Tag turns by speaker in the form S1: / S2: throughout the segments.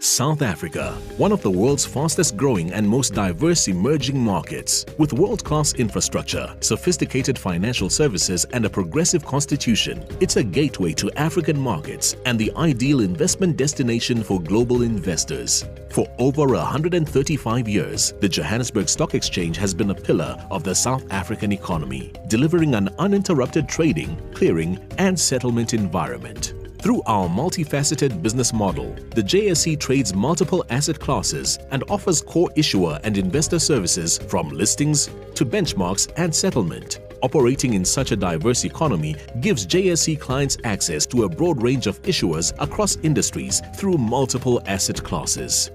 S1: South Africa, one of the world's fastest growing and most diverse emerging markets. With world-class infrastructure, sophisticated financial services and a progressive constitution, it's a gateway to African markets and the ideal investment destination for global investors. For over 135 years, the Johannesburg Stock Exchange has been a pillar of the South African economy, delivering an uninterrupted trading, clearing and settlement environment. Through our multifaceted business model, the JSE trades multiple asset classes and offers core issuer and investor services from listings to benchmarks and settlement. Operating in such a diverse economy gives JSE clients access to a broad range of issuers across industries through multiple asset classes.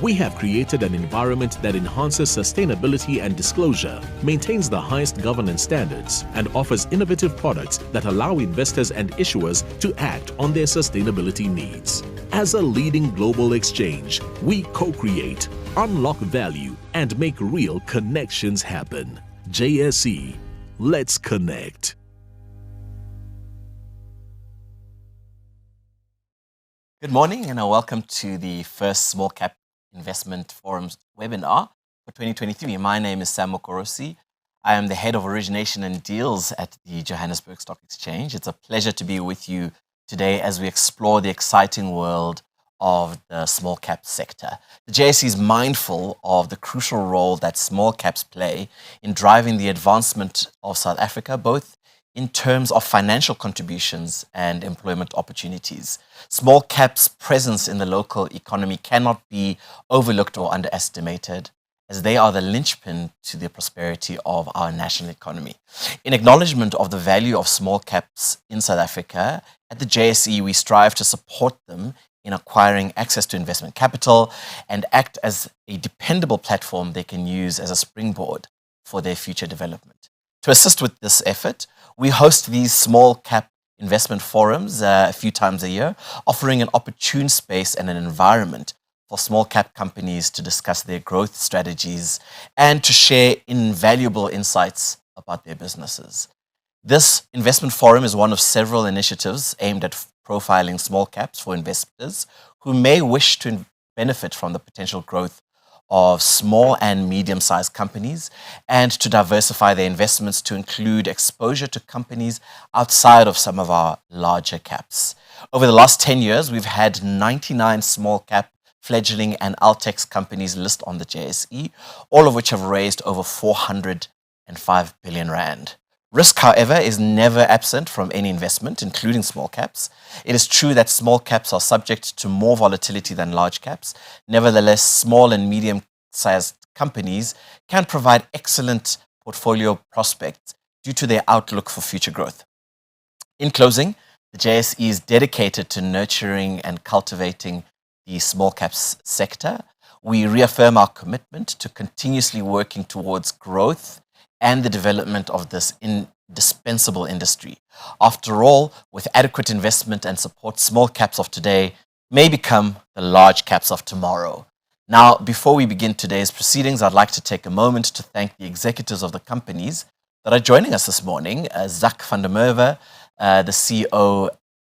S1: We have created an environment that enhances sustainability and disclosure, maintains the highest governance standards, and offers innovative products that allow investors and issuers to act on their sustainability needs. As a leading global exchange, we co-create, unlock value, and make real connections happen. JSE, let's connect.
S2: Good morning and welcome to the first Small Cap Investment Forum's webinar for 2023. My name is Sam Mokorosi. I am the Head of Origination and Deals at the Johannesburg Stock Exchange. It's a pleasure to be with you today as we explore the exciting world of the small cap sector. The JSE is mindful of the crucial role that small caps play in driving the advancement of South Africa, both in terms of financial contributions and employment opportunities. Small caps' presence in the local economy cannot be overlooked or underestimated, as they are the linchpin to the prosperity of our national economy. In acknowledgement of the value of small caps in South Africa, at the JSE we strive to support them in acquiring access to investment capital and act as a dependable platform they can use as a springboard for their future development. To assist with this effort, we host these small cap investment forums a few times a year, offering an opportune space and an environment for small cap companies to discuss their growth strategies and to share invaluable insights about their businesses. This investment forum is one of several initiatives aimed at profiling small caps for investors who may wish to benefit from the potential growth of small and medium-sized companies and to diversify their investments to include exposure to companies outside of some of our larger caps. Over the last 10 years, we've had 99 small cap, fledgling and Altex companies list on the JSE, all of which have raised over 405 billion rand. Risk, however, is never absent from any investment, including small caps. It is true that small caps are subject to more volatility than large caps. Nevertheless, small and medium-sized companies can provide excellent portfolio prospects due to their outlook for future growth. In closing, the JSE is dedicated to nurturing and cultivating the small caps sector. We reaffirm our commitment to continuously working towards growth and the development of this indispensable industry. After all, with adequate investment and support, small caps of today may become the large caps of tomorrow. Now, before we begin today's proceedings, I'd like to take a moment to thank the executives of the companies that are joining us this morning. Zach van der Merwe, the CEO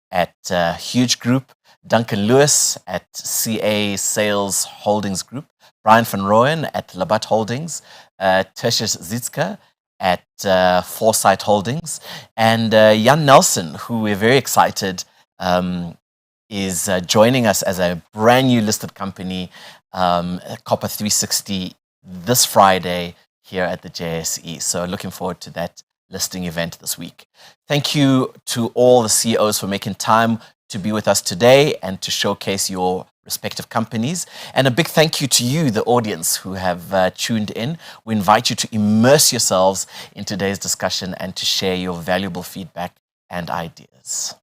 S2: at Huge Group, Duncan Lewis at CA Sales Holdings Group, Brian van Rooyen at Labat Holdings, Tertius Zitska at Foresight Holdings, and Jan Nelson, who we're very excited is joining us as a brand new listed company, Copper 360, this Friday here at the JSE. So looking forward to that listing event this week. Thank you to all the CEOs for making time to be with us today and to showcase your respective companies. And a big thank you to you, the audience, who have tuned in. We invite you to immerse yourselves in today's discussion and to share your valuable feedback and ideas.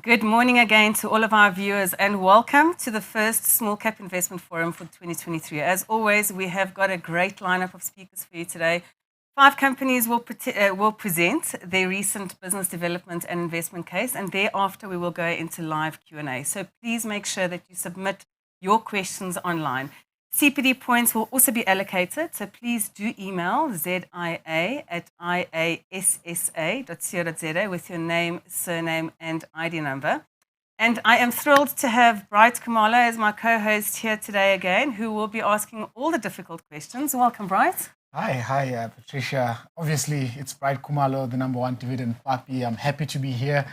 S3: Good morning again to all of our viewers and welcome to the first Small Cap Investment Forum for 2023. As always, we have got a great lineup of speakers for you today. 5 companies will present their recent business development and investment case, and thereafter we will go into live Q&A. So please make sure that you submit your questions online. CPD points will also be allocated, so please do email zia@iassa.co.za with your name, surname and ID number. And I am thrilled to have Bright Khumalo as my co-host here today again, who will be asking all the difficult questions. Welcome, Bright.
S4: Hi, Patricia. Obviously, it's Bright Khumalo, the #1 dividend papi. I'm happy to be here.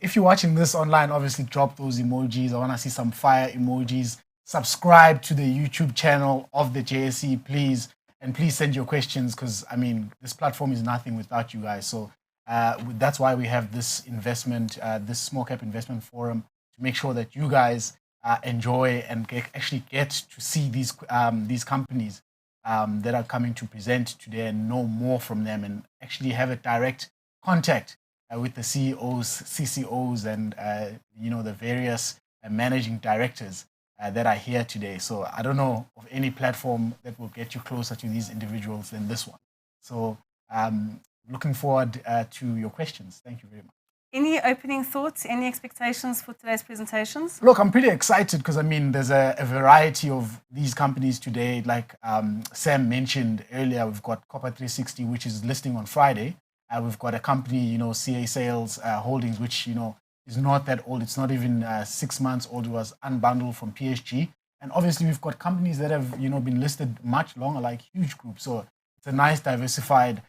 S4: If you're watching this online, obviously drop those emojis. I want to see some fire emojis. Subscribe to the YouTube channel of the JSE, please. And please send your questions because, I mean, this platform is nothing without you guys. So that's why we have this this small cap investment forum to make sure that you guys enjoy and actually get to see these companies that are coming to present today and know more from them and actually have a direct contact with the CEOs, CCOs, and the various managing directors that are here today. So I don't know of any platform that will get you closer to these individuals than this one. So looking forward to your questions. Thank you very much.
S3: Any opening thoughts, any expectations for today's presentations?
S4: Look, I'm pretty excited because, I mean, there's a variety of these companies today. Like Sam mentioned earlier, we've got Copper 360, which is listing on Friday. We've got a company, CA Sales Holdings, which, is not that old. It's not even 6 months old. It was unbundled from PSG. And obviously, we've got companies that have, been listed much longer, like Huge Group. So it's a nice diversified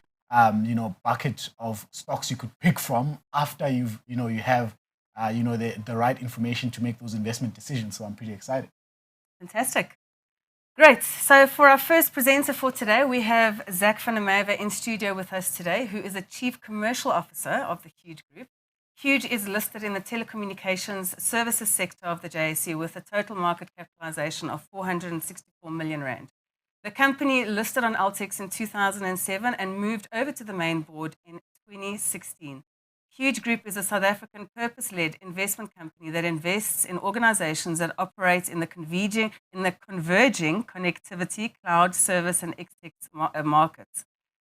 S4: bucket of stocks you could pick from after you have, the right information to make those investment decisions. So I'm pretty excited.
S3: Fantastic. Great. So for our first presenter for today, we have Zach van der Merwe in studio with us today, who is a Chief Commercial Officer of the Huge Group. Huge is listed in the telecommunications services sector of the JSE with a total market capitalization of 464 million rand. The company listed on Altex in 2007 and moved over to the main board in 2016. Huge Group is a South African purpose-led investment company that invests in organizations that operate in the converging connectivity, cloud service and XTech markets.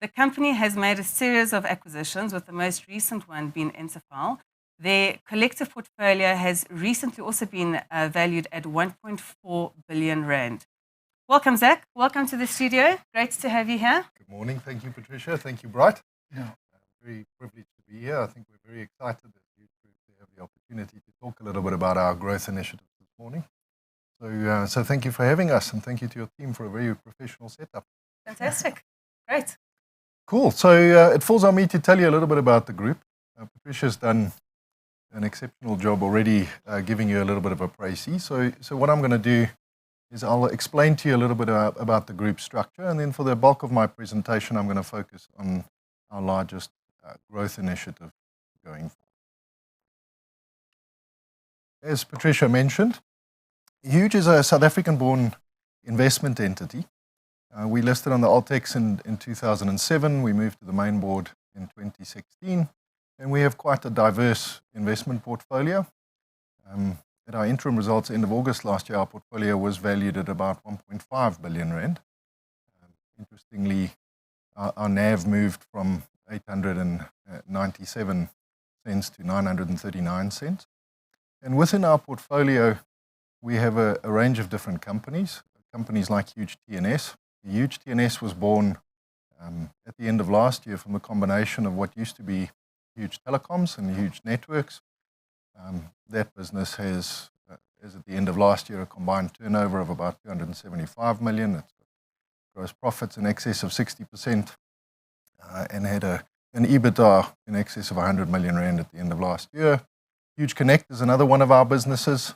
S3: The company has made a series of acquisitions, with the most recent one being Interfile. Their collective portfolio has recently also been valued at 1.4 billion rand. Welcome, Zach. Welcome to the studio. Great to have you here.
S5: Good morning. Thank you, Patricia. Thank you, Bright.
S4: Yeah.
S5: Very privileged to be here. I think we're very excited that you have the opportunity to talk a little bit about our growth initiatives this morning. So thank you for having us, and thank you to your team for a very professional setup.
S3: Fantastic. Great.
S5: Cool. So it falls on me to tell you a little bit about the group. Patricia's done an exceptional job already giving you a little bit of a précis. So what I'm going to do is I'll explain to you a little bit about the group structure, and then for the bulk of my presentation, I'm going to focus on our largest growth initiative going forward. As Patricia mentioned, Huge is a South African-born investment entity. We listed on the Altex in 2007. We moved to the main board in 2016, and we have quite a diverse investment portfolio. At our interim results end of August last year, our portfolio was valued at about 1.5 billion rand. Interestingly, our NAV moved from 897 cents to 939 cents. And within our portfolio, we have a range of different companies like Huge TNS. Huge TNS was born at the end of last year from a combination of what used to be Huge Telecoms and Huge Networks. That business has, as at the end of last year, a combined turnover of about 275 million. It's got gross profits in excess of 60% and had an EBITDA in excess of 100 million rand at the end of last year. Huge Connect is another one of our businesses.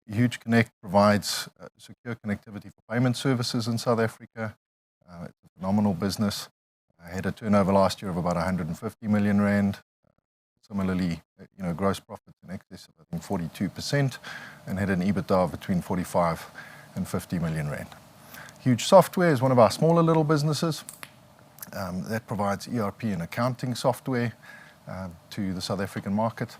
S5: Huge Connect provides secure connectivity for payment services in South Africa. It's a phenomenal business. Had a turnover last year of about 150 million rand. Similarly, gross profits in excess of, I think, 42%, and had an EBITDA of between 45 and 50 million rand. Huge Software is one of our smaller little businesses that provides ERP and accounting software. to the South African market.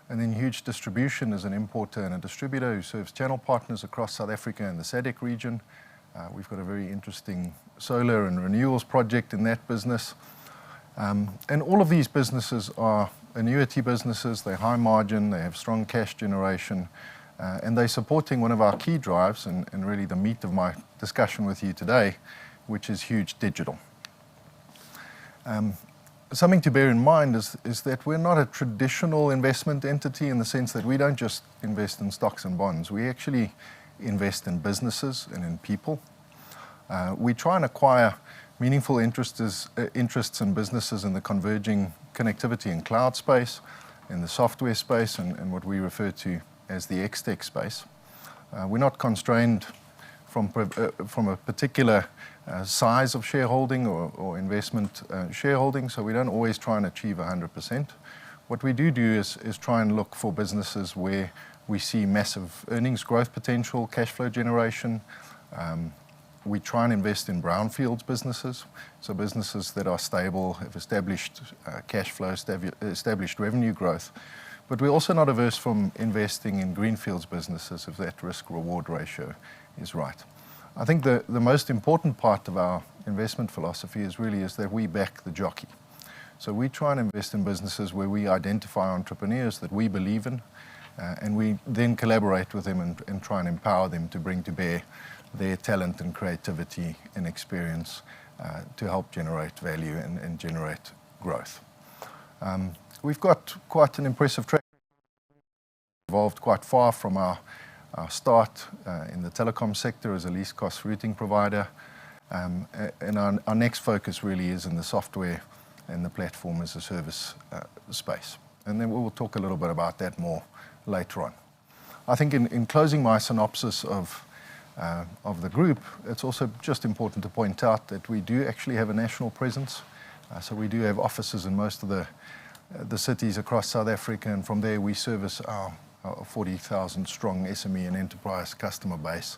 S5: And then Huge Distribution is an importer and a distributor who serves channel partners across South Africa and the SADC region. We've got a very interesting solar and renewals project in that business. And all of these businesses are annuity businesses. They're high margin, they have strong cash generation, and they're supporting one of our key drives and really the meat of my discussion with you today, which is Huge Digital. Something to bear in mind is that we're not a traditional investment entity in the sense that we don't just invest in stocks and bonds. We actually invest in businesses and in people. We try and acquire meaningful interests in businesses in the converging connectivity and cloud space, in the software space, and what we refer to as the XTech space. We're not constrained from a particular size of shareholding or investment shareholding, so we don't always try and achieve 100%. What we do is try and look for businesses where we see massive earnings growth potential, cash flow generation. We try and invest in brownfields businesses, so businesses that are stable, have established cash flow, established revenue growth. But we're also not averse from investing in greenfields businesses if that risk-reward ratio is right. I think the most important part of our investment philosophy is that we back the jockey. So we try and invest in businesses where we identify entrepreneurs that we believe in, and we then collaborate with them and try and empower them to bring to bear their talent and creativity and experience to help generate value and generate growth. We've got quite an impressive track record, evolved quite far from our start in the telecom sector as a least cost routing provider. And our next focus really is in the software and the platform as a service space. And then we will talk a little bit about that more later on. I think in closing my synopsis of the group, it's also just important to point out that we do actually have a national presence. So we do have offices in most of the cities across South Africa, and from there we service our 40,000 strong SME and enterprise customer base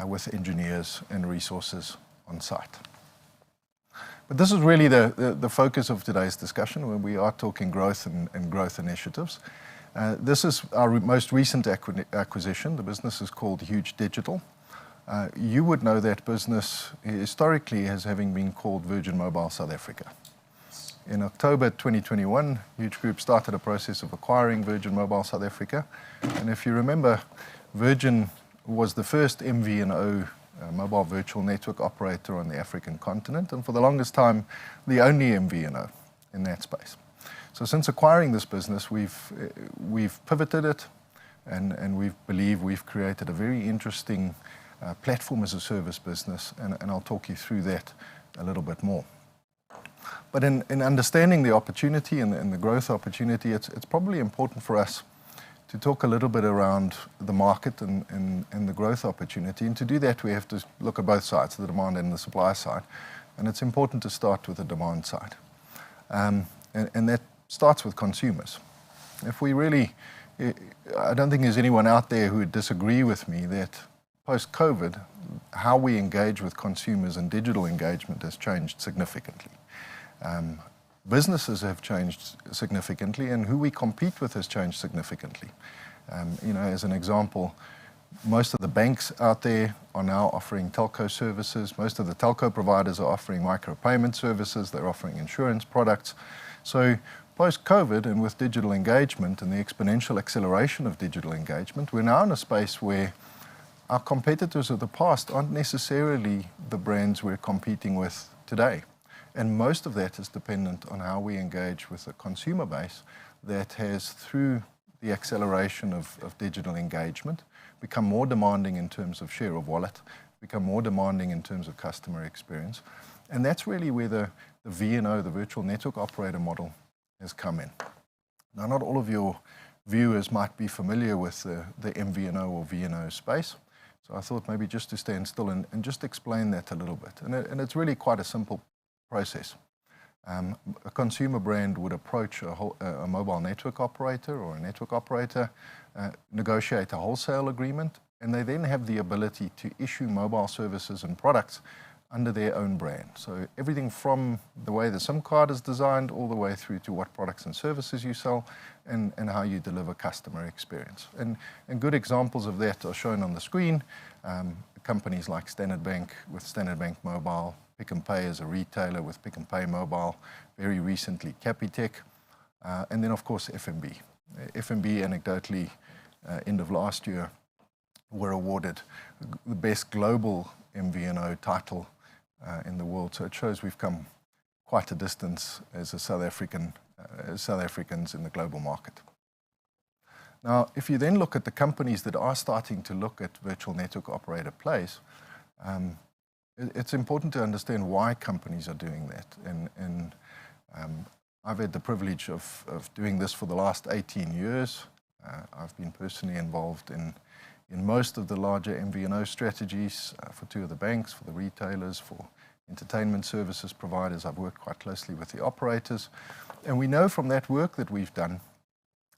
S5: with engineers and resources on site. But this is really the focus of today's discussion, where we are talking growth and growth initiatives. This is our most recent acquisition. The business is called Huge Digital. You would know that business historically as having been called Virgin Mobile South Africa. In October 2021, Huge Group started a process of acquiring Virgin Mobile South Africa. And if you remember, Virgin was the first MVNO, mobile virtual network operator on the African continent, and for the longest time, the only MVNO in that space. So since acquiring this business, we've pivoted it, and we believe we've created a very interesting platform as a service business, and I'll talk you through that a little bit more. But in understanding the opportunity and the growth opportunity, it's probably important for us to talk a little bit around the market and the growth opportunity. And to do that, we have to look at both sides, the demand and the supply side. And it's important to start with the demand side. And that starts with consumers. If we really, I don't think there's anyone out there who would disagree with me that post-COVID, how we engage with consumers and digital engagement has changed significantly. Businesses have changed significantly, and who we compete with has changed significantly. As an example, most of the banks out there are now offering telco services. Most of the telco providers are offering micropayment services. They're offering insurance products. So post-COVID, and with digital engagement and the exponential acceleration of digital engagement, we're now in a space where our competitors of the past aren't necessarily the brands we're competing with today. And most of that is dependent on how we engage with a consumer base that has, through the acceleration of digital engagement, become more demanding in terms of share of wallet, become more demanding in terms of customer experience. And that's really where the VNO, the virtual network operator model, has come in. Now, not all of your viewers might be familiar with the MVNO or VNO space. So I thought maybe just to stand still and just explain that a little bit. And it's really quite a simple process. A consumer brand would approach a mobile network operator or a network operator, negotiate a wholesale agreement, and they then have the ability to issue mobile services and products under their own brand. So everything from the way the SIM card is designed all the way through to what products and services you sell and how you deliver customer experience. And good examples of that are shown on the screen. Companies like Standard Bank with Standard Bank Mobile, Pick n Pay as a retailer with Pick n Pay Mobile, very recently Capitec, and then of course FNB. FNB anecdotally, end of last year, were awarded the best global MVNO title in the world. So it shows we've come quite a distance as a South Africans in the global market. Now, if you then look at the companies that are starting to look at virtual network operator plays, it's important to understand why companies are doing that. And I've had the privilege of doing this for the last 18 years. I've been personally involved in most of the larger MVNO strategies for 2 of the banks, for the retailers, for entertainment services providers. I've worked quite closely with the operators. And we know from that work that we've done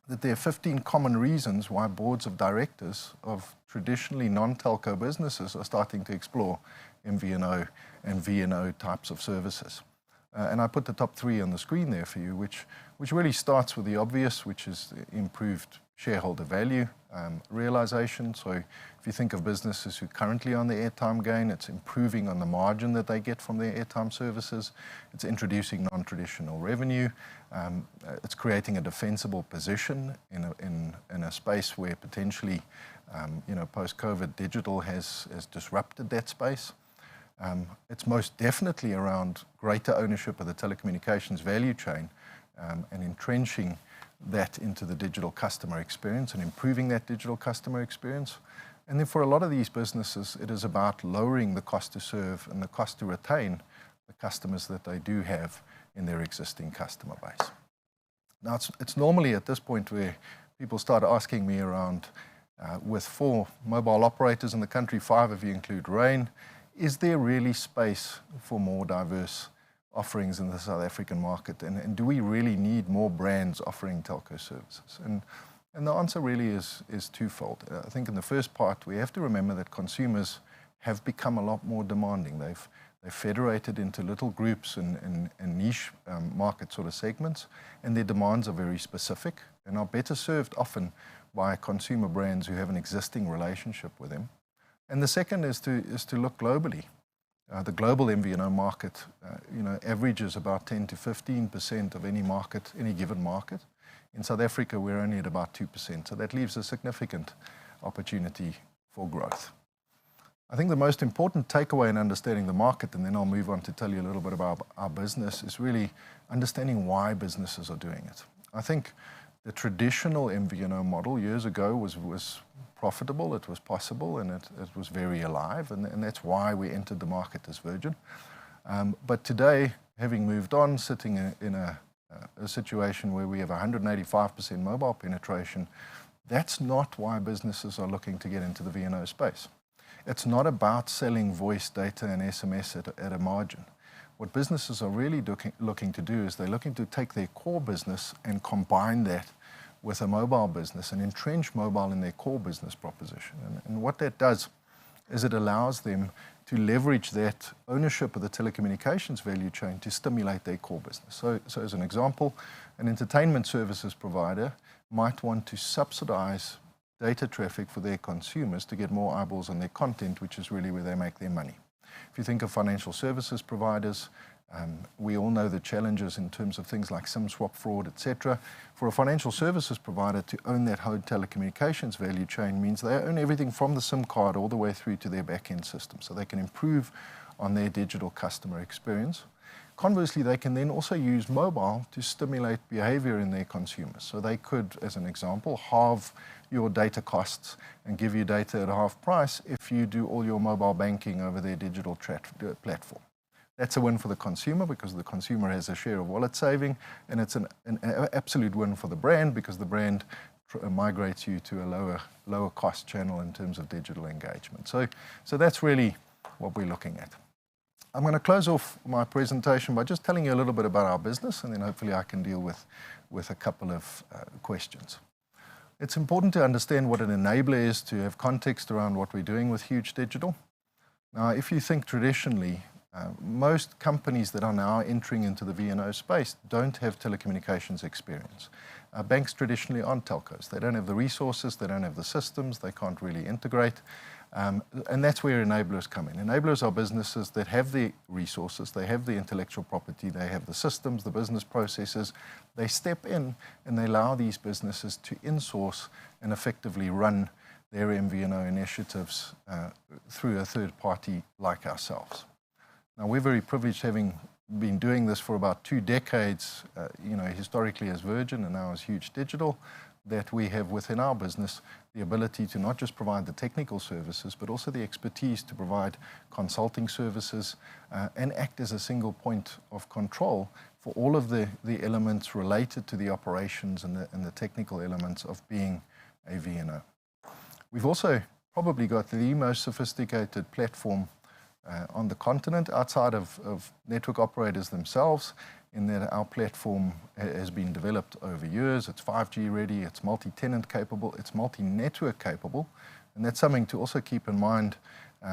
S5: that there are 15 common reasons why boards of directors of traditionally non-telco businesses are starting to explore MVNO and VNO types of services. And I put the top 3 on the screen there for you, which really starts with the obvious, which is improved shareholder value realization. So if you think of businesses who currently are on the airtime gain, it's improving on the margin that they get from their airtime services. It's introducing non-traditional revenue. It's creating a defensible position in a space where potentially, post-COVID digital has disrupted that space. It's most definitely around greater ownership of the telecommunications value chain and entrenching that into the digital customer experience and improving that digital customer experience. And then for a lot of these businesses, it is about lowering the cost to serve and the cost to retain the customers that they do have in their existing customer base. Now, it's normally at this point where people start asking me around, with 4 mobile operators in the country, 5 if you include Rain, is there really space for more diverse offerings in the South African market? And do we really need more brands offering telco services? And the answer really is twofold. I think in the first part, we have to remember that consumers have become a lot more demanding. They've federated into little groups and niche market sort of segments, and their demands are very specific and are better served often by consumer brands who have an existing relationship with them. And the second is to look globally. The global MVNO market, averages about 10 to 15% of any given market. In South Africa, we're only at about 2%. So that leaves a significant opportunity for growth. I think the most important takeaway in understanding the market, and then I'll move on to tell you a little bit about our business, is really understanding why businesses are doing it. I think the traditional MVNO model years ago was profitable, it was possible, and it was very alive, and that's why we entered the market as Virgin. But today, having moved on, sitting in a situation where we have 185% mobile penetration, that's not why businesses are looking to get into the VNO space. It's not about selling voice, data, and SMS at a margin. What businesses are really looking to do is they're looking to take their core business and combine that with a mobile business and entrench mobile in their core business proposition. And what that does is it allows them to leverage that ownership of the telecommunications value chain to stimulate their core business. So as an example, an entertainment services provider might want to subsidize data traffic for their consumers to get more eyeballs on their content, which is really where they make their money. If you think of financial services providers, we all know the challenges in terms of things like SIM swap fraud, etc. For a financial services provider to own that whole telecommunications value chain means they own everything from the SIM card all the way through to their back-end system, so they can improve on their digital customer experience. Conversely, they can then also use mobile to stimulate behavior in their consumers. So they could, as an example, halve your data costs and give you data at half price if you do all your mobile banking over their digital platform. That's a win for the consumer because the consumer has a share of wallet saving, and it's an absolute win for the brand because the brand migrates you to a lower cost channel in terms of digital engagement. So that's really what we're looking at. I'm going to close off my presentation by just telling you a little bit about our business, and then hopefully I can deal with a couple of questions. It's important to understand what an enabler is, to have context around what we're doing with Huge Digital. Now, if you think traditionally, Most companies that are now entering into the VNO space don't have telecommunications experience. Banks traditionally aren't telcos. They don't have the resources, they don't have the systems, they can't really integrate. And that's where enablers come in. Enablers are businesses that have the resources, they have the intellectual property, they have the systems, the business processes. They step in and they allow these businesses to insource and effectively run their MVNO initiatives through a third party like ourselves. Now, we're very privileged having been doing this for about 2 decades, historically as Virgin and now as Huge Digital, that we have within our business the ability to not just provide the technical services, but also the expertise to provide consulting services and act as a single point of control for all of the elements related to the operations and the technical elements of being a VNO. We've also probably got the most sophisticated platform on the continent outside of network operators themselves, in that our platform has been developed over years. It's 5G ready, it's multi-tenant capable, it's multi-network capable, and that's something to also keep in mind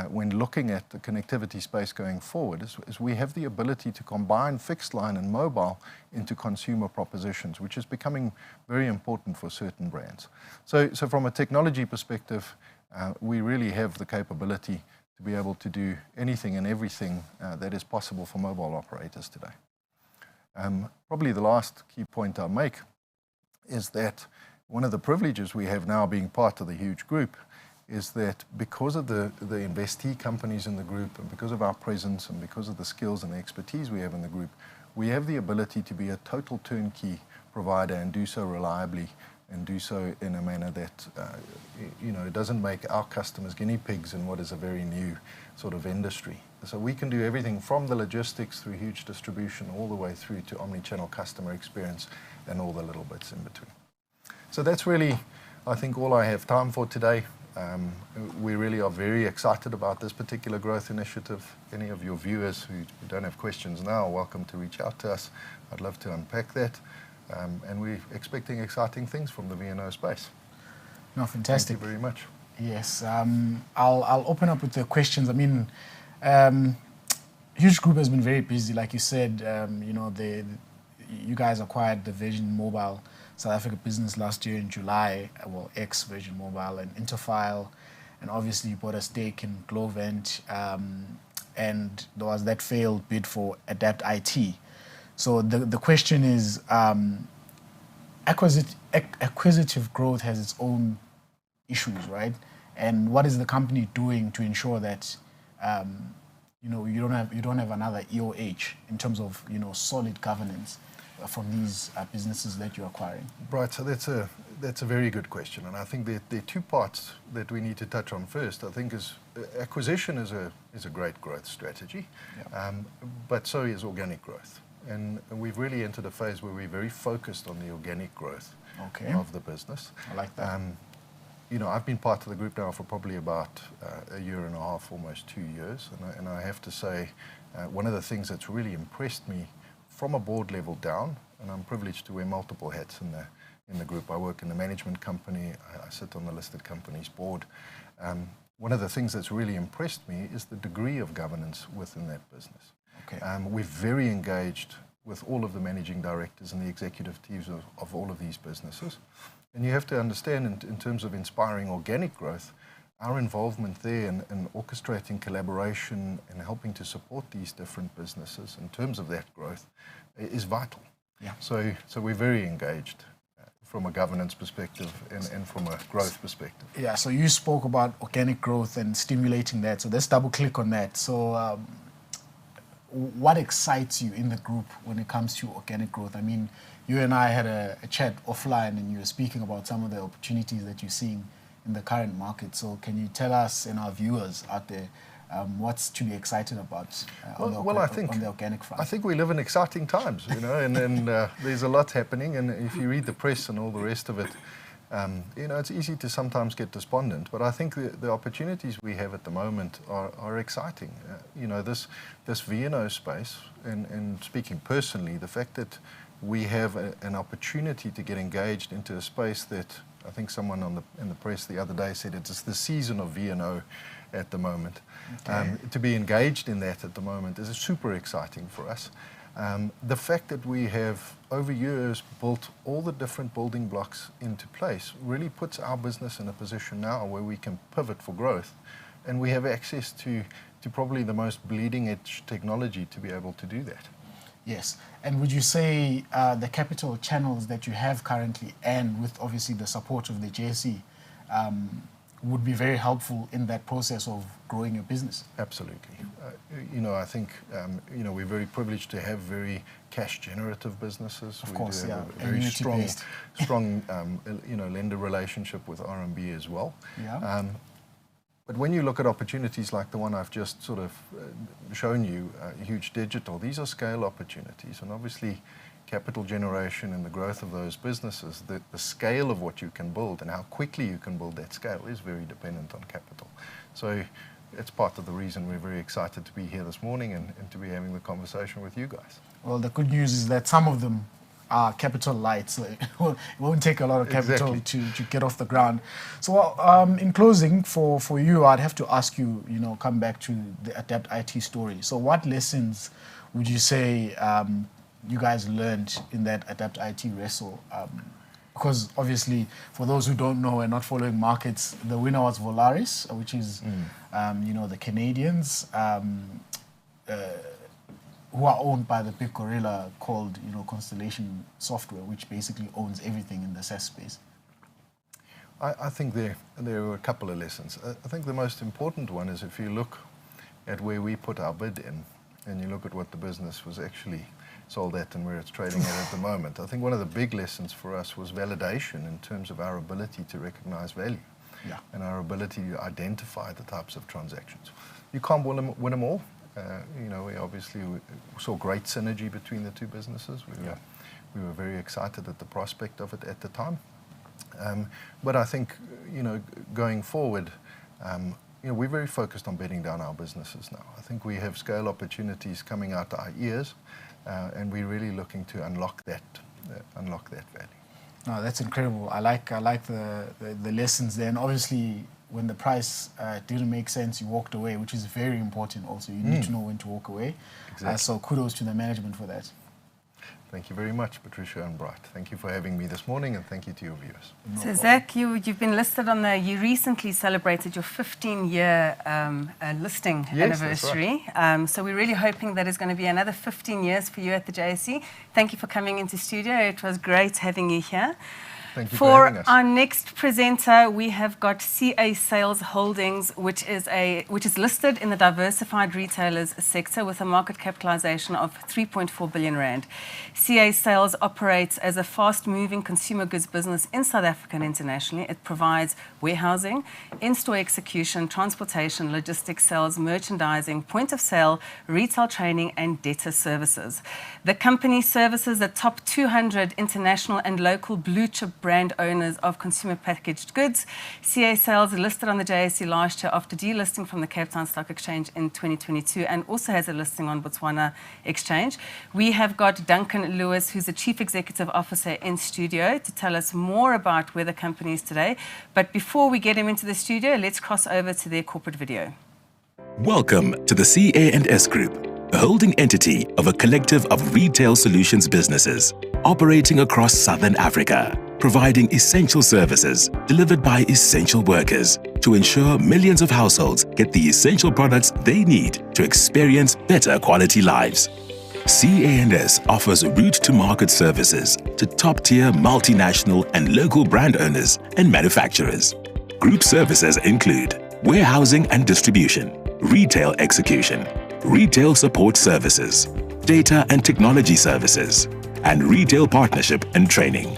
S5: when looking at the connectivity space going forward, is we have the ability to combine fixed line and mobile into consumer propositions, which is becoming very important for certain brands. So from a technology perspective, we really have the capability to be able to do anything and everything that is possible for mobile operators today. Probably the last key point I'll make is that one of the privileges we have now being part of the Huge group is that because of the investee companies in the group and because of our presence and because of the skills and the expertise we have in the group, we have the ability to be a total turnkey provider and do so reliably and do so in a manner that it doesn't make our customers guinea pigs in what is a very new sort of industry. So we can do everything from the logistics through huge distribution all the way through to omni-channel customer experience and all the little bits in between. So that's really, I think, all I have time for today. We really are very excited about this particular growth initiative. Any of your viewers who don't have questions now are welcome to reach out to us. I'd love to unpack that. And we're expecting exciting things from the VNO space.
S4: No, fantastic.
S5: Thank you very much.
S4: Yes, I'll open up with the questions. I mean, Huge Group has been very busy, like you said. You guys acquired the Virgin Mobile South Africa business last year in July. Well, ex-Virgin Mobile and Interfile, and obviously you bought a stake in Globant, and there was that failed bid for Adapt IT. So the question is, acquisitive growth has its own issues, right? And what is the company doing to ensure that you don't have another EOH in terms of solid governance from these businesses that you're acquiring?
S5: Right. So that's a very good question, and I think there are 2 parts that we need to touch on first. I think acquisition is a great growth strategy, but so is organic growth. And we've really entered a phase where we're very focused on the organic growth of the business.
S4: I like that.
S5: I've been part of the group now for probably about a year and a half, almost 2 years. And I have to say, one of the things that's really impressed me from a board level down, and I'm privileged to wear multiple hats in the group. I work in the management company, I sit on the listed company's board. One of the things that's really impressed me is the degree of governance within that business.
S4: Okay.
S5: We're very engaged with all of the managing directors and the executive teams of all of these businesses. And you have to understand, in terms of inspiring organic growth, our involvement there in orchestrating collaboration and helping to support these different businesses in terms of that growth is vital.
S4: Yeah.
S5: So we're very engaged from a governance perspective and from a growth perspective.
S4: Yeah, so you spoke about organic growth and stimulating that. So let's double click on that. So what excites you in the group when it comes to organic growth? I mean, you and I had a chat offline and you were speaking about some of the opportunities that you're seeing in the current market. So can you tell us and our viewers out there what's to be excited about on the organic front?
S5: I think we live in exciting times, and there's a lot happening. And if you read the press and all the rest of it, it's easy to sometimes get despondent. But I think the opportunities we have at the moment are exciting. This VNO space, and speaking personally, the fact that we have an opportunity to get engaged into a space that I think someone in the press the other day said it's the season of VNO. at the moment.
S4: Okay.
S5: To be engaged in that at the moment is super exciting for us. The fact that we have, over years, built all the different building blocks into place really puts our business in a position now where we can pivot for growth, and we have access to probably the most bleeding-edge technology to be able to do that.
S4: Yes. And would you say the capital channels that you have currently, and with obviously the support of the JSE, would be very helpful in that process of growing your business?
S5: Absolutely. I think, we're very privileged to have very cash-generative businesses.
S4: Of course,
S5: we do
S4: yeah.
S5: have a very strong lender relationship with RMB as well.
S4: Yeah.
S5: But when you look at opportunities like the one I've just sort of shown you, Huge Digital, these are scale opportunities. And obviously, capital generation and the growth of those businesses, the scale of what you can build and how quickly you can build that scale is very dependent on capital. So it's part of the reason we're very excited to be here this morning and to be having the conversation with you guys.
S4: Well, the good news is that some of them are capital light, so it won't take a lot of capital to get off the ground. So in closing, for you, I'd have to ask you, come back to the Adapt IT story. So what lessons would you say you guys learned in that Adapt IT wrestle? Because obviously, for those who don't know and not following markets, the winner was Volaris, which is, the Canadians, who are owned by the big gorilla called, Constellation Software, which basically owns everything in the SaaS space.
S5: I think there were a couple of lessons. I think the most important one is if you look at where we put our bid in, and you look at what the business was actually sold at and where it's trading at the moment. I think one of the big lessons for us was validation in terms of our ability to recognize value, and our ability to identify the types of transactions. You can't win them all. We obviously saw great synergy between the two businesses. We were very excited at the prospect of it at the time. But I think, going forward, we're very focused on bedding down our businesses now. I think we have scale opportunities coming out our ears, and we're really looking to unlock that value.
S4: No, that's incredible. I like the lessons there, and obviously, when the price didn't make sense, you walked away, which is very important also. You need to know when to walk away.
S5: Exactly.
S4: So kudos to the management for that.
S5: Thank you very much, Patricia and Bright. Thank you for having me this morning, and thank you to your viewers.
S3: So Zach, you've been listed you recently celebrated your 15-year listing anniversary.
S5: That's right.
S3: So we're really hoping that it's going to be another 15 years for you at the JSE. Thank you for coming into studio. It was great having you here.
S5: Thank you for having us.
S3: For our next presenter, we have got CA Sales Holdings, which is listed in the diversified retailers sector with a market capitalization of 3.4 billion rand. CA Sales operates as a fast-moving consumer goods business in South Africa and internationally. It provides warehousing, in-store execution, transportation, logistics, sales, merchandising, point of sale, retail training, and debtor services. The company services the top 200 international and local blue-chip brand owners of consumer packaged goods. CA Sales listed on the JSE last year after delisting from the Cape Town Stock Exchange in 2022 and also has a listing on Botswana Exchange. We have got Duncan Lewis, who's the Chief Executive Officer in studio, to tell us more about where the company is today. But before we get him into the studio, let's cross over to their corporate video.
S1: Welcome to the CA&S Group, a holding entity of a collective of retail solutions businesses operating across Southern Africa, providing essential services delivered by essential workers to ensure millions of households get the essential products they need to experience better quality lives. CA&S offers route-to-market services to top-tier multinational and local brand owners and manufacturers. Group services include warehousing and distribution, retail execution, retail support services, data and technology services, and retail partnership and training.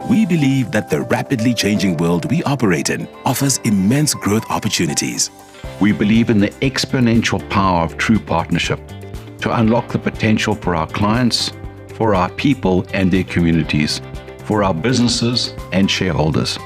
S1: We believe that the rapidly changing world we operate in offers immense growth opportunities.
S6: We believe in the exponential power of true partnership to unlock the potential for our clients, for our people and their communities, for our businesses and shareholders.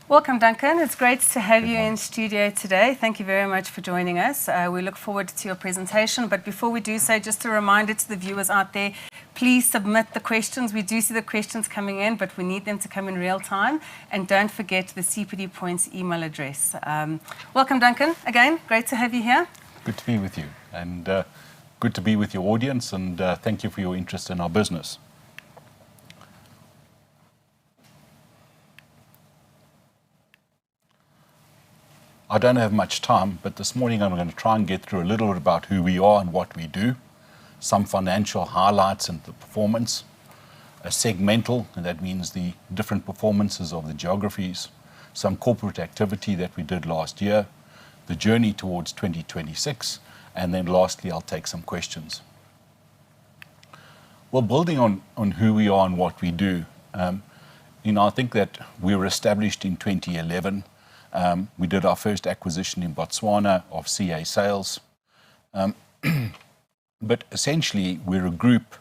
S3: Welcome, Duncan. It's great to have you in studio today. Thank you very much for joining us. We look forward to your presentation. But before we do so, just a reminder to the viewers out there, Please submit the questions. We do see the questions coming in, but we need them to come in real time. And don't forget the CPD Points email address. Welcome, Duncan. Again, great to have you here.
S7: Good to be with you, and good to be with your audience, and thank you for your interest in our business. I don't have much time, but this morning I'm going to try and get through a little bit about who we are and what we do, some financial highlights and the performance, a segmental, and that means the different performances of the geographies, some corporate activity that we did last year, the journey towards 2026, and then lastly I'll take some questions. Well, building on who we are and what we do, I think that we were established in 2011. We did our first acquisition in Botswana of CA Sales. But essentially, we're a group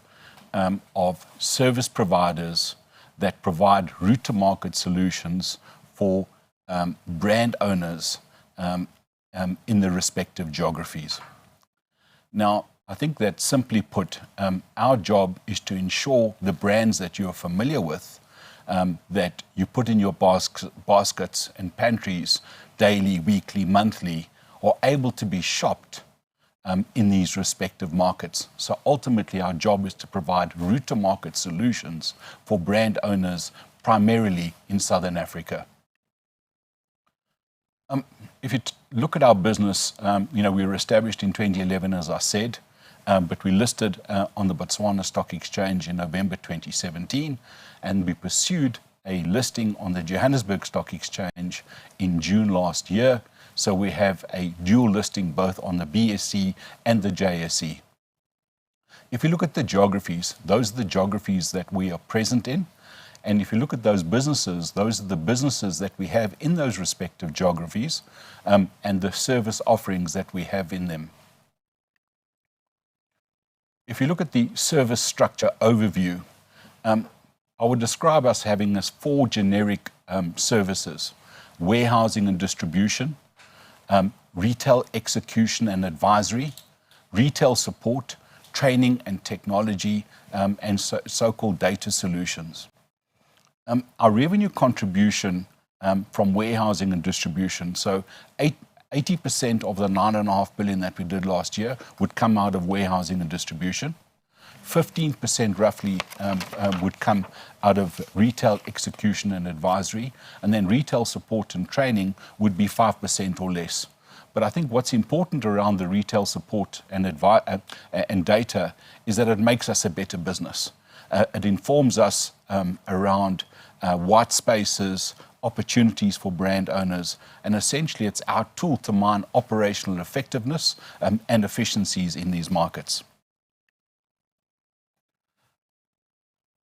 S7: of service providers that provide route-to-market solutions for brand owners in the respective geographies. Now, I think that simply put, our job is to ensure the brands that you're familiar with, that you put in your baskets and pantries daily, weekly, monthly, are able to be shopped in these respective markets. So ultimately, our job is to provide route-to-market solutions for brand owners, primarily in Southern Africa. If you look at our business, we were established in 2011, as I said, but we listed on the Botswana Stock Exchange in November 2017, and we pursued a listing on the Johannesburg Stock Exchange in June last year. So we have a dual listing both on the BSE and the JSE. If you look at the geographies, those are the geographies that we are present in. And if you look at those businesses, those are the businesses that we have in those respective geographies, and the service offerings that we have in them. If you look at the service structure overview, I would describe us having as 4 generic services: warehousing and distribution, retail execution and advisory, retail support, training and technology, and so-called data solutions. Our revenue contribution from warehousing and distribution, so 80% of the 9.5 billion that we did last year would come out of warehousing and distribution. 15% roughly would come out of retail execution and advisory, and then retail support and training would be 5% or less. But I think what's important around the retail support and data is that it makes us a better business. It informs us around white spaces, opportunities for brand owners, and essentially it's our tool to mine operational effectiveness and efficiencies in these markets.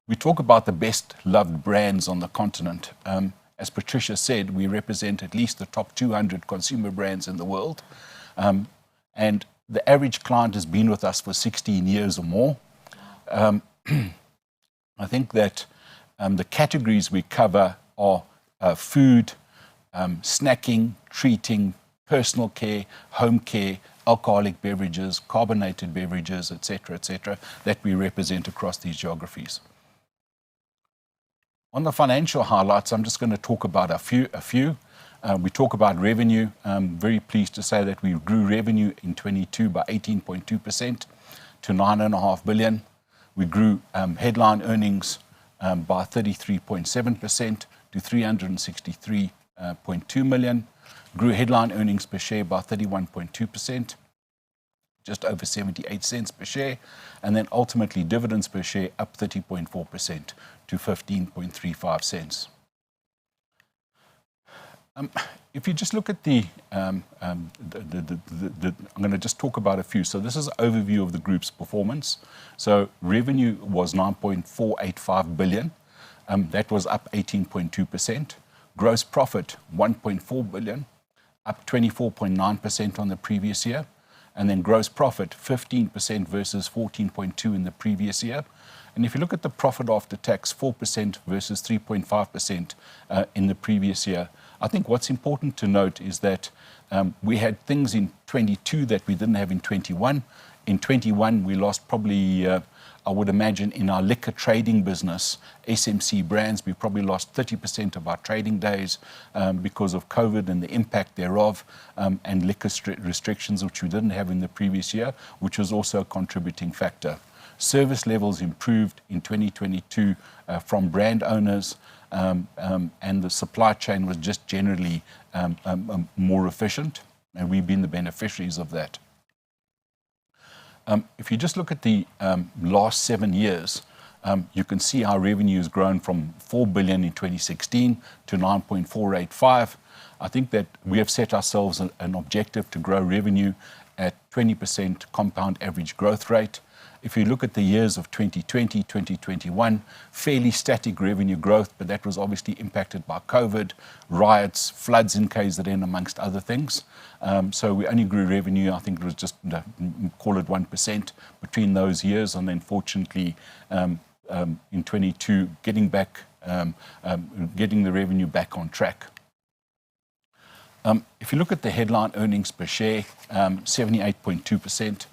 S7: We talk about the best loved brands on the continent. As Patricia said, we represent at least the top 200 consumer brands in the world. And the average client has been with us for 16 years or more. I think that the categories we cover are food, snacking, treating, personal care, home care, alcoholic beverages, carbonated beverages, etc., that we represent across these geographies. On the financial highlights, I'm just going to talk about a few. We talk about revenue. I'm very pleased to say that we grew revenue in 22 by 18.2% to 9.5 billion. We grew headline earnings by 33.7% to 363.2 million. Grew headline earnings per share by 31.2%, just over 78 cents per share, and then ultimately dividends per share up 30.4% to 15.35 cents. If you just look at I'm going to just talk about a few. So this is an overview of the group's performance. So revenue was 9.485 billion. That was up 18.2%. Gross profit, 1.4 billion, up 24.9% on the previous year. And then gross profit, 15% versus 14.2% in the previous year. And if you look at the profit after tax, 4% versus 3.5% in the previous year, I think what's important to note is that we had things in 22 that we didn't have in 21. In 21, we lost probably, I would imagine, in our liquor trading business, SMC brands, we probably lost 30% of our trading days because of COVID and the impact thereof, and liquor restrictions, which we didn't have in the previous year, which was also a contributing factor. Service levels improved in 2022 from brand owners, and the supply chain was just generally more efficient, and we've been the beneficiaries of that. If you just look at the last 7 years, you can see our revenue has grown from 4 billion in 2016 to 9.485. I think that we have set ourselves an objective to grow revenue at 20% compound average growth rate. If you look at the years of 2020, 2021, fairly static revenue growth, but that was obviously impacted by COVID, riots, floods in KZN, amongst other things. So we only grew revenue, I think it was just, call it 1% between those years. And then fortunately, in 22, getting the revenue back on track. If you look at the headline earnings per share, 78.2%.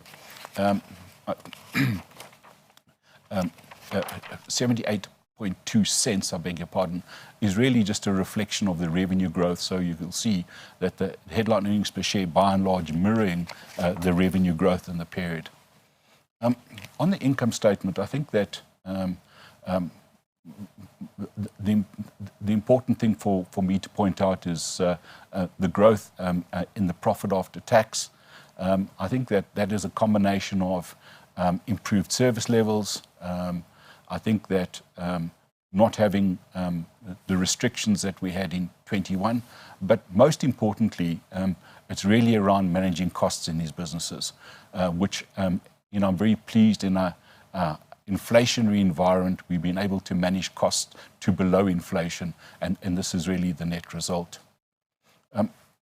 S7: 78.2 cents, I beg your pardon, is really just a reflection of the revenue growth. So you will see that the headline earnings per share, by and large, mirroring the revenue growth in the period. On the income statement, I think that the important thing for me to point out is the growth in the profit after tax. I think that is a combination of improved service levels. I think that not having the restrictions that we had in 21, but most importantly, it's really around managing costs in these businesses, which I'm very pleased in a inflationary environment. We've been able to manage costs to below inflation, and this is really the net result.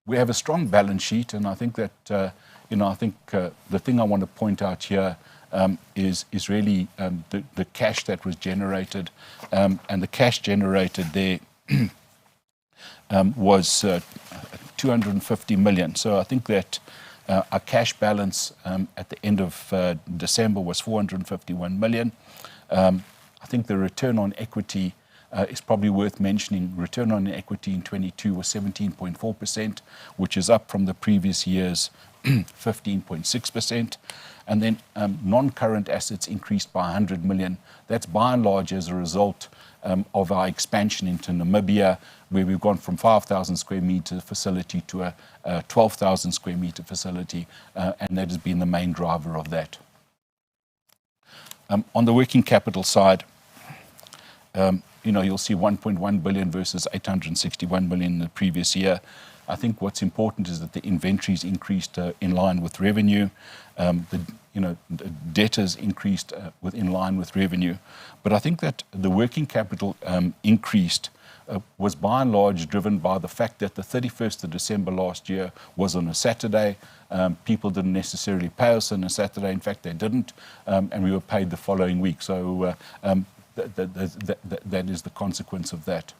S7: We have a strong balance sheet, and I think that the thing I want to point out here is really the cash that was generated, and the cash generated there was 250 million. So I think that our cash balance at the end of December was 451 million. I think the return on equity is probably worth mentioning. Return on equity in 22 was 17.4%, which is up from the previous year's 15.6%. And then non-current assets increased by 100 million. That's by and large as a result of our expansion into Namibia, where we've gone from 5,000 square meter facility to a 12,000 square meter facility, and that has been the main driver of that. On the working capital side, you'll see 1.1 billion versus 861 million in the previous year. I think what's important is that the inventories increased in line with revenue. The debtors increased in line with revenue. But I think that the working capital increased was by and large driven by the fact that the 31st of December last year was on a Saturday. People didn't necessarily pay us on a Saturday. In fact, they didn't, and we were paid the following week. So that is the consequence of that.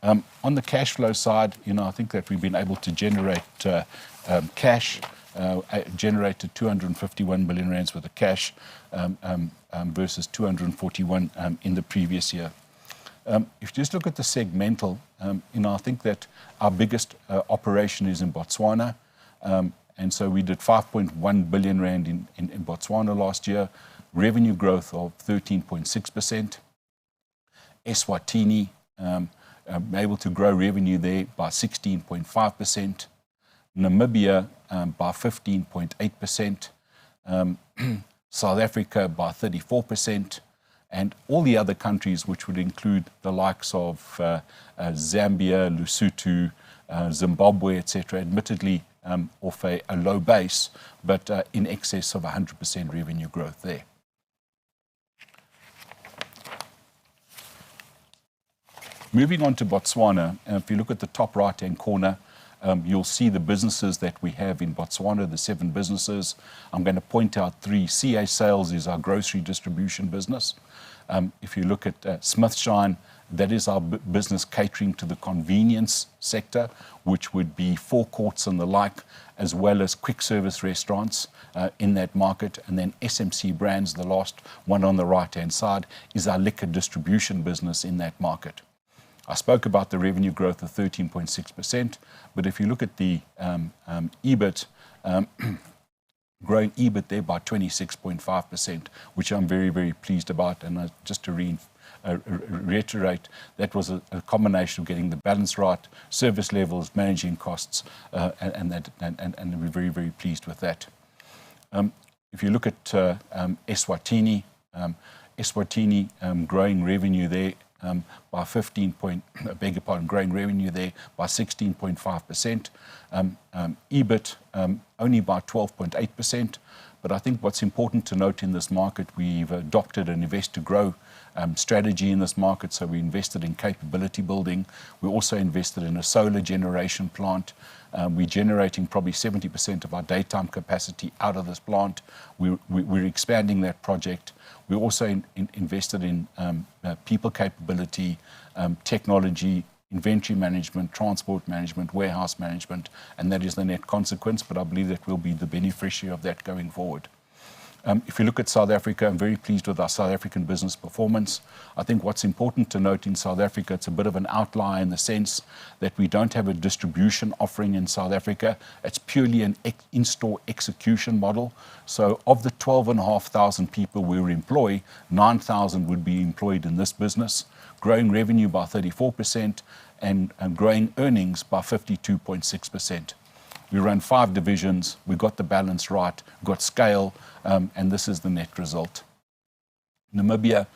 S7: On the cash flow side, I think that we've been able to generate cash, generated 251 billion rands worth of cash versus 241 in the previous year. If you just look at the segmental, I think that our biggest operation is in Botswana. And so we did 5.1 billion rand in Botswana last year, revenue growth of 13.6%. Eswatini, able to grow revenue there by 16.5%. Namibia by 15.8%. South Africa by 34%. And all the other countries, which would include the likes of Zambia, Lesotho, Zimbabwe, etc., admittedly off a low base, but in excess of 100% revenue growth there. Moving on to Botswana, if you look at the top right-hand corner, you'll see the businesses that we have in Botswana, the 7 businesses. I'm going to point out 3. CA Sales is our grocery distribution business. If you look at Smithshine, that is our business catering to the convenience sector, which would be forecourts and the like, as well as quick service restaurants in that market. And then SMC Brands, the last one on the right-hand side, is our liquor distribution business in that market. I spoke about the revenue growth of 13.6%, but if you look at the EBIT, growing EBIT there by 26.5%, which I'm very, very pleased about. And just to reiterate, that was a combination of getting the balance right, service levels, managing costs, and we're very, very pleased with that. If you look at Eswatini, growing revenue there by growing revenue there by 16.5%, EBIT only by 12.8%. But I think what's important to note in this market, we've adopted an invest to grow strategy in this market. So we invested in capability building. We also invested in a solar generation plant. We're generating probably 70% of our daytime capacity out of this plant. We're expanding that project. We also invested in people capability, technology, inventory management, transport management, warehouse management, and that is the net consequence, but I believe that we'll be the beneficiary of that going forward. If you look at South Africa, I'm very pleased with our South African business performance. I think what's important to note in South Africa, it's a bit of an outlier in the sense that we don't have a distribution offering in South Africa. It's purely an in-store execution model. So of the 12,500 people we employ, 9,000 would be employed in this business, growing revenue by 34% and growing earnings by 52.6%. We run 5 divisions, we got the balance right, got scale, and this is the net result. Namibia,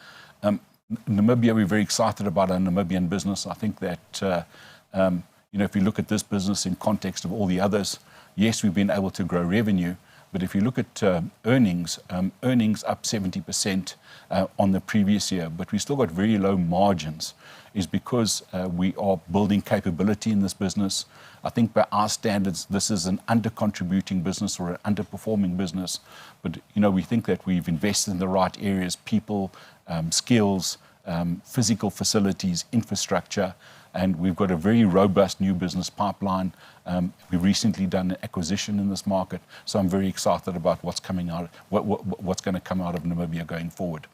S7: we're very excited about our Namibian business. I think that, if you look at this business in context of all the others, yes, we've been able to grow revenue, but if you look at earnings up 70% on the previous year, but we still got very low margins, is because we are building capability in this business. I think by our standards, this is an under-contributing business or an underperforming business. But, we think that we've invested in the right areas, people, skills, physical facilities, infrastructure, and we've got a very robust new business pipeline. We've recently done an acquisition in this market, so I'm very excited about what's coming out, what's going to come out of Namibia going forward.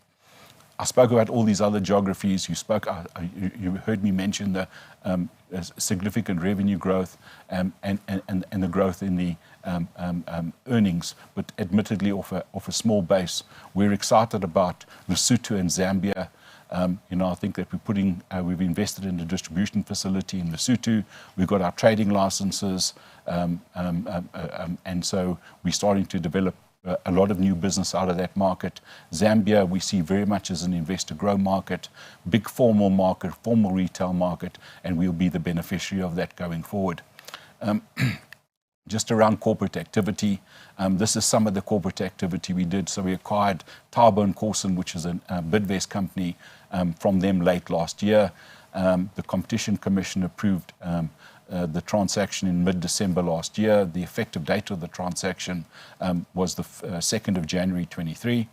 S7: I spoke about all these other geographies. You heard me mention the significant revenue growth and the growth in the earnings, but admittedly off a small base. We're excited about Lesotho and Zambia. I think that we've invested in a distribution facility in Lesotho. We've got our trading licenses, and so we're starting to develop a lot of new business out of that market. Zambia, we see very much as an invest to grow market, big formal market, formal retail market, and we'll be the beneficiary of that going forward. Just around corporate activity, this is some of the corporate activity we did. So we acquired Tabo & Corson, which is a Bidvest company, from them late last year. The Competition Commission approved the transaction in mid-December last year. The effective date of the transaction was the 2nd of January 23.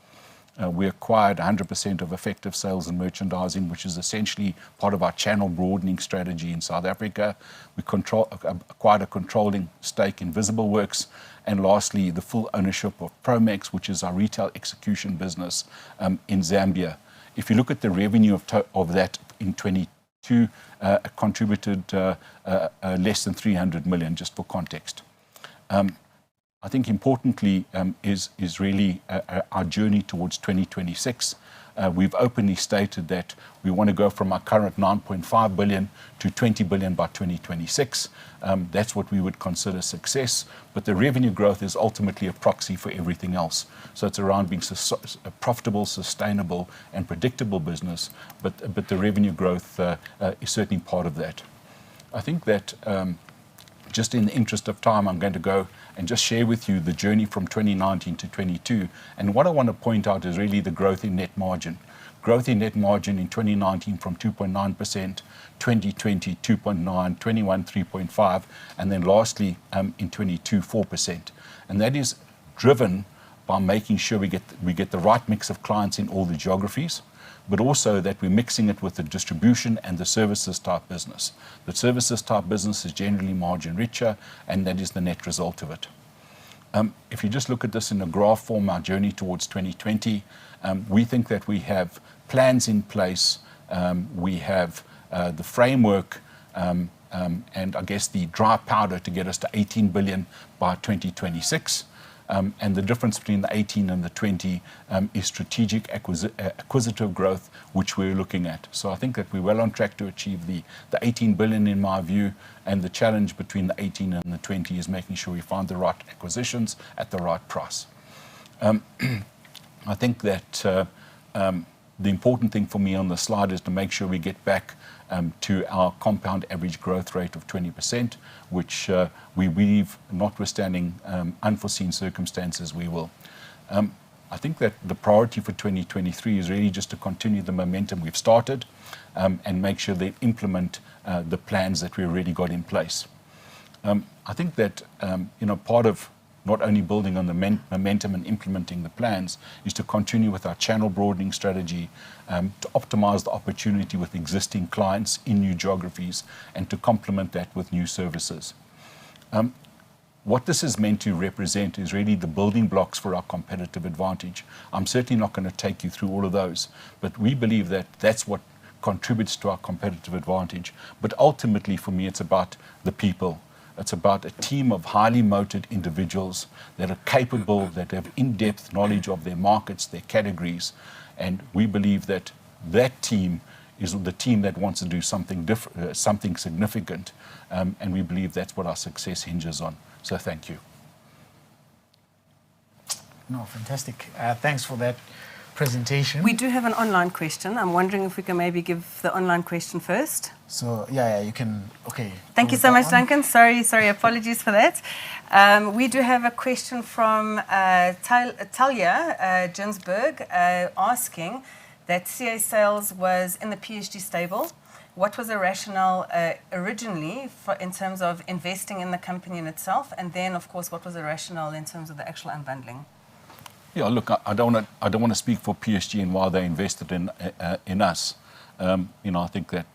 S7: We acquired 100% of Effective Sales and Merchandising, which is essentially part of our channel broadening strategy in South Africa. We acquired a controlling stake in Visible Works. And lastly, the full ownership of Promex, which is our retail execution business in Zambia. If you look at the revenue of that in 22, contributed less than 300 million, just for context. I think importantly is really our journey towards 2026. We've openly stated that we want to go from our current 9.5 billion to 20 billion by 2026. That's what we would consider success. But the revenue growth is ultimately a proxy for everything else. So it's around being a profitable, sustainable, and predictable business. But the revenue growth is certainly part of that. I think that just in the interest of time, I'm going to go and just share with you the journey from 2019 to 22. And what I want to point out is really the growth in net margin. Growth in net margin in 2019 from 2.9%, 2020 2.9%, 21 3.5%, and then lastly in 22 4%. And that is driven by making sure we get the right mix of clients in all the geographies, but also that we're mixing it with the distribution and the services type business. The services type business is generally margin richer, and that is the net result of it. If you just look at this in a graph form, our journey towards 2020, we think that we have plans in place, we have the framework, and I guess the dry powder to get us to 18 billion by 2026. And the difference between the 18 and the 20 is strategic acquisitive growth, which we're looking at. So I think that we're well on track to achieve the 18 billion in my view, and the challenge between the 18 and the 20 is making sure we find the right acquisitions at the right price. I think that the important thing for me on the slide is to make sure we get back to our compound average growth rate of 20%, which we believe, notwithstanding unforeseen circumstances, we will. I think that the priority for 2023 is really just to continue the momentum we've started and make sure they implement the plans that we already got in place. I think that part of not only building on the momentum and implementing the plans is to continue with our channel broadening strategy, to optimize the opportunity with existing clients in new geographies, and to complement that with new services. What this is meant to represent is really the building blocks for our competitive advantage. I'm certainly not going to take you through all of those, but we believe that that's what contributes to our competitive advantage. But ultimately, for me, it's about the people. It's about a team of highly motivated individuals that are capable, that have in-depth knowledge of their markets, their categories. And we believe that that team is the team that wants to do something different, something significant. And we believe that's what our success hinges on. So thank you.
S4: No, fantastic. Thanks for that presentation.
S3: We do have an online question. I'm wondering if we can maybe give the online question first.
S4: So, yeah, you can, okay.
S3: Thank you so much, Duncan. Sorry, apologies for that. We do have a question from Talia Ginsberg asking that CA Sales was in the PSG stable. What was the rationale originally in terms of investing in the company in itself? And then, of course, what was the rationale in terms of the actual unbundling?
S7: Yeah, look, I don't want to speak for PSG and why they invested in us. I think that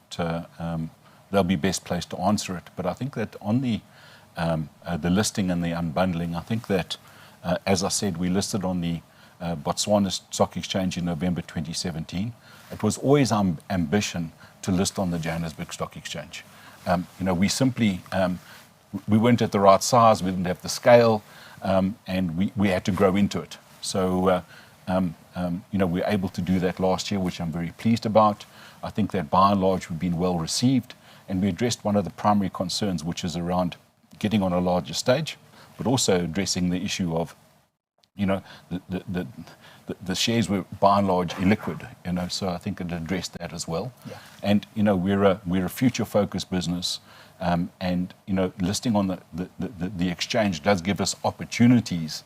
S7: they'll be best placed to answer it. But I think that on the listing and the unbundling, I think that, as I said, we listed on the Botswana Stock Exchange in November 2017. It was always our ambition to list on the Johannesburg Stock Exchange. We simply, we weren't at the right size, we didn't have the scale, and we had to grow into it. So, we're able to do that last year, which I'm very pleased about. I think that by and large we've been well received, and we addressed one of the primary concerns, which is around getting on a larger stage, but also addressing the issue of, the shares were by and large illiquid, so I think it addressed that as well.
S4: Yeah.
S7: And, we're a future-focused business, and, listing on the exchange does give us opportunities,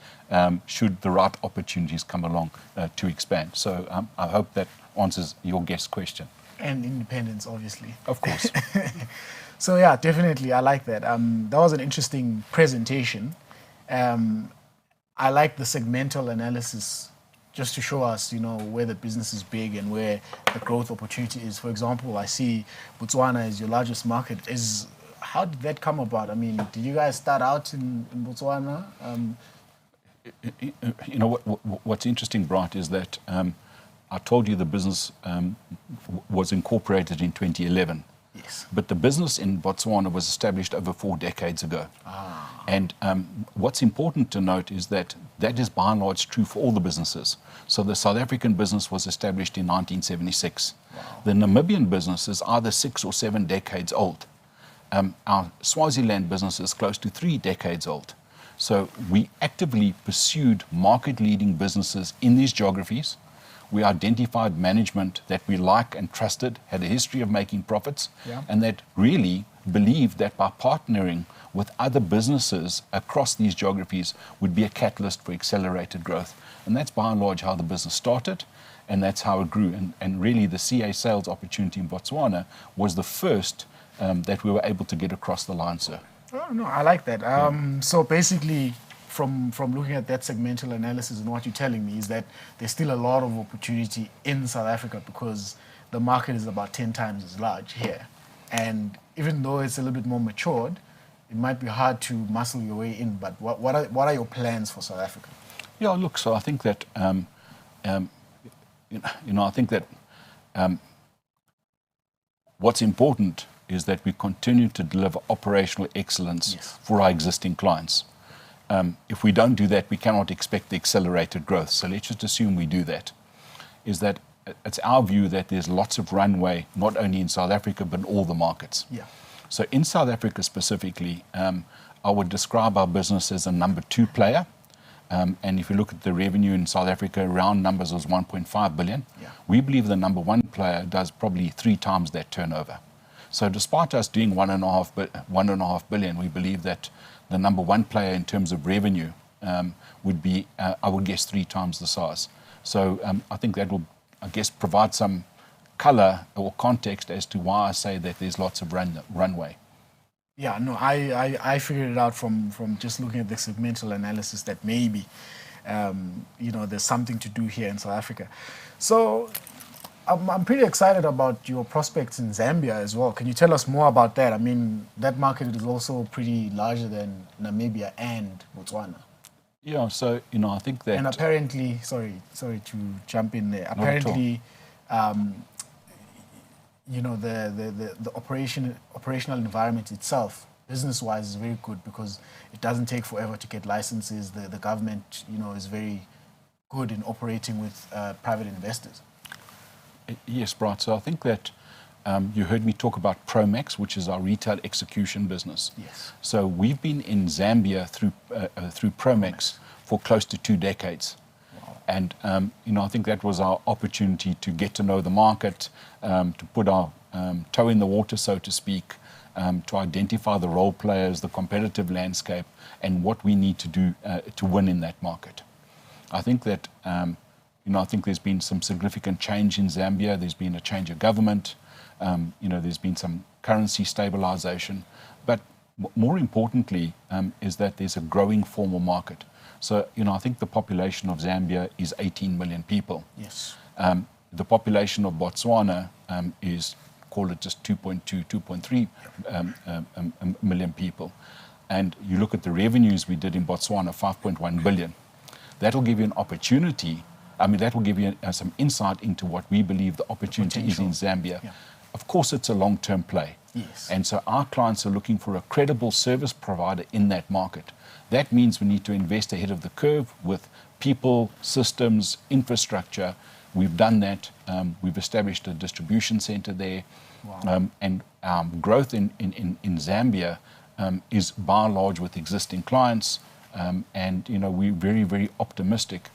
S7: should the right opportunities come along to expand. So I hope that answers your guest question.
S4: And independence, obviously.
S7: Of course.
S4: So, yeah, definitely, I like that. That was an interesting presentation. I like the segmental analysis just to show us, where the business is big and where the growth opportunity is. For example, I see Botswana is your largest market. How did that come about? I mean, did you guys start out in Botswana?
S7: What's interesting, Bright, is that I told you the business was incorporated in 2011.
S4: Yes.
S7: But the business in Botswana was established over 4 decades ago.
S4: Ah.
S7: And what's important to note is that is by and large true for all the businesses. So the South African business was established in 1976.
S4: Wow.
S7: The Namibian business is either 6 or 7 decades old. Our Swaziland business is close to 3 decades old. So we actively pursued market-leading businesses in these geographies. We identified management that we liked and trusted, had a history of making profits, and that really believed that by partnering with other businesses across these geographies would be a catalyst for accelerated growth. And that's by and large how the business started, and that's how it grew. And really the CA Sales opportunity in Botswana was the first that we were able to get across the line, sir.
S4: Oh, no, I like that. So basically, from looking at that segmental analysis and what you're telling me is that there's still a lot of opportunity in South Africa because the market is about 10 times as large here. And even though it's a little bit more matured, it might be hard to muscle your way in. But what are your plans for South Africa?
S7: Yeah, look, so I think that, I think that what's important is that we continue to deliver operational excellence for our existing clients. If we don't do that, we cannot expect the accelerated growth. So let's just assume we do that. Is that it's our view that there's lots of runway, not only in South Africa, but in all the markets.
S4: Yeah.
S7: So in South Africa specifically, I would describe our business as a number 2 player. And if you look at the revenue in South Africa, round numbers was 1.5 billion.
S4: Yeah.
S7: We believe the number 1 player does probably 3 times that turnover. So despite us doing 1.5 billion, we believe that the number 1 player in terms of revenue would be, I would guess, 3 times the size. So I think that will, I guess, provide some color or context as to why I say that there's lots of runway.
S4: Yeah, no, I figured it out from just looking at the segmental analysis that maybe, there's something to do here in South Africa. So I'm pretty excited about your prospects in Zambia as well. Can you tell us more about that? I mean, that market is also pretty larger than Namibia and Botswana.
S7: Yeah, so, I think that...
S4: And apparently, sorry to jump in there. Apparently, the operational environment itself, business-wise, is very good because it doesn't take forever to get licenses. The government, is very good in operating with private investors.
S7: Yes, Bright. So I think that you heard me talk about Promax, which is our retail execution business.
S4: Yes.
S7: So we've been in Zambia through Promax for close to 2 decades.
S4: Wow.
S7: And, I think that was our opportunity to get to know the market, to put our toe in the water, so to speak, to identify the role players, the competitive landscape, and what we need to do to win in that market. I think that, I think there's been some significant change in Zambia. There's been a change of government. There's been some currency stabilization. But more importantly is that there's a growing formal market. So, I think the population of Zambia is 18 million people.
S4: Yes.
S7: The population of Botswana is, call it just 2.2, 2.3 million people. And you look at the revenues we did in Botswana, 5.1 billion. That'll give you an opportunity. That will give you some insight into what we believe the opportunity is in Zambia.
S4: Yeah.
S7: Of course, it's a long-term play.
S4: Yes.
S7: And so our clients are looking for a credible service provider in that market. That means we need to invest ahead of the curve with people, systems, infrastructure. We've done that. We've established a distribution center there.
S4: Wow.
S7: And growth in Zambia is by and large with existing clients. And, we're very, very optimistic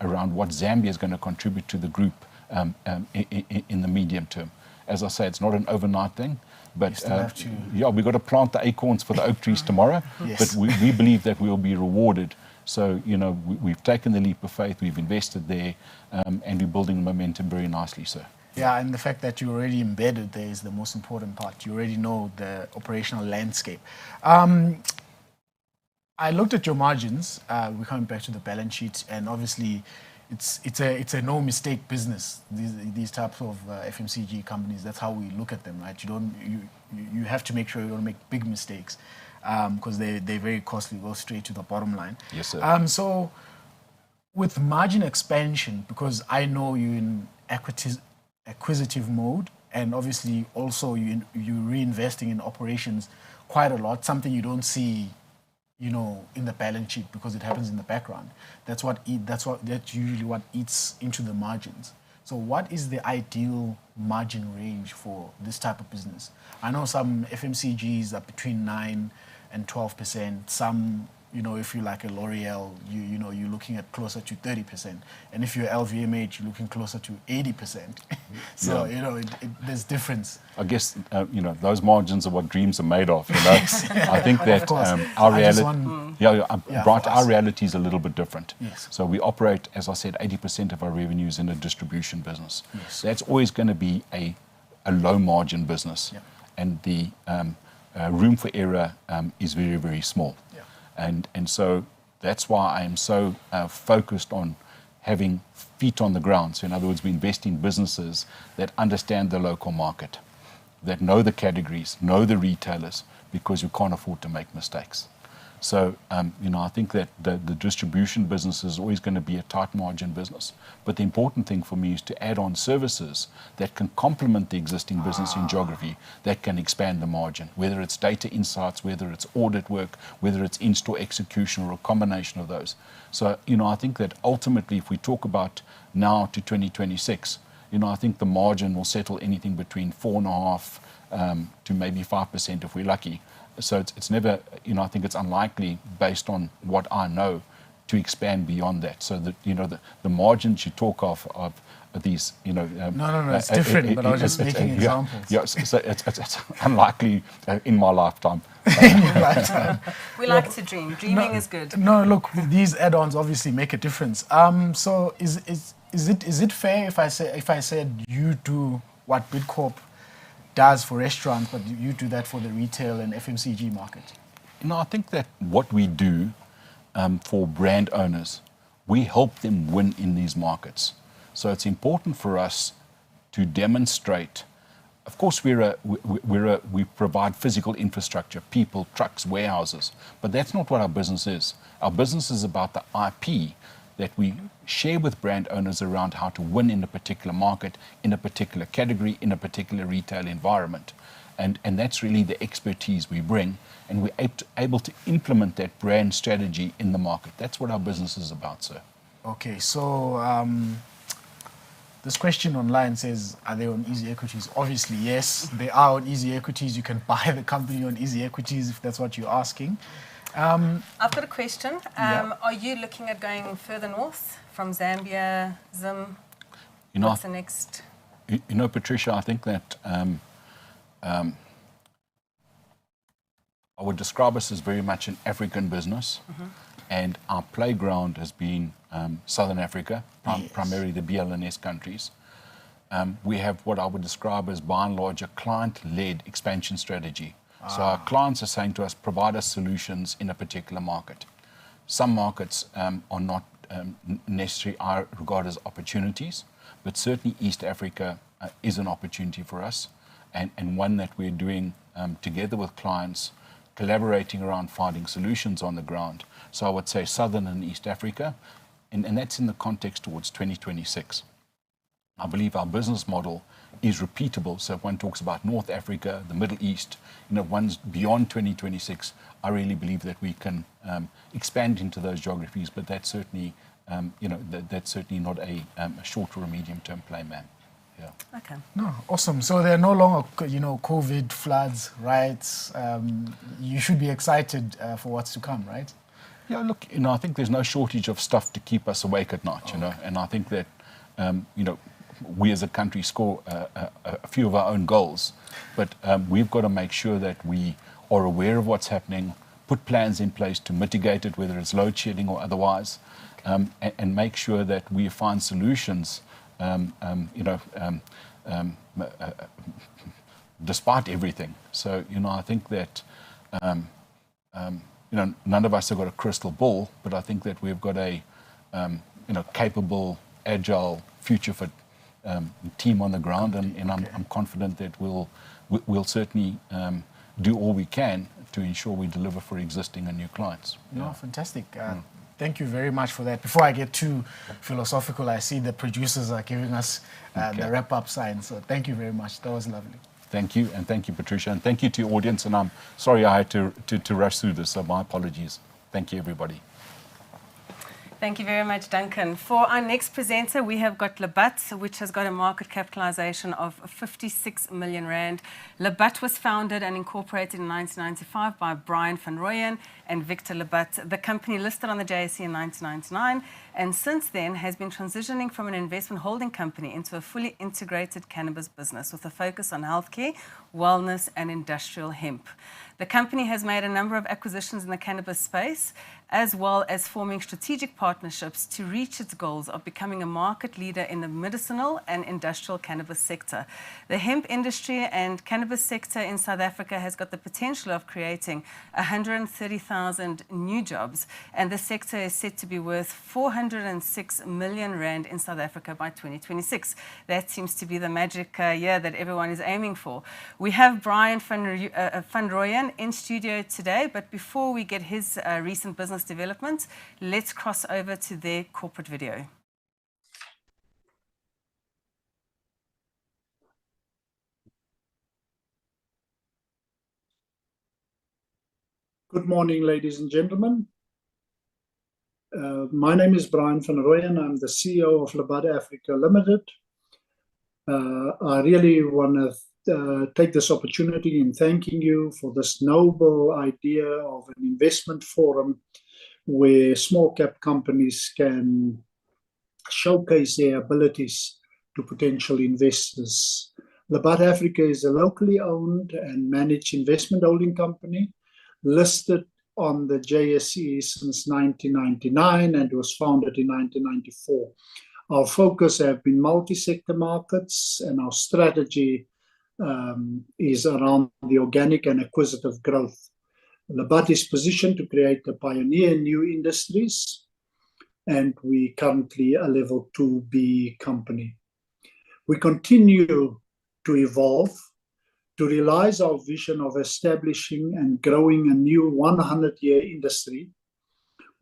S7: around what Zambia is going to contribute to the group in the medium term. As I say, it's not an overnight thing, but we've got to plant the acorns for the oak trees tomorrow.
S4: Yes.
S7: But we believe that we'll be rewarded. So, we've taken the leap of faith, we've invested there, and we're building momentum very nicely, sir.
S4: Yeah, and the fact that you're already embedded there is the most important part. You already know the operational landscape. I looked at your margins. We're coming back to the balance sheet, and obviously, it's a no mistake business. These types of FMCG companies. That's how we look at them, right? You have to make sure you don't make big mistakes because they're very costly. Go straight to the bottom line.
S7: Yes, sir.
S4: So, with margin expansion, because I know you're in acquisitive mode, and obviously also you're reinvesting in operations quite a lot. Something you don't see, in the balance sheet because it happens in the background. That's usually what eats into the margins. So what is the ideal margin range for this type of business? I know some FMCGs are between 9 and 12%. Some, if you're like a L'Oreal, you're looking at closer to 30%. And if you're LVMH, you're looking closer to 80%. So, there's difference.
S7: I guess, those margins are what dreams are made of, I think that our reality is a little bit different.
S4: Yes.
S7: So we operate, as I said, 80% of our revenues in a distribution business.
S4: Yes.
S7: That's always going to be a low margin business.
S4: Yeah.
S7: And the room for error is very, very small.
S4: Yeah.
S7: And so That's why I am so focused on having feet on the ground. So in other words, we invest in businesses that understand the local market, that know the categories, know the retailers, because you can't afford to make mistakes. So, I think that the distribution business is always going to be a tight margin business. But the important thing for me is to add on services that can complement the existing business in geography, that can expand the margin, whether it's data insights, whether it's audit work, whether it's in-store execution, or a combination of those. So, I think that ultimately, if we talk about now to 2026, I think the margin will settle anything between 4.5% to maybe 5% if we're lucky. So it's never, I think it's unlikely, based on what I know, to expand beyond that. So that, the margins you talk of these,
S4: No, it's different, but I was just making examples.
S7: Yeah, so it's unlikely in my lifetime.
S4: In your lifetime.
S3: We like to dream. Dreaming is good.
S4: No, look, these add-ons obviously make a difference. So is it fair if I said you do what Bidcorp does for restaurants, but you do that for the retail and FMCG market?
S7: I think that what we do for brand owners, we help them win in these markets. So it's important for us to demonstrate. Of course, we provide physical infrastructure, people, trucks, warehouses, but that's not what our business is. Our business is about the IP that we share with brand owners around how to win in a particular market, in a particular category, in a particular retail environment. And that's really the expertise we bring, and we're able to implement that brand strategy in the market. That's what our business is about, sir.
S4: Okay, so this question online says, are they on Easy Equities? Obviously, yes, they are on Easy Equities. You can buy the company on Easy Equities if that's what you're asking.
S3: I've got a question. Are you looking at going further north from Zambia, Zim? What's the next?
S7: Patricia, I think that I would describe us as very much an African business, and our playground has been Southern Africa, primarily the BLNS countries. We have what I would describe as, by and large, a client-led expansion strategy. So our clients are saying to us, provide us solutions in a particular market. Some markets are not necessarily, I regard as opportunities, but certainly East Africa is an opportunity for us, and one that we're doing together with clients, collaborating around finding solutions on the ground. So I would say Southern and East Africa, and that's in the context towards 2026. I believe our business model is repeatable. So if one talks about North Africa, the Middle East, one's beyond 2026, I really believe that we can expand into those geographies. But that's certainly, that's certainly not a short or a medium-term play, ma'am. Yeah.
S3: Okay.
S4: No, awesome. So there are no longer, COVID, floods, riots. You should be excited for what's to come, right?
S7: Yeah. Look, I think there's no shortage of stuff to keep us awake at night. And I think that, we as a country score a few of our own goals, but we've got to make sure that we are aware of what's happening, put plans in place to mitigate it, whether it's load shedding or otherwise, and make sure that we find solutions, despite everything. So, I think that, none of us have got a crystal ball, but I think that we've got a, capable, agile, future-fit team on the ground, and I'm confident that we'll certainly do all we can to ensure we deliver for existing and new clients.
S4: No, fantastic. Thank you very much for that. Before I get too philosophical, I see the producers are giving us the wrap-up sign. So thank you very much. That was lovely.
S7: Thank you, and thank you, Patricia, and thank you to your audience. And I'm sorry I had to rush through this, so my apologies. Thank you, everybody.
S3: Thank you very much, Duncan. For our next presenter, we have got Labat, which has got a market capitalization of 56 million rand. Labat was founded and incorporated in 1995 by Brian van Rooyen and Victor Labat. The company listed on the JSE in 1999, and since then has been transitioning from an investment holding company into a fully integrated cannabis business with a focus on healthcare, wellness, and industrial hemp. The company has made a number of acquisitions in the cannabis space, as well as forming strategic partnerships to reach its goals of becoming a market leader in the medicinal and industrial cannabis sector. The hemp industry and cannabis sector in South Africa has got the potential of creating 130,000 30,000 new jobs, and the sector is set to be worth 406 million rand in South Africa by 2026. That seems to be the magic year that everyone is aiming for. We have Brian van Rooyen in studio today, but before we get his recent business developments, let's cross over to their corporate video.
S8: Good morning, ladies and gentlemen. My name is Brian van Rooyen. I'm the CEO of Labat Africa Limited. I really want to take this opportunity in thanking you for this noble idea of an investment forum where small cap companies can showcase their abilities to potential investors. Labat Africa is a locally owned and managed investment holding company listed on the JSE since 1999 and was founded in 1994. Our focus have been multi-sector markets, and our strategy is around the organic and acquisitive growth. Labat is positioned to create a pioneer in new industries, and we currently a level 2B company. We continue to evolve to realize our vision of establishing and growing a new 100-year industry.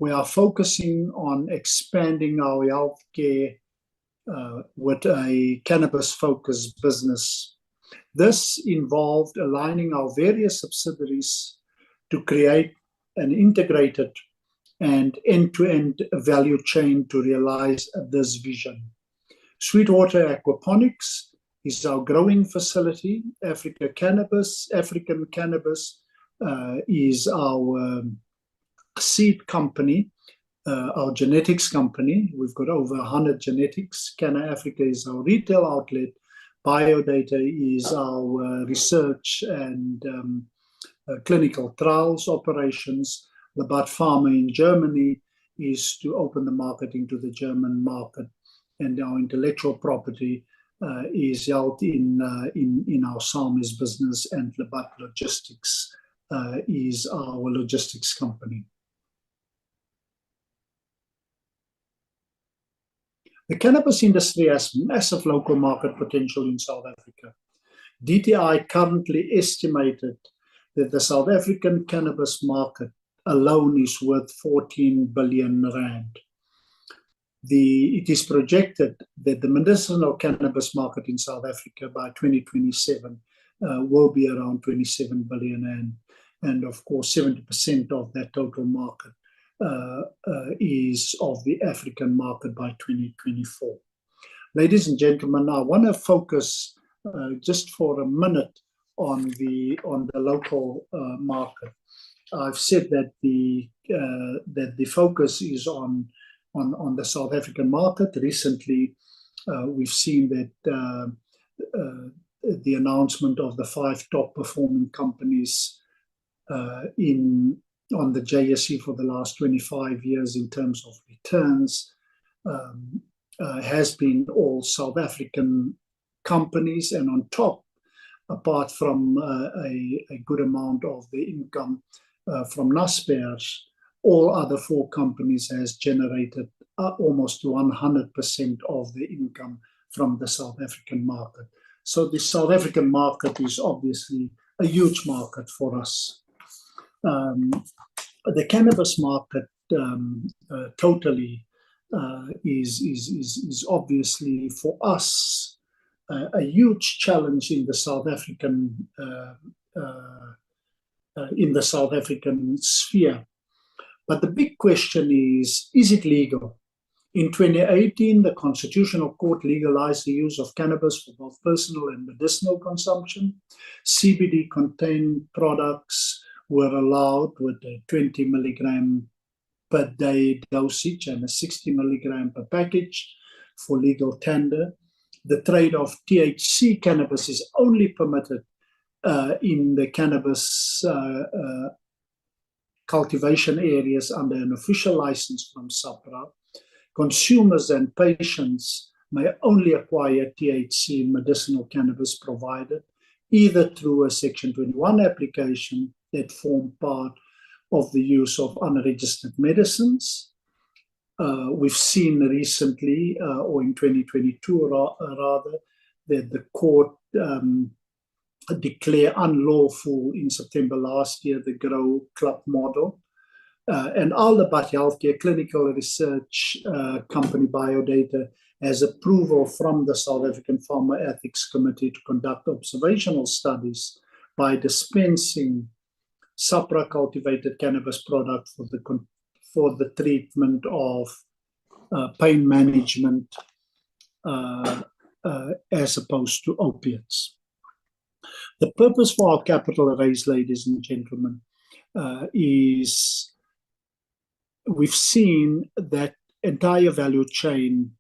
S8: We are focusing on expanding our healthcare with a cannabis-focused business. This involved aligning our various subsidiaries to create an integrated and end-to-end value chain to realize this vision. Sweetwater Aquaponics is our growing facility. African Cannabis is our seed company, our genetics company. We've got over 100 genetics. Canna Africa is our retail outlet. Biodata is our research and clinical trials operations. Labat Pharma in Germany is to open the market into the German market, and our intellectual property is held in our SAMIS business, and Labat Logistics is our logistics company. The cannabis industry has massive local market potential in South Africa. DTI currently estimated that the South African cannabis market alone is worth 14 billion rand. It is projected that the medicinal cannabis market in South Africa by 2027 will be around 27 billion, and of course 70% of that total market is of the African market by 2024. Ladies and gentlemen, I want to focus just for a minute on the local market. I've said that the focus is on the South African market. Recently, we've seen that the announcement of the 5 top performing companies on the JSE for the last 25 years in terms of returns has been all South African companies, and on top, apart from a good amount of the income from Naspers, all other 4 companies has generated almost 100% of the income from the South African market. So the South African market is obviously a huge market for us. The cannabis market totally is obviously for us a huge challenge in the South African sphere. But the big question is it legal? In 2018, the Constitutional Court legalized the use of cannabis for both personal and medicinal consumption. CBD-contained products were allowed with a 20 milligram per day dosage and a 60 milligram per package for legal tender. The trade of THC cannabis is only permitted in the cannabis cultivation areas under an official license from SAPRA. Consumers and patients may only acquire THC medicinal cannabis provided either through a Section 21 application that form part of the use of unregistered medicines. We've seen recently, or in 2022 rather, that the court declared unlawful in September last year the Grow Club model. And Labat Healthcare clinical research company Biodata has approval from the South African Pharma Ethics Committee to conduct observational studies by dispensing SAPRA cultivated cannabis product for the treatment of pain management as opposed to opiates. The purpose for our capital raise, ladies and gentlemen, is we've seen that entire value chain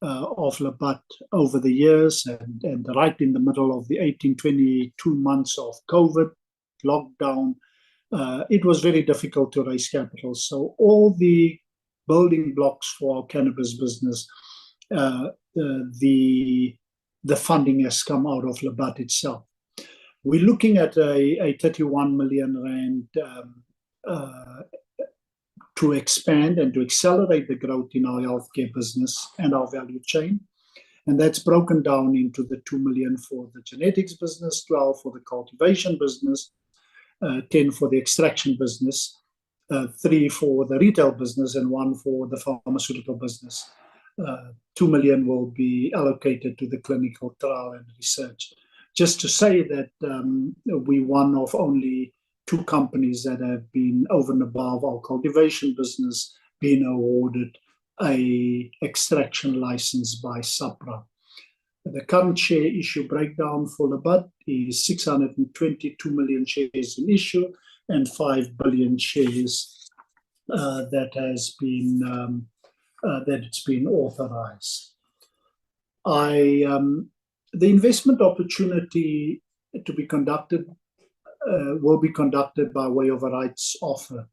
S8: of Labat over the years, and right in the middle of the 22 months of COVID lockdown, it was very difficult to raise capital. So all the building blocks for our cannabis business, the funding has come out of Labat itself. We're looking at a 31 million rand to expand and to accelerate the growth in our healthcare business and our value chain. And that's broken down into the 2 million for the genetics business, 12 for the cultivation business, 10 for the extraction business, 3 for the retail business, and 1 for the pharmaceutical business. 2 million will be allocated to the clinical trial and research. Just to say that we're one of only 2 companies that have been over and above our cultivation business being awarded a extraction license by SAPRA. The current share issue breakdown for Labat is 622 million shares in issue and 5 billion shares that it's been authorized. The investment opportunity to be conducted will be conducted by way of a rights offer,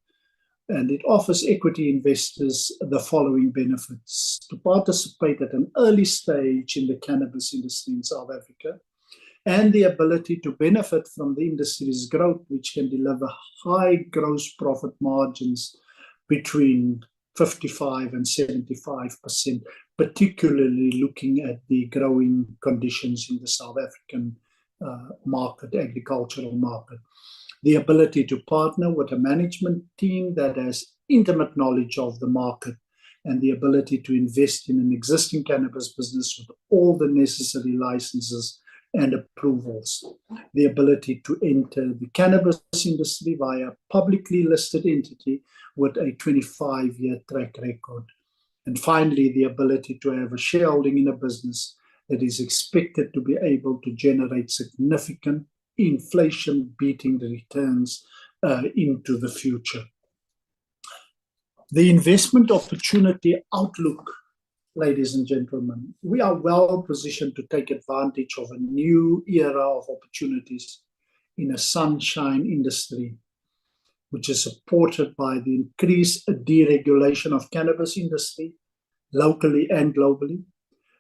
S8: and it offers equity investors the following benefits: to participate at an early stage in the cannabis industry in South Africa, and the ability to benefit from the industry's growth, which can deliver high gross profit margins between 55 and 75%, particularly looking at the growing conditions in the South African market, agricultural market. The ability to partner with a management team that has intimate knowledge of the market, and the ability to invest in an existing cannabis business with all the necessary licenses and approvals. The ability to enter the cannabis industry via a publicly listed entity with a 25-year track record. And finally, the ability to have a shareholding in a business that is expected to be able to generate significant inflation-beating returns into the future. The investment opportunity outlook, ladies and gentlemen, we are well positioned to take advantage of a new era of opportunities in a sunshine industry, which is supported by the increased deregulation of cannabis industry, locally and globally,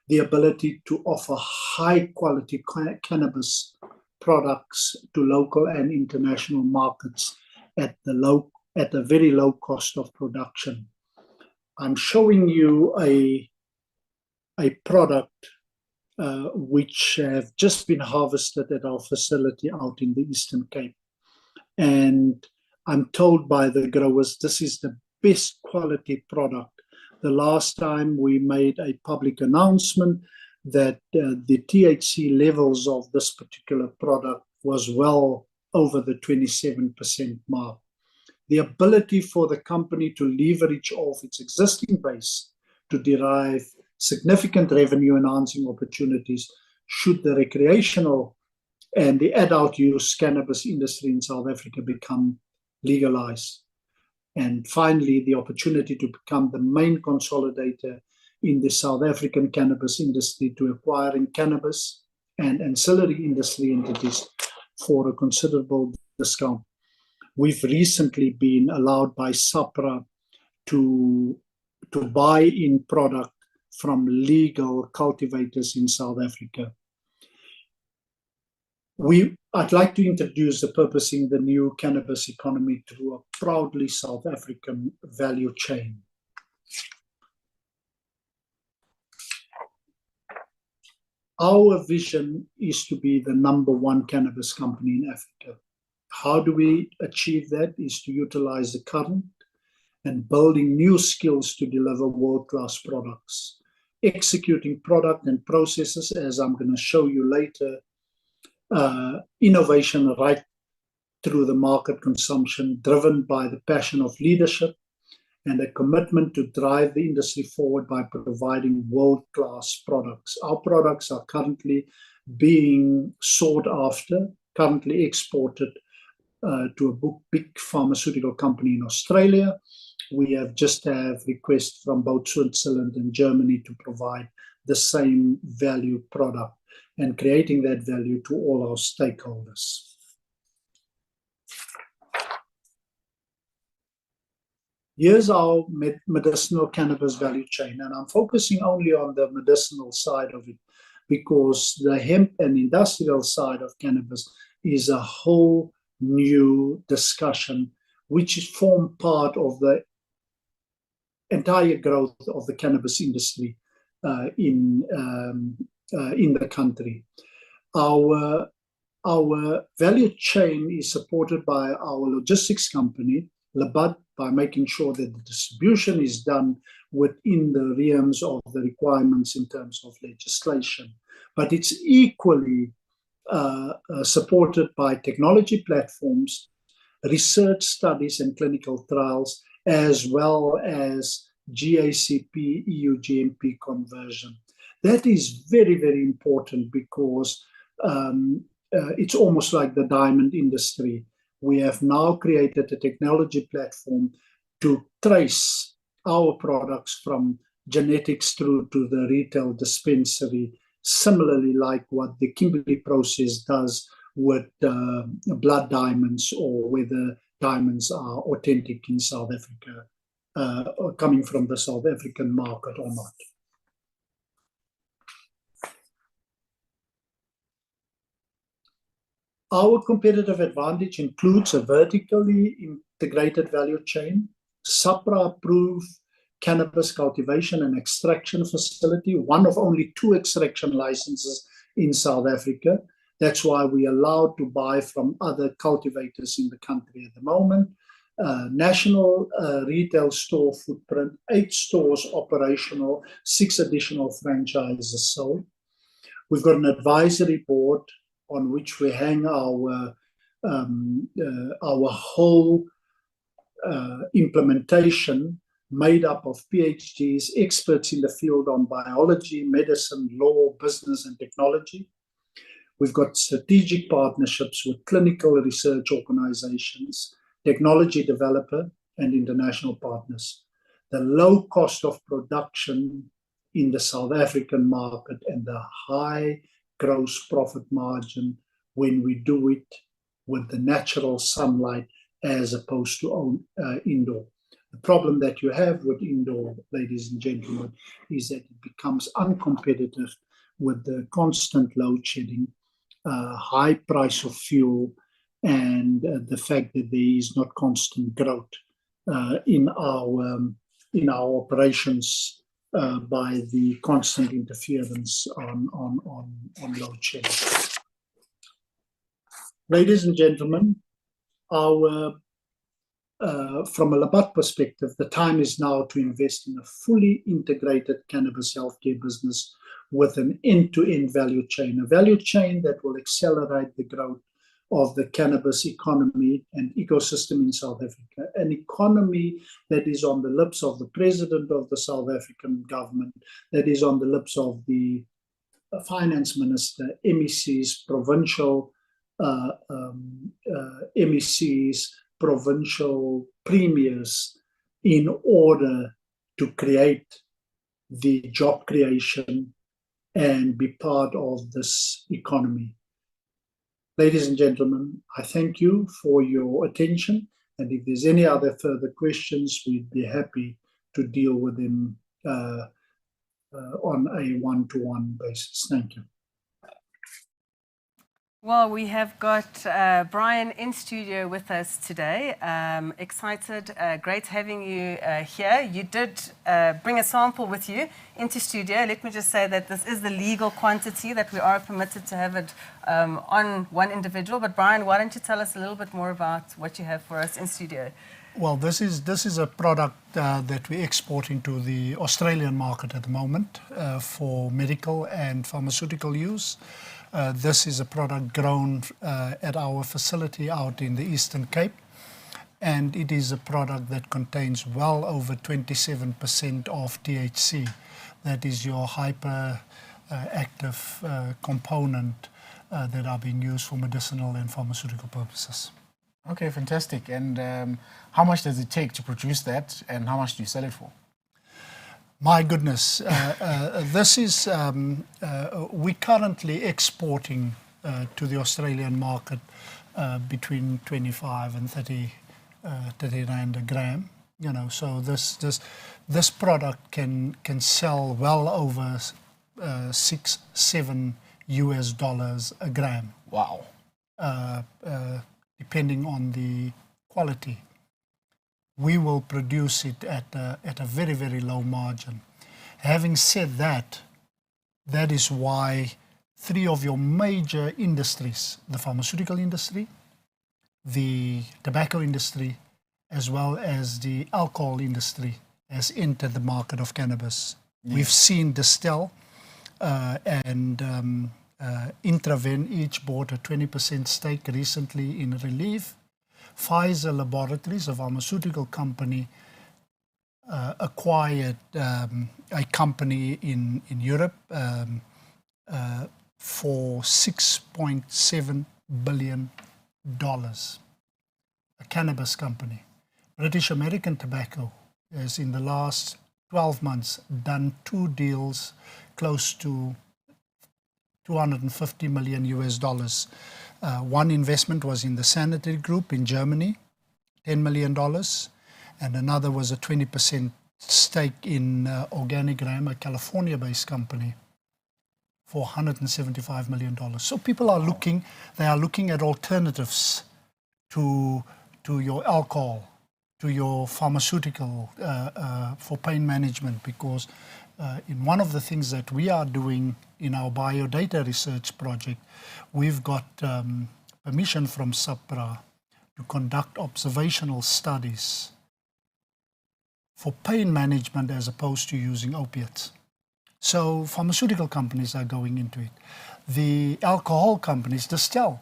S8: the ability to offer high-quality cannabis products to local and international markets at a very low cost of production. I'm showing you a product which have just been harvested at our facility out in the Eastern Cape. And I'm told by the growers this is the best quality product. The last time we made a public announcement that the THC levels of this particular product was well over the 27% mark. The ability for the company to leverage off its existing base to derive significant revenue enhancing opportunities should the recreational and the adult use cannabis industry in South Africa become legalized. And finally, the opportunity to become the main consolidator in the South African cannabis industry to acquiring cannabis and ancillary industry entities for a considerable discount. We've recently been allowed by SAPRA to buy in product from legal cultivators in South Africa. I'd like to introduce the Purposing the New Cannabis Economy through a proudly South African value chain. Our vision is to be the #1 cannabis company in Africa. How do we achieve that? Is to utilize the current and building new skills to deliver world-class products, executing product and processes, as I'm going to show you later, innovation right through the market consumption, driven by the passion of leadership and a commitment to drive the industry forward by providing world-class products. Our products are currently being sought after, currently exported to a big pharmaceutical company in Australia. We just have requests from both Switzerland and Germany to provide the same value product and creating that value to all our stakeholders. Here's our medicinal cannabis value chain, and I'm focusing only on the medicinal side of it because the hemp and industrial side of cannabis is a whole new discussion which form part of the entire growth of the cannabis industry in the country. Our value chain is supported by our logistics company, Labat, by making sure that the distribution is done within the realms of the requirements in terms of legislation. But it's equally supported by technology platforms, research studies and clinical trials, as well as GACP, EU GMP conversion. That is very, very important because it's almost like the diamond industry. We have now created a technology platform to trace our products from genetics through to the retail dispensary, similarly like what the Kimberley process does with blood diamonds, or whether diamonds are authentic in South Africa, or coming from the South African market or not. Our competitive advantage includes a vertically integrated value chain, SAPRA-approved cannabis cultivation and extraction facility, one of only 2 extraction licenses in South Africa. That's why we are allowed to buy from other cultivators in the country at the moment. National retail store footprint, 8 stores operational, 6 additional franchises sold. We've got an advisory board on which we hang our whole implementation, made up of PhDs, experts in the field on biology, medicine, law, business, and technology. We've got strategic partnerships with clinical research organizations, technology developer, and international partners. The low cost of production in the South African market and the high gross profit margin when we do it with the natural sunlight as opposed to indoor. The problem that you have with indoor, ladies and gentlemen, is that it becomes uncompetitive with the constant load shedding, high price of fuel, and the fact that there is not constant growth in our operations by the constant interference on load shedding. Ladies and gentlemen, from a Labat perspective, the time is now to invest in a fully integrated cannabis healthcare business with an end-to-end value chain, a value chain that will accelerate the growth of the cannabis economy and ecosystem in South Africa, an economy that is on the lips of the President of the South African government, that is on the lips of the Finance Minister, MECs, provincial MECs, provincial premiers, in order to create the job creation and be part of this economy. Ladies and gentlemen, I thank you for your attention, and if there's any other further questions, we'd be happy to deal with them on a one-to-one basis. Thank you.
S3: Well, we have got Brian in studio with us today. Excited, great having you here. You did bring a sample with you into studio. Let me just say that this is the legal quantity that we are permitted to have it on one individual. But Brian, why don't you tell us a little bit more about what you have for us in studio?
S9: Well, this is a product that we're exporting to the Australian market at the moment for medical and pharmaceutical use. This is a product grown at our facility out in the Eastern Cape, and it is a product that contains well over 27% of THC. That is your hyperactive component that are being used for medicinal and pharmaceutical purposes.
S4: Okay, fantastic. And how much does it take to produce that, and how much do you sell it for?
S9: My goodness, this is, we're currently exporting to the Australian market between 25 and 30 rand a gram. You know, so this product can sell well over $6-7 a gram.
S4: Wow.
S9: Depending on the quality. We will produce it at a very, very low margin. Having said that, that is why three of your major industries, the pharmaceutical industry, the tobacco industry, as well as the alcohol industry, has entered the market of cannabis. Yes. We've seen Distel and Intraven each bought a 20% stake recently in Relief. Pfizer Laboratories, a pharmaceutical company, acquired a company in Europe for $6.7 billion, a cannabis company. British American Tobacco has in the last 12 months done 2 deals close to $250 million. One investment was in the Sanitary Group in Germany, $10 million, and another was a 20% stake in Organigram, a California-based company, for $175 million. So people are looking, they are looking at alternatives to your alcohol, to your pharmaceutical, for pain management, because in one of the things that we are doing in our biodata research project, we've got permission from SAPRA to conduct observational studies for pain management as opposed to using opiates. So pharmaceutical companies are going into it. The alcohol companies, Distel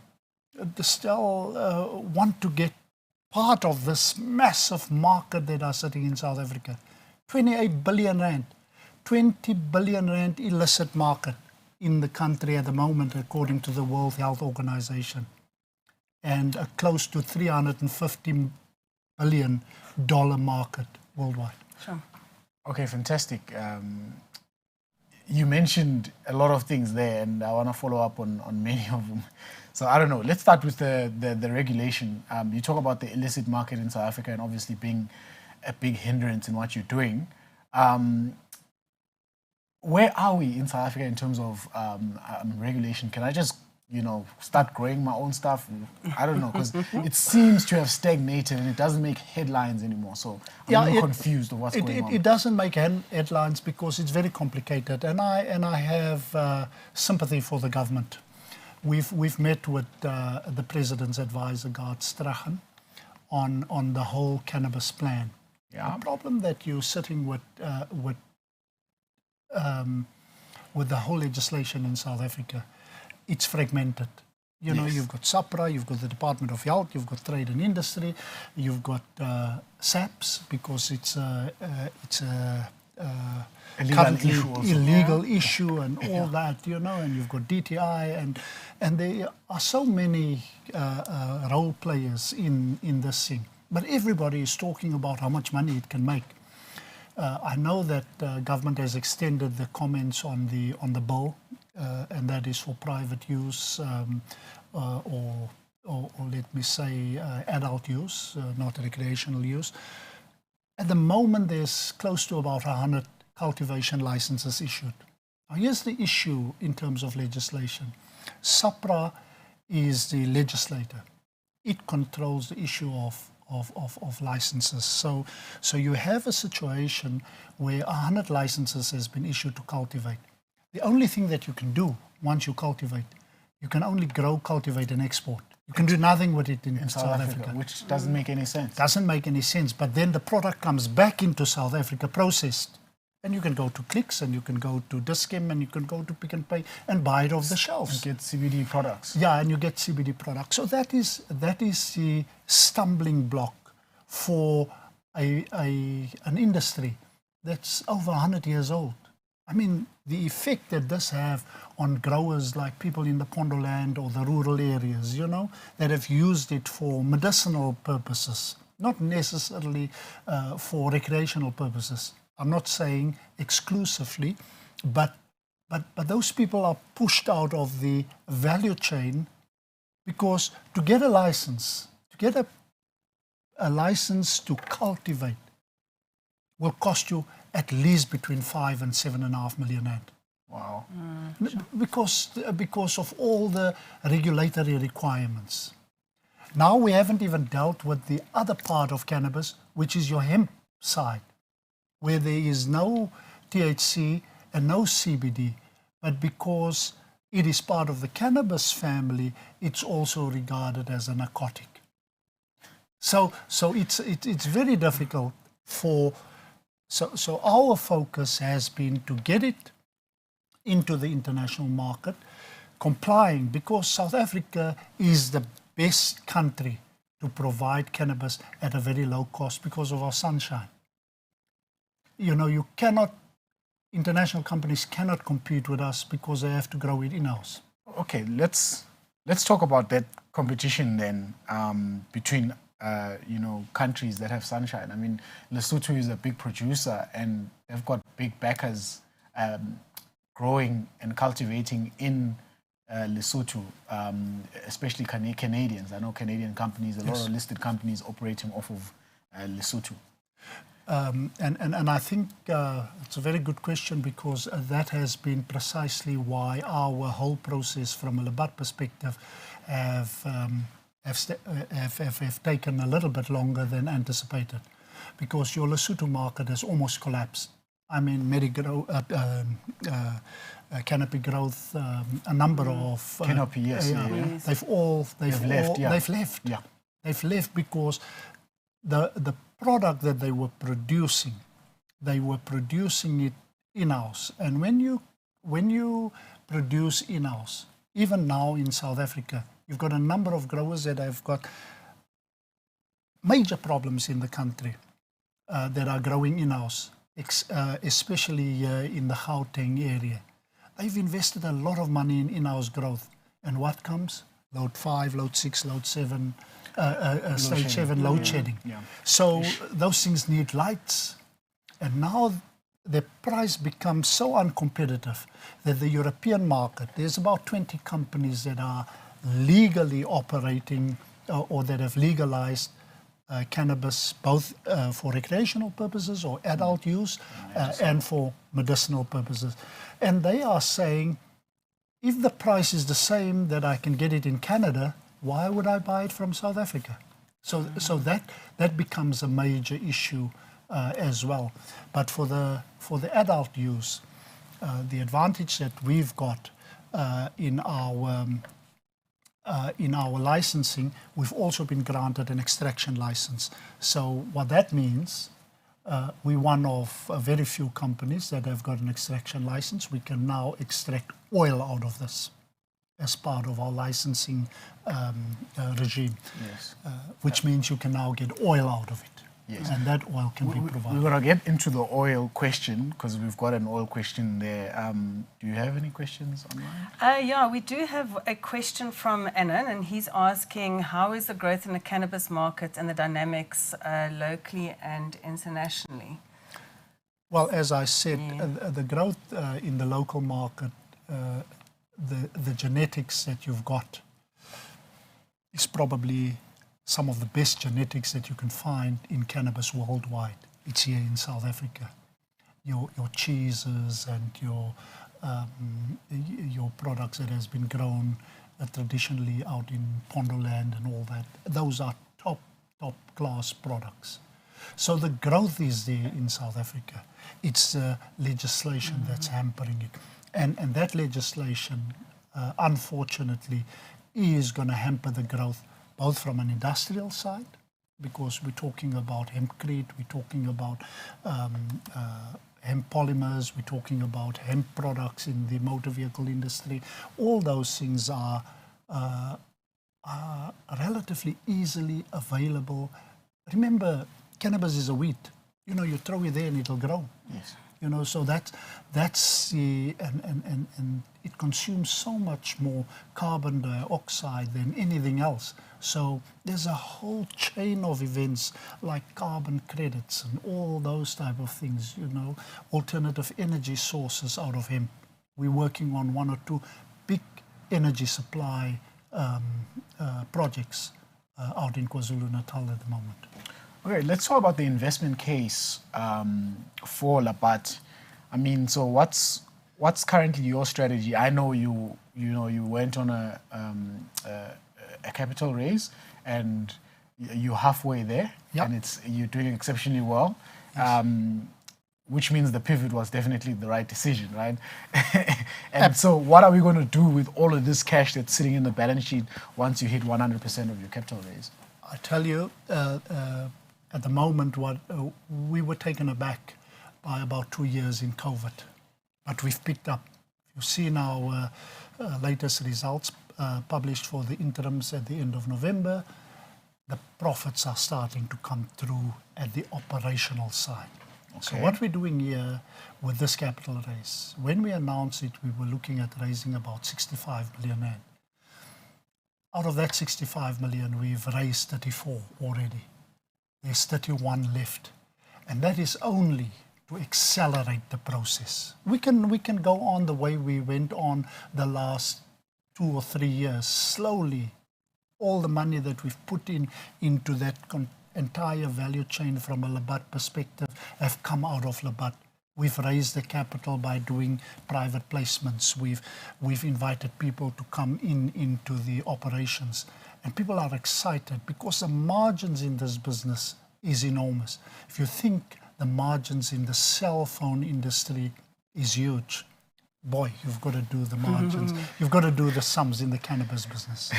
S9: want to get part of this massive market that are sitting in South Africa. 28 billion rand, 20 billion rand illicit market in the country at the moment, according to the World Health Organization, and a close to $350 billion market worldwide.
S3: Sure.
S4: Okay, fantastic. You mentioned a lot of things there, and I want to follow up on many of them. So I don't know, let's start with the regulation. You talk about the illicit market in South Africa and obviously being a big hindrance in what you're doing. Where are we in South Africa in terms of regulation? Can I just, start growing my own stuff? I don't know, because it seems to have stagnated and it doesn't make headlines anymore. So I'm really confused of what's going on.
S9: It doesn't make headlines because it's very complicated, and I have sympathy for the government. We've met with the President's advisor, Gert Strachen, on the whole cannabis plan.
S4: Yeah.
S9: The problem that you're sitting with the whole legislation in South Africa, it's fragmented. You've got SAPRA, you've got the Department of Health, you've got Trade and Industry, you've got SAPS, because it's a illegal issue and all that, and you've got DTI, and there are so many role players in this thing. But everybody is talking about how much money it can make. I know that government has extended the comments on the bill, and that is for private use or let me say adult use, not recreational use. At the moment, there's close to about 100 cultivation licenses issued. Now, here's the issue in terms of legislation. SAPRA is the legislator. It controls the issue of licenses. So you have a situation where 100 licenses has been issued to cultivate. The only thing that you can do once you cultivate, you can only grow, cultivate, and export. You can do nothing with it in South Africa.
S4: Which doesn't make any sense.
S9: Doesn't make any sense. But then the product comes back into South Africa processed. And you can go to Clicks, and you can go to Dis-Chem, and you can go to Pick n Pay and buy it off the shelves.
S4: And get CBD products.
S9: Yeah, and you get CBD products. So that is the stumbling block for an industry that's over 100 years old. I mean, the effect that this have on growers like people in the Pondoland or the rural areas, that have used it for medicinal purposes, not necessarily for recreational purposes. I'm not saying exclusively, but those people are pushed out of the value chain because to get a license, to get a license to cultivate will cost you at least between 5 and 7.5 million rand.
S4: Wow.
S9: Because of all the regulatory requirements. Now we haven't even dealt with the other part of cannabis, which is your hemp side, where there is no THC and no CBD, but because it is part of the cannabis family, it's also regarded as a narcotic. So it's very difficult for. So our focus has been to get it into the international market, complying, because South Africa is the best country to provide cannabis at a very low cost because of our sunshine. International companies cannot compete with us because they have to grow it in-house.
S4: Okay, let's talk about that competition then between countries that have sunshine. I mean, Lesotho is a big producer and they've got big backers growing and cultivating in Lesotho, especially Canadians. I know Canadian companies, a lot of listed companies operating off of Lesotho.
S9: And I think it's a very good question because that has been precisely why our whole process from a Labat perspective have taken a little bit longer than anticipated, because your Lesotho market has almost collapsed. I mean, canopy growth, a number of
S4: canopy, yes,
S9: they've left. Yeah, they've left because the product that they were producing it in-house, and when you produce in-house, even now in South Africa, you've got a number of growers that have got major problems in the country that are growing in-house, especially in the Gauteng area. They've invested a lot of money in in-house growth. And what comes? Load 5, load 6, load 7, stage 7, load shedding. Yeah. So those things need lights. And now the price becomes so uncompetitive that the European market, there's about 20 companies that are legally operating or that have legalized cannabis, both for recreational purposes or adult use and for medicinal purposes. And they are saying, if the price is the same that I can get it in Canada, why would I buy it from South Africa? So that becomes a major issue as well. But for the adult use, the advantage that we've got in our licensing, we've also been granted an extraction license. So what that means, we're one of very few companies that have got an extraction license. We can now extract oil out of this as part of our licensing regime, which means you can now get oil out of it. Yes. And that oil can be provided.
S4: We're going to get into the oil question because we've got an oil question there. Do you have any questions online?
S3: Yeah, we do have a question from Annan, and he's asking, how is the growth in the cannabis market and the dynamics locally and internationally?
S9: Well, as I said, the growth in the local market, the genetics that you've got is probably some of the best genetics that you can find in cannabis worldwide. It's here in South Africa. Your cheeses and your products that has been grown traditionally out in Pondoland and all that. Those are top class products. So the growth is there in South Africa. It's legislation that's hampering it. And that legislation, unfortunately, is going to hamper the growth both from an industrial side, because we're talking about hempcrete, we're talking about hemp polymers, we're talking about hemp products in the motor vehicle industry. All those things are relatively easily available. Remember, cannabis is a weed. You know, you throw it there and it'll grow.
S2: Yes.
S9: You know, so that's the, and it consumes so much more carbon dioxide than anything else. So there's a whole chain of events like carbon credits and all those type of things, you know, alternative energy sources out of hemp. We're working on 1 or 2 big energy supply projects out in KwaZulu-Natal at the moment.
S4: Okay, let's talk about the investment case for Labat. I mean, so what's currently your strategy? I know you went on a capital raise and you're halfway there,
S9: Yep.
S4: and you're doing exceptionally well.
S9: Yes.
S4: Which means the pivot was definitely the right decision, right? And so what are we going to do with all of this cash that's sitting in the balance sheet once you hit 100% of your capital raise?
S9: I tell you, at the moment, we were taken aback by about 2 years in COVID, but we've picked up. You see now latest results published for the interims at the end of November. The profits are starting to come through at the operational side. So
S4: Okay.
S9: what we're doing here with this capital raise, when we announced it, we were looking at raising about 65 million rand. Out of that 65 million, we've raised 34 already. There's 31 left. And that is only to accelerate the process. We can go on the way we went on the last 2 or 3 years, slowly. All the money that we've put into that entire value chain from a Labat perspective have come out of Labat. We've raised the capital by doing private placements. We've invited people to come into the operations. And people are excited because the margins in this business is enormous. If you think the margins in the cell phone industry is huge, boy, you've got to do the margins. You've got to do the sums in the cannabis business.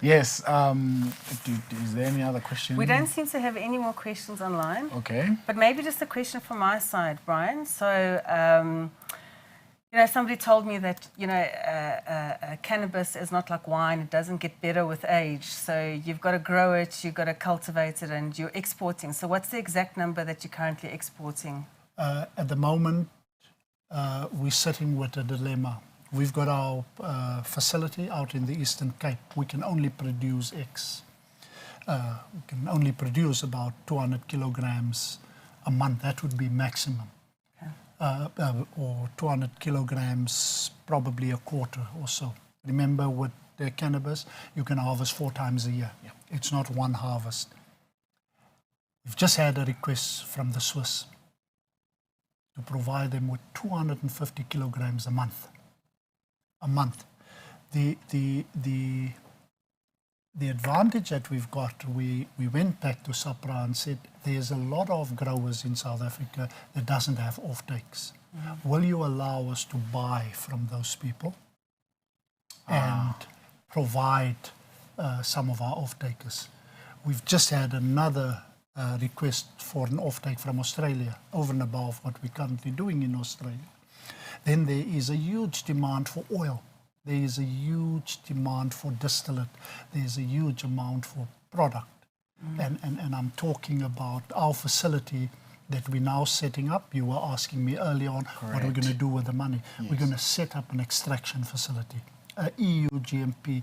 S4: Yes. Is there any other question?
S3: We don't seem to have any more questions online.
S4: Okay.
S3: But maybe just a question from my side, Brian. So, somebody told me that, cannabis is not like wine. It doesn't get better with age. So you've got to grow it, you've got to cultivate it, and you're exporting. So what's the exact number that you're currently exporting?
S9: At the moment, we're sitting with a dilemma. We've got our facility out in the Eastern Cape. We can only produce X. We can only produce about 200 kilograms a month. That would be maximum. Or 200 kilograms, probably a quarter or so. Remember, with the cannabis, you can harvest 4 times a year.
S4: Yeah.
S9: It's not one harvest. We've just had a request from the Swiss to provide them with 250 kilograms a month. A month. The advantage that we've got, we went back to SAPRA and said, there's a lot of growers in South Africa that doesn't have offtakes. Will you allow us to buy from those people and provide some of our offtakers? We've just had another request for an offtake from Australia, over and above what we're currently doing in Australia. Then there is a huge demand for oil. There is a huge demand for distillate. There's a huge amount for product. And I'm talking about our facility that we're now setting up. You were asking me earlier on, what are we going to do with the money?
S4: Yes.
S9: We're going to set up an extraction facility, an EU GMP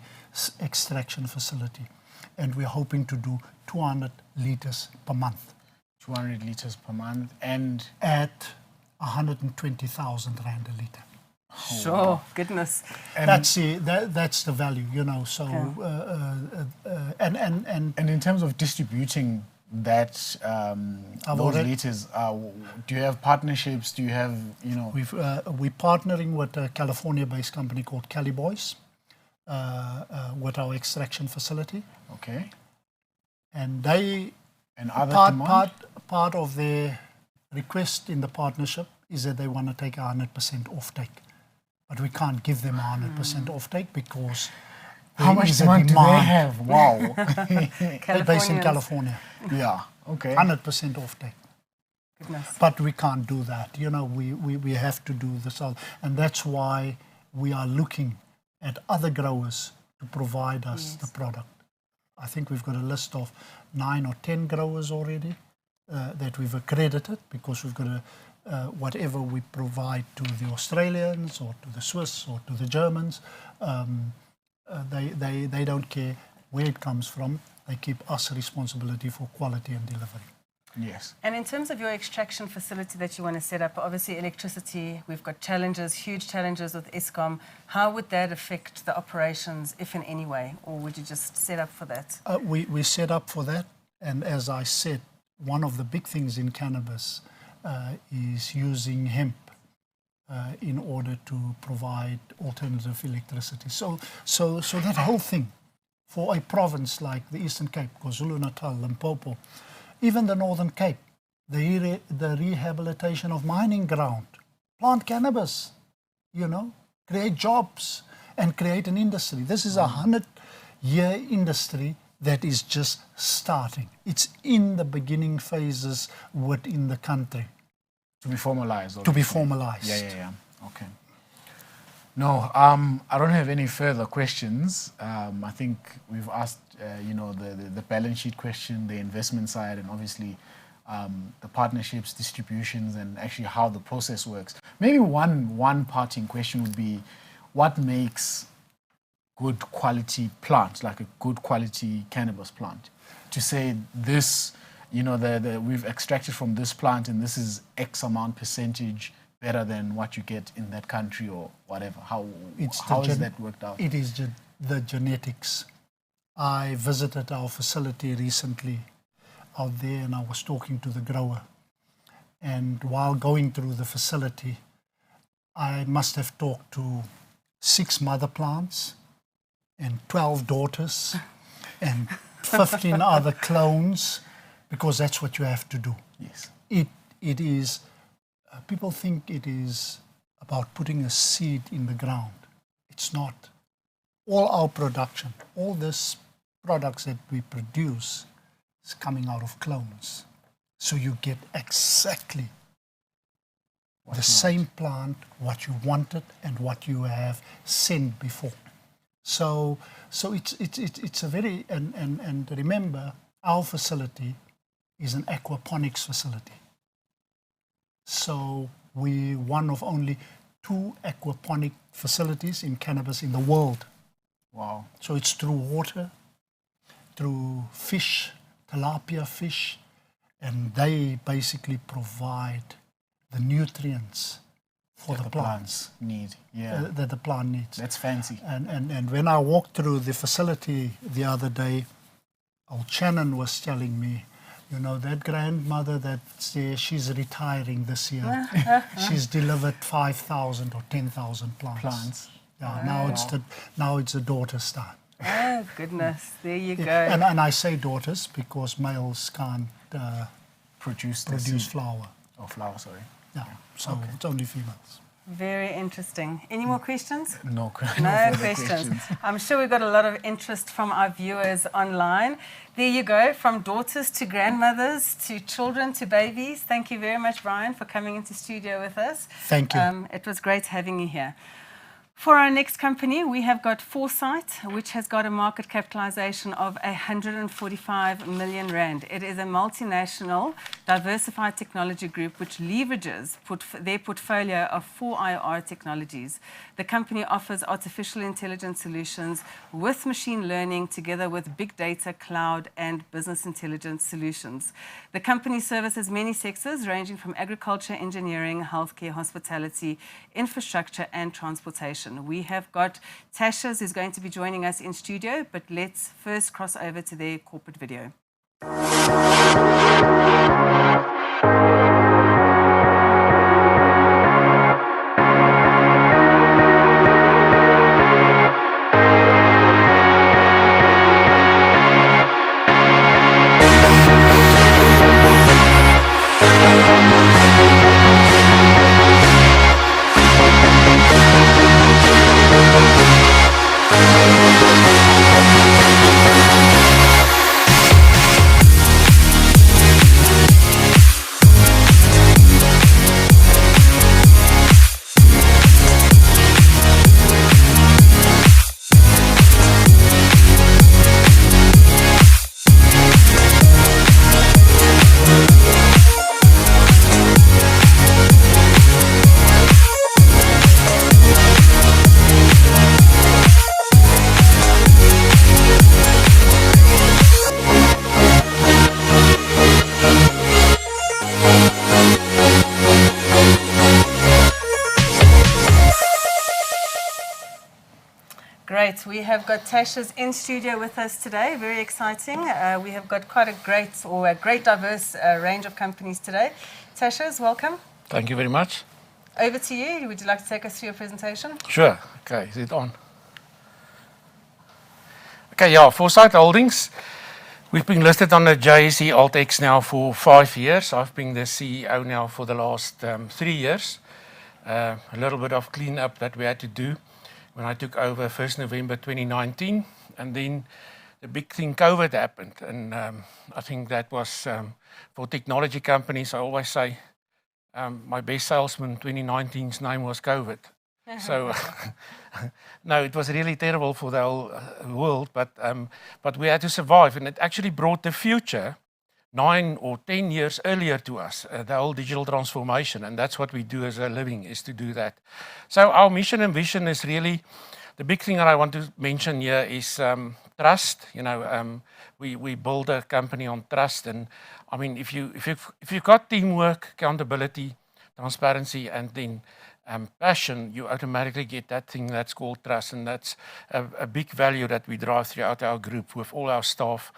S9: extraction facility. And we're hoping to do 200 liters per month.
S4: 200 liters per month, and
S9: at 120,000 rand a liter.
S3: Sure, goodness.
S4: and
S9: That's the value, So and
S4: in terms of distributing that
S9: I've
S4: those
S9: already-
S4: liters? Do you have partnerships? Do you have,
S9: We're partnering with a California-based company called Cali Boys with our extraction facility,
S4: okay,
S9: and they
S4: and other
S9: part
S4: demand?
S9: of their request in the partnership is that they want to take 100% offtake, but we can't give them 100% offtake because
S4: How
S9: there
S4: much
S9: is a
S4: demand do they
S9: demand.
S4: have? Wow.
S9: They're based in
S3: Californians.
S9: California,
S4: Yeah, okay.
S9: 100% offtake.
S3: Goodness.
S9: But we can't do that. We have to do this, and that's why we are looking at other growers to provide us the product. I think we've got a list of 9 or 10 growers already that we've accredited, because we've got whatever we provide to the Australians or to the Swiss or to the Germans, they don't care where it comes from. They keep us responsibility for quality and delivery.
S4: Yes.
S3: And in terms of your extraction facility that you want to set up, obviously electricity, we've got challenges, huge challenges with Eskom. How would that affect the operations, if in any way, or would you just set up for that?
S9: We set up for that, and as I said, one of the big things in cannabis is using hemp in order to provide alternative electricity. So that whole thing, for a province like the Eastern Cape, KwaZulu-Natal, Limpopo, even the Northern Cape, the rehabilitation of mining ground, plant cannabis, create jobs and create an industry. This is a 100-year industry that is just starting. It's in the beginning phases within the country.
S4: To be formalized.
S9: To be formalized.
S4: Yeah. Okay. No, I don't have any further questions. I think we've asked, the balance sheet question, the investment side, and obviously the partnerships, distributions, and actually how the process works. Maybe one parting question would be, what makes good quality plant, like a good quality cannabis plant? To say this, we've extracted from this plant and this is X amount percentage better than what you get in that country or whatever. How is that worked out?
S9: It is the genetics. I visited our facility recently out there, and I was talking to the grower. And while going through the facility, I must have talked to 6 mother plants and 12 daughters and 15 other clones, because that's what you have to do.
S4: Yes.
S9: It is, people think it is about putting a seed in the ground. It's not. All our production, all these products that we produce is coming out of clones. So you get exactly the same plant, what you wanted and what you have sent before. So it's a very, and remember, our facility is an aquaponics facility. So we're one of only 2 aquaponic facilities in cannabis in the world.
S4: Wow.
S9: So it's through water, through fish, tilapia fish, and they basically provide the nutrients for the plants
S4: need. Yeah.
S9: that the plant needs.
S4: That's fancy.
S9: And when I walked through the facility the other day, old Shannon was telling me, that grandmother that's there, she's retiring this year. She's delivered 5,000 or 10,000 plants. Yeah, now it's the daughter's time.
S3: Oh, goodness. There you go.
S9: And I say daughters because males can't
S4: Produce
S9: flower.
S4: Oh, flower, sorry.
S9: Yeah, so it's only females.
S3: Very interesting. Any more questions?
S4: No
S3: No questions. I'm sure we've got a lot of interest from our viewers online. There you go, from daughters to grandmothers to children to babies. Thank you very much, Brian, for coming into studio with us.
S9: Thank you.
S3: It was great having you here. For our next company, we have got Foresight, which has got a market capitalization of 145 million rand. It is a multinational diversified technology group which leverages their portfolio of 4 IR technologies. The company offers artificial intelligence solutions with machine learning together with big data, cloud, and business intelligence solutions. The company services many sectors ranging from agriculture, engineering, healthcare, hospitality, infrastructure, and transportation. We have got Tasha's who's going to be joining us in studio, but let's first cross over to their corporate video. Great. We have got Tasha's in studio with us today. Very exciting. We have got quite a great diverse range of companies today. Tasha's, welcome.
S10: Thank you very much.
S3: Over to you. Would you like to take us through your presentation?
S10: Sure. Okay, is it on? Okay, yeah, Foresight Holdings. We've been listed on the JSE AltX now for 5 years. I've been the CEO now for the last 3 years. A little bit of clean-up that we had to do when I took over 1st November 2019. And then the big thing, COVID, happened. And I think that was, for technology companies, I always say, my best salesman 2019's name was COVID. So, no, it was really terrible for the whole world, but we had to survive. And it actually brought the future 9 or 10 years earlier to us, the whole digital transformation. And that's what we do as a living, is to do that. So our mission and vision is really, the big thing that I want to mention here is trust. You know, we build a company on trust. And I mean, if you've got teamwork, accountability, transparency, and then passion, you automatically get that thing that's called trust. And that's a big value that we drive throughout our group with all our staff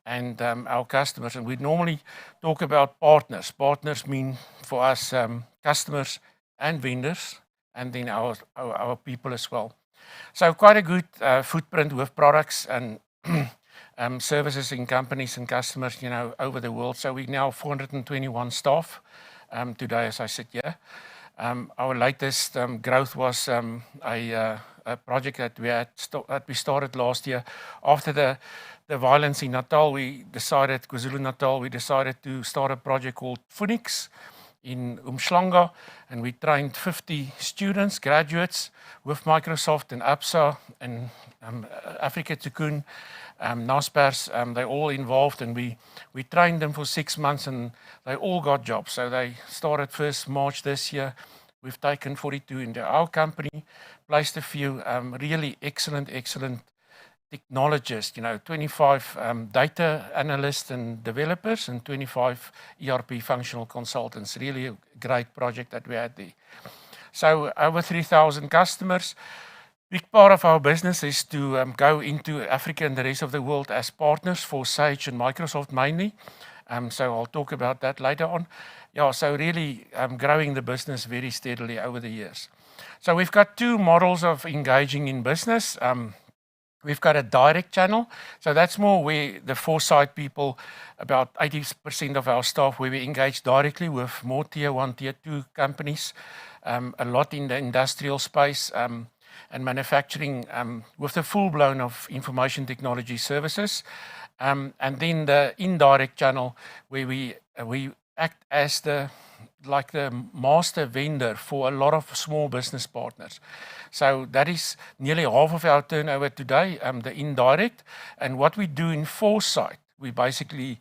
S10: and our customers. And we normally talk about partners. Partners mean for us customers and vendors, and then our people as well. So quite a good footprint with products and services in companies and customers, you know, over the world. So we now 421 staff today, as I sit here. Our latest growth was a project that we started last year. After the violence in Natal, KwaZulu-Natal, we decided to start a project called Phoenix in Umhlanga, and we trained 50 students, graduates, with Microsoft and ABSA and Africa Cocoon, Naspers. They're all involved, and we trained them for 6 months, and they all got jobs. So they started 1st March this year. We've taken 42 into our company, placed a few really excellent technologists, you know, 25 data analysts and developers and 25 ERP functional consultants. Really a great project that we had there. So over 3,000 customers. Big part of our business is to go into Africa and the rest of the world as partners for Sage and Microsoft mainly. So I'll talk about that later on. Yeah, so really growing the business very steadily over the years. So we've got 2 models of engaging in business. We've got a direct channel. So that's more where the Foresight people, about 80% of our staff, where we engage directly with more tier 1, tier 2 companies, a lot in the industrial space and manufacturing with the full-blown of information technology services. And then the indirect channel, where we act as the master vendor for a lot of small business partners. So that is nearly half of our turnover today, the indirect. And what we do in Foresight, we basically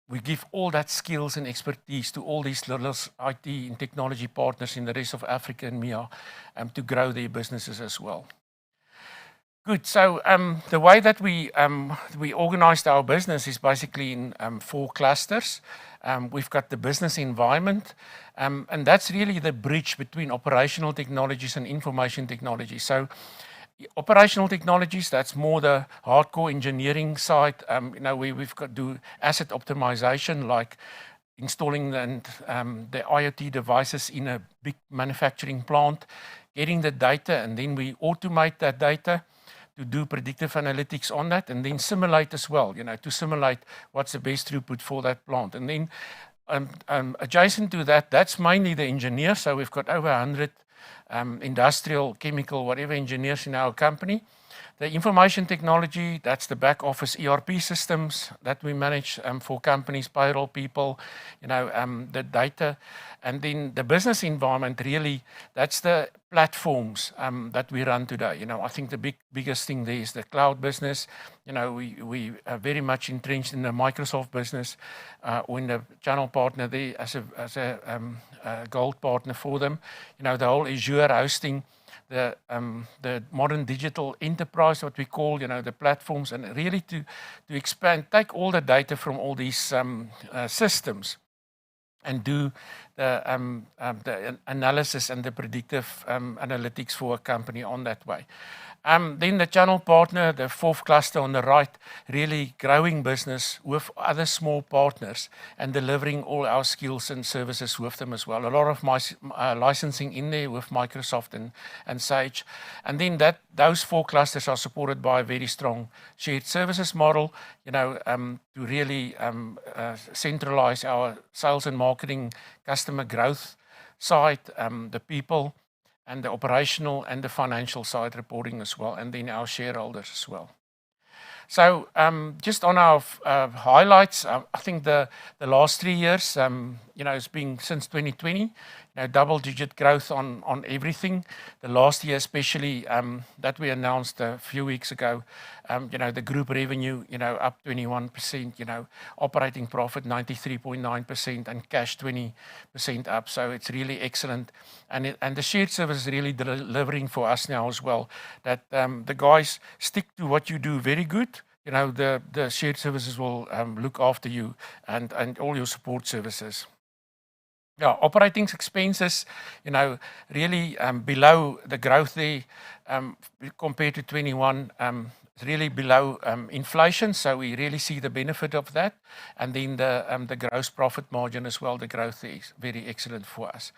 S10: we give all that skills and expertise to all these little IT and technology partners in the rest of Africa and MEA to grow their businesses as well. Good. So the way that we organized our business is basically in 4 clusters. We've got the business environment, and that's really the bridge between operational technologies and information technology. So Operational technologies, that's more the hardcore engineering side. We've got to do asset optimization, like installing the IoT devices in a big manufacturing plant, getting the data, and then we automate that data to do predictive analytics on that, and then simulate as well, to simulate what's the best throughput for that plant. And then adjacent to that, that's mainly the engineers. So we've got over 100 industrial, chemical, whatever engineers in our company. The information technology, that's the back office ERP systems that we manage for companies, payroll people, the data. And then the business environment, really, that's the platforms that we run today. I think the biggest thing there is the cloud business. We are very much entrenched in the Microsoft business, or in the channel partner there as a gold partner for them. The whole Azure hosting, the modern digital enterprise, what we call, the platforms, and really to expand, take all the data from all these systems and do the analysis and the predictive analytics for a company on that way. Then the channel partner, the fourth cluster on the right, really growing business with other small partners and delivering all our skills and services with them as well. A lot of my licensing in there with Microsoft and Sage. And then those four clusters are supported by a very strong shared services model, to really centralize our sales and marketing, customer growth side, the people, and the operational and the financial side reporting as well, and then our shareholders as well. So just on our highlights, I think the last 3 years, it's been since 2020, double-digit growth on everything. The last year especially, that we announced a few weeks ago, the group revenue, up 21%, operating profit 93.9%, and cash 20% up. So it's really excellent. And the shared service is really delivering for us now as well, that the guys stick to what you do very good. The shared services will look after you and all your support services. Yeah, operating expenses, really below the growth there compared to 21, really below inflation. So we really see the benefit of that. And then the gross profit margin as well, the growth there is very excellent for us.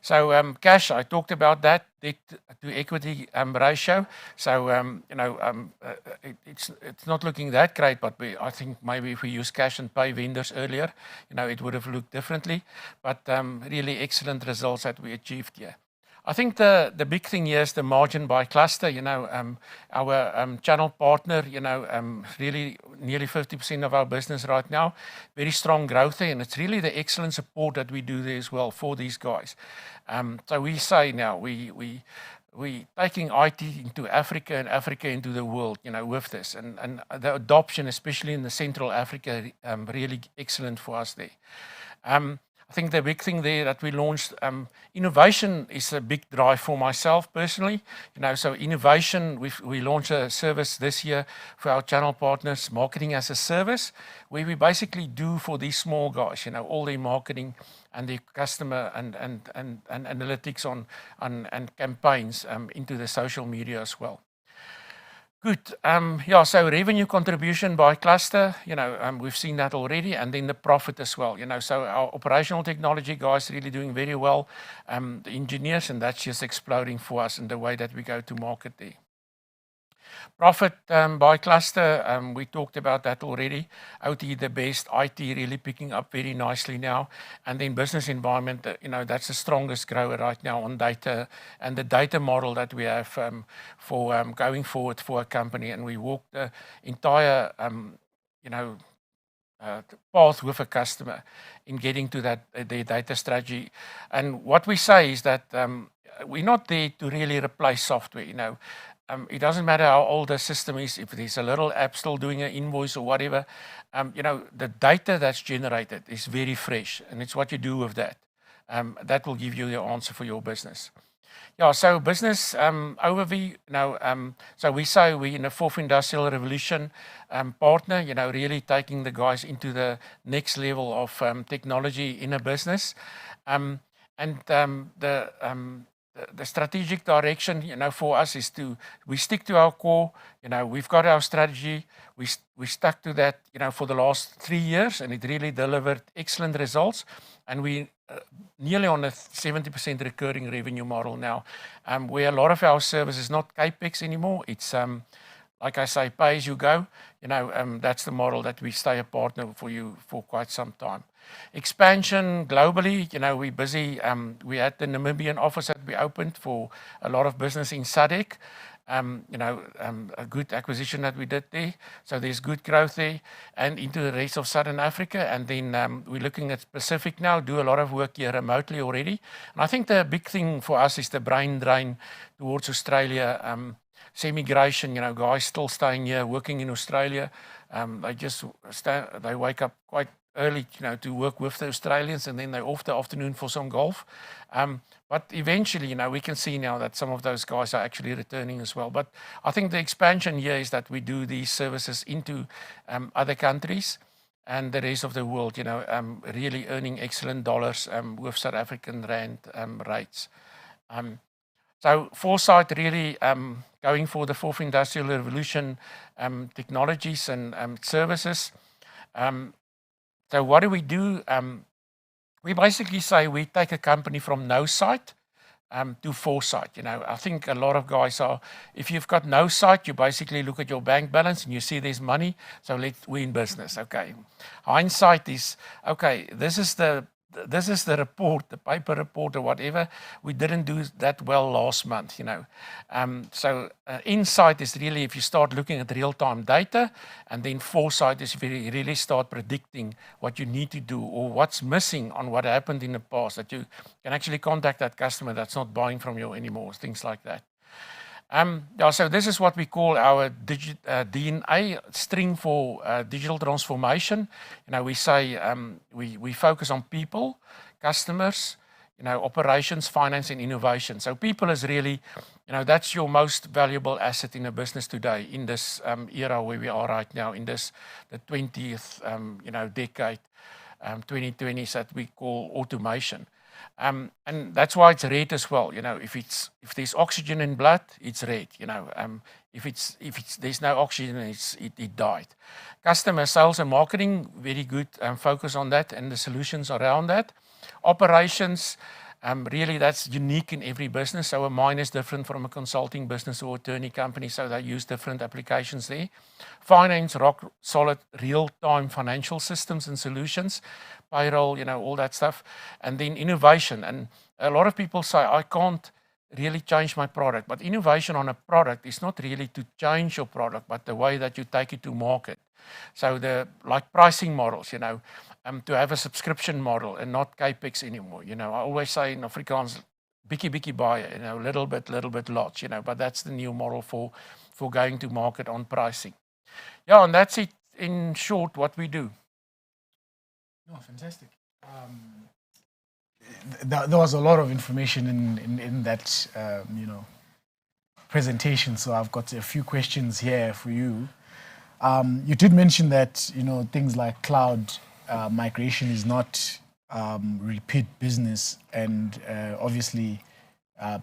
S10: So cash, I talked about that, debt to equity ratio. So, it's not looking that great, but I think maybe if we use cash and pay vendors earlier, it would have looked differently. But really excellent results that we achieved here. I think the big thing here is the margin by cluster. Our channel partner, really nearly 50% of our business right now. Very strong growth there, and it's really the excellent support that we do there as well for these guys. So we say now we taking IT into Africa and Africa into the world, with this, and the adoption, especially in the Central Africa, really excellent for us there. I think the big thing there that we launched, innovation is a big drive for myself personally. So innovation, we launched a service this year for our channel partners, marketing as a service, where we basically do for these small guys, all their marketing and their customer and analytics on and campaigns into the social media as well. Good. So revenue contribution by cluster, we've seen that already, and then the profit as well. So our operational technology guys really doing very well. The engineers, and that's just exploding for us in the way that we go to market there. Profit by cluster, we talked about that already. OT the best, IT really picking up very nicely now. And then business environment, that's the strongest grower right now on data, and the data model that we have for going forward for a company. And we walk the entire path with a customer in getting to their data strategy. And what we say is that we're not there to really replace software. It doesn't matter how old the system is, if there's a little app still doing an invoice or whatever, the data that's generated is very fresh, and it's what you do with that. That will give you the answer for your business. Yeah, so business overview. So we say we're in the fourth industrial revolution partner, really taking the guys into the next level of technology in a business. the strategic direction, for us is we stick to our core. We've got our strategy. We stuck to that, for the last 3 years, and it really delivered excellent results. And we nearly on a 70% recurring revenue model now, where a lot of our service is not capex anymore. It's like I say, pay as you go. That's the model that we stay a partner for you for quite some time. Expansion globally, we're busy. We had the Namibian office that we opened for a lot of business in SADC. A good acquisition that we did there. So there's good growth there, and into the rest of Southern Africa. And then we're looking at Pacific now, do a lot of work here remotely already. And I think the big thing for us is the brain drain towards Australia. Semigration, guys still staying here, working in Australia. They wake up quite early, to work with the Australians, and then they're off the afternoon for some golf. But eventually, we can see now that some of those guys are actually returning as well. But I think the expansion here is that we do these services into other countries and the rest of the world, really earning excellent dollars with South African rand rates. So Foresight really going for the fourth industrial revolution technologies and services. So what do? We basically say we take a company from no sight to foresight. I think a lot of guys are, if you've got no sight, you basically look at your bank balance and you see there's money, so we're in business. Okay. Hindsight is, okay, this is the report, the paper report or whatever. We didn't do that well last month, So insight is really if you start looking at real-time data, and then foresight is if you really start predicting what you need to do or what's missing on what happened in the past, that you can actually contact that customer that's not buying from you anymore, things like that. So this is what we call our DNA, string for digital transformation. We say we focus on people, customers, operations, finance, and innovation. So people is really, that's your most valuable asset in a business today, in this era where we are right now, in the 20th, decade, 2020s that we call automation. And that's why it's red as well. If there's oxygen in blood, it's red. If there's no oxygen, it died. Customer sales and marketing, very good focus on that and the solutions around that. Operations, really that's unique in every business. So mine is different from a consulting business or attorney company, so they use different applications there. Finance, rock solid, real-time financial systems and solutions, payroll, all that stuff. And then innovation. And a lot of people say, I can't really change my product. But innovation on a product is not really to change your product, but the way that you take it to market. So like pricing models, to have a subscription model and not capex anymore. I always say in Afrikaans, bikkie baie, little bit lots, but that's the new model for going to market on pricing. Yeah, and that's it in short what we do.
S4: No, fantastic. There was a lot of information in that presentation, so I've got a few questions here for you. You did mention that things like cloud migration is not repeat business, and obviously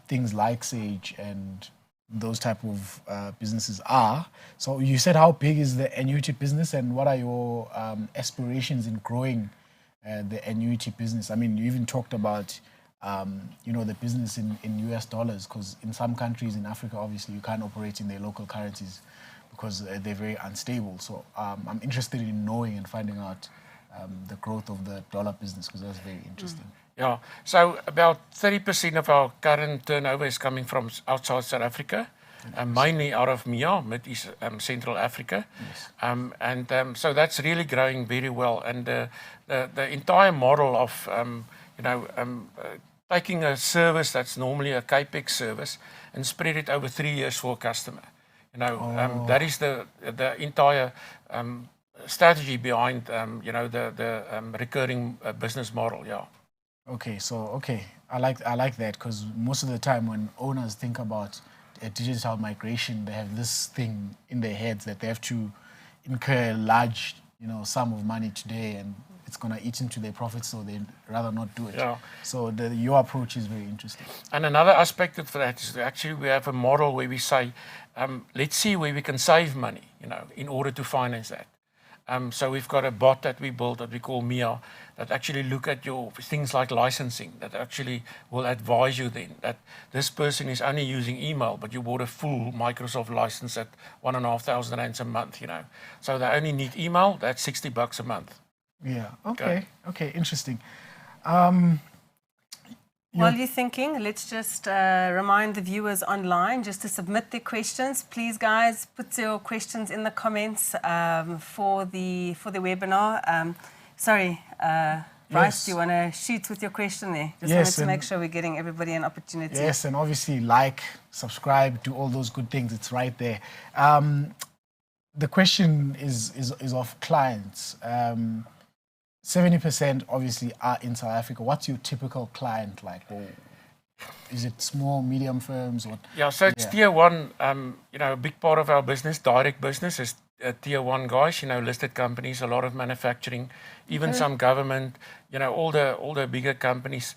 S4: things like Sage and those type of businesses are. So you said, how big is the annuity business, and what are your aspirations in growing the annuity business? I mean, you even talked about the business in US dollars, because in some countries in Africa, obviously you can't operate in their local currencies because they're very unstable. So I'm interested in knowing and finding out the growth of the dollar business, because that's very interesting.
S10: Yeah, so about 30% of our current turnover is coming from outside South Africa, mainly out of MIA, Mid-East Central Africa. Yes. So that's really growing very well. And the entire model of taking a service that's normally a capex service and spread it over 3 years for a customer. That is the entire strategy behind the recurring business model. Yeah.
S4: Okay, I like that, because most of the time when owners think about a digital migration, they have this thing in their heads that they have to incur a large sum of money today, and it's going to eat into their profits, so they'd rather not do it.
S10: Yeah.
S4: So your approach is very interesting.
S10: And another aspect of that is that actually we have a model where we say, let's see where we can save money, in order to finance that. So we've got a bot that we built that we call Mia that actually look at your things like licensing, that actually will advise you then that this person is only using email, but you bought a full Microsoft license at R1,500 a month, So they only need email, that's $60 a month.
S4: Yeah, okay, interesting.
S3: While you're thinking, let's just remind the viewers online just to submit their questions. Please, guys, put your questions in the comments for the webinar. Bryce,
S4: Yes.
S3: do you want to shoot with your question there? Just
S4: Yes,
S3: wanted to
S4: and-
S3: make sure we're getting everybody an opportunity.
S4: Yes, and obviously like, subscribe, do all those good things. It's right there. The question is of clients. 70% obviously are in South Africa. What's your typical client like? Or is it small, medium firms? What?
S10: Yeah, so it's tier one. A big part of our business, direct business, is tier one guys. Listed companies, a lot of manufacturing, even some government. All the bigger companies.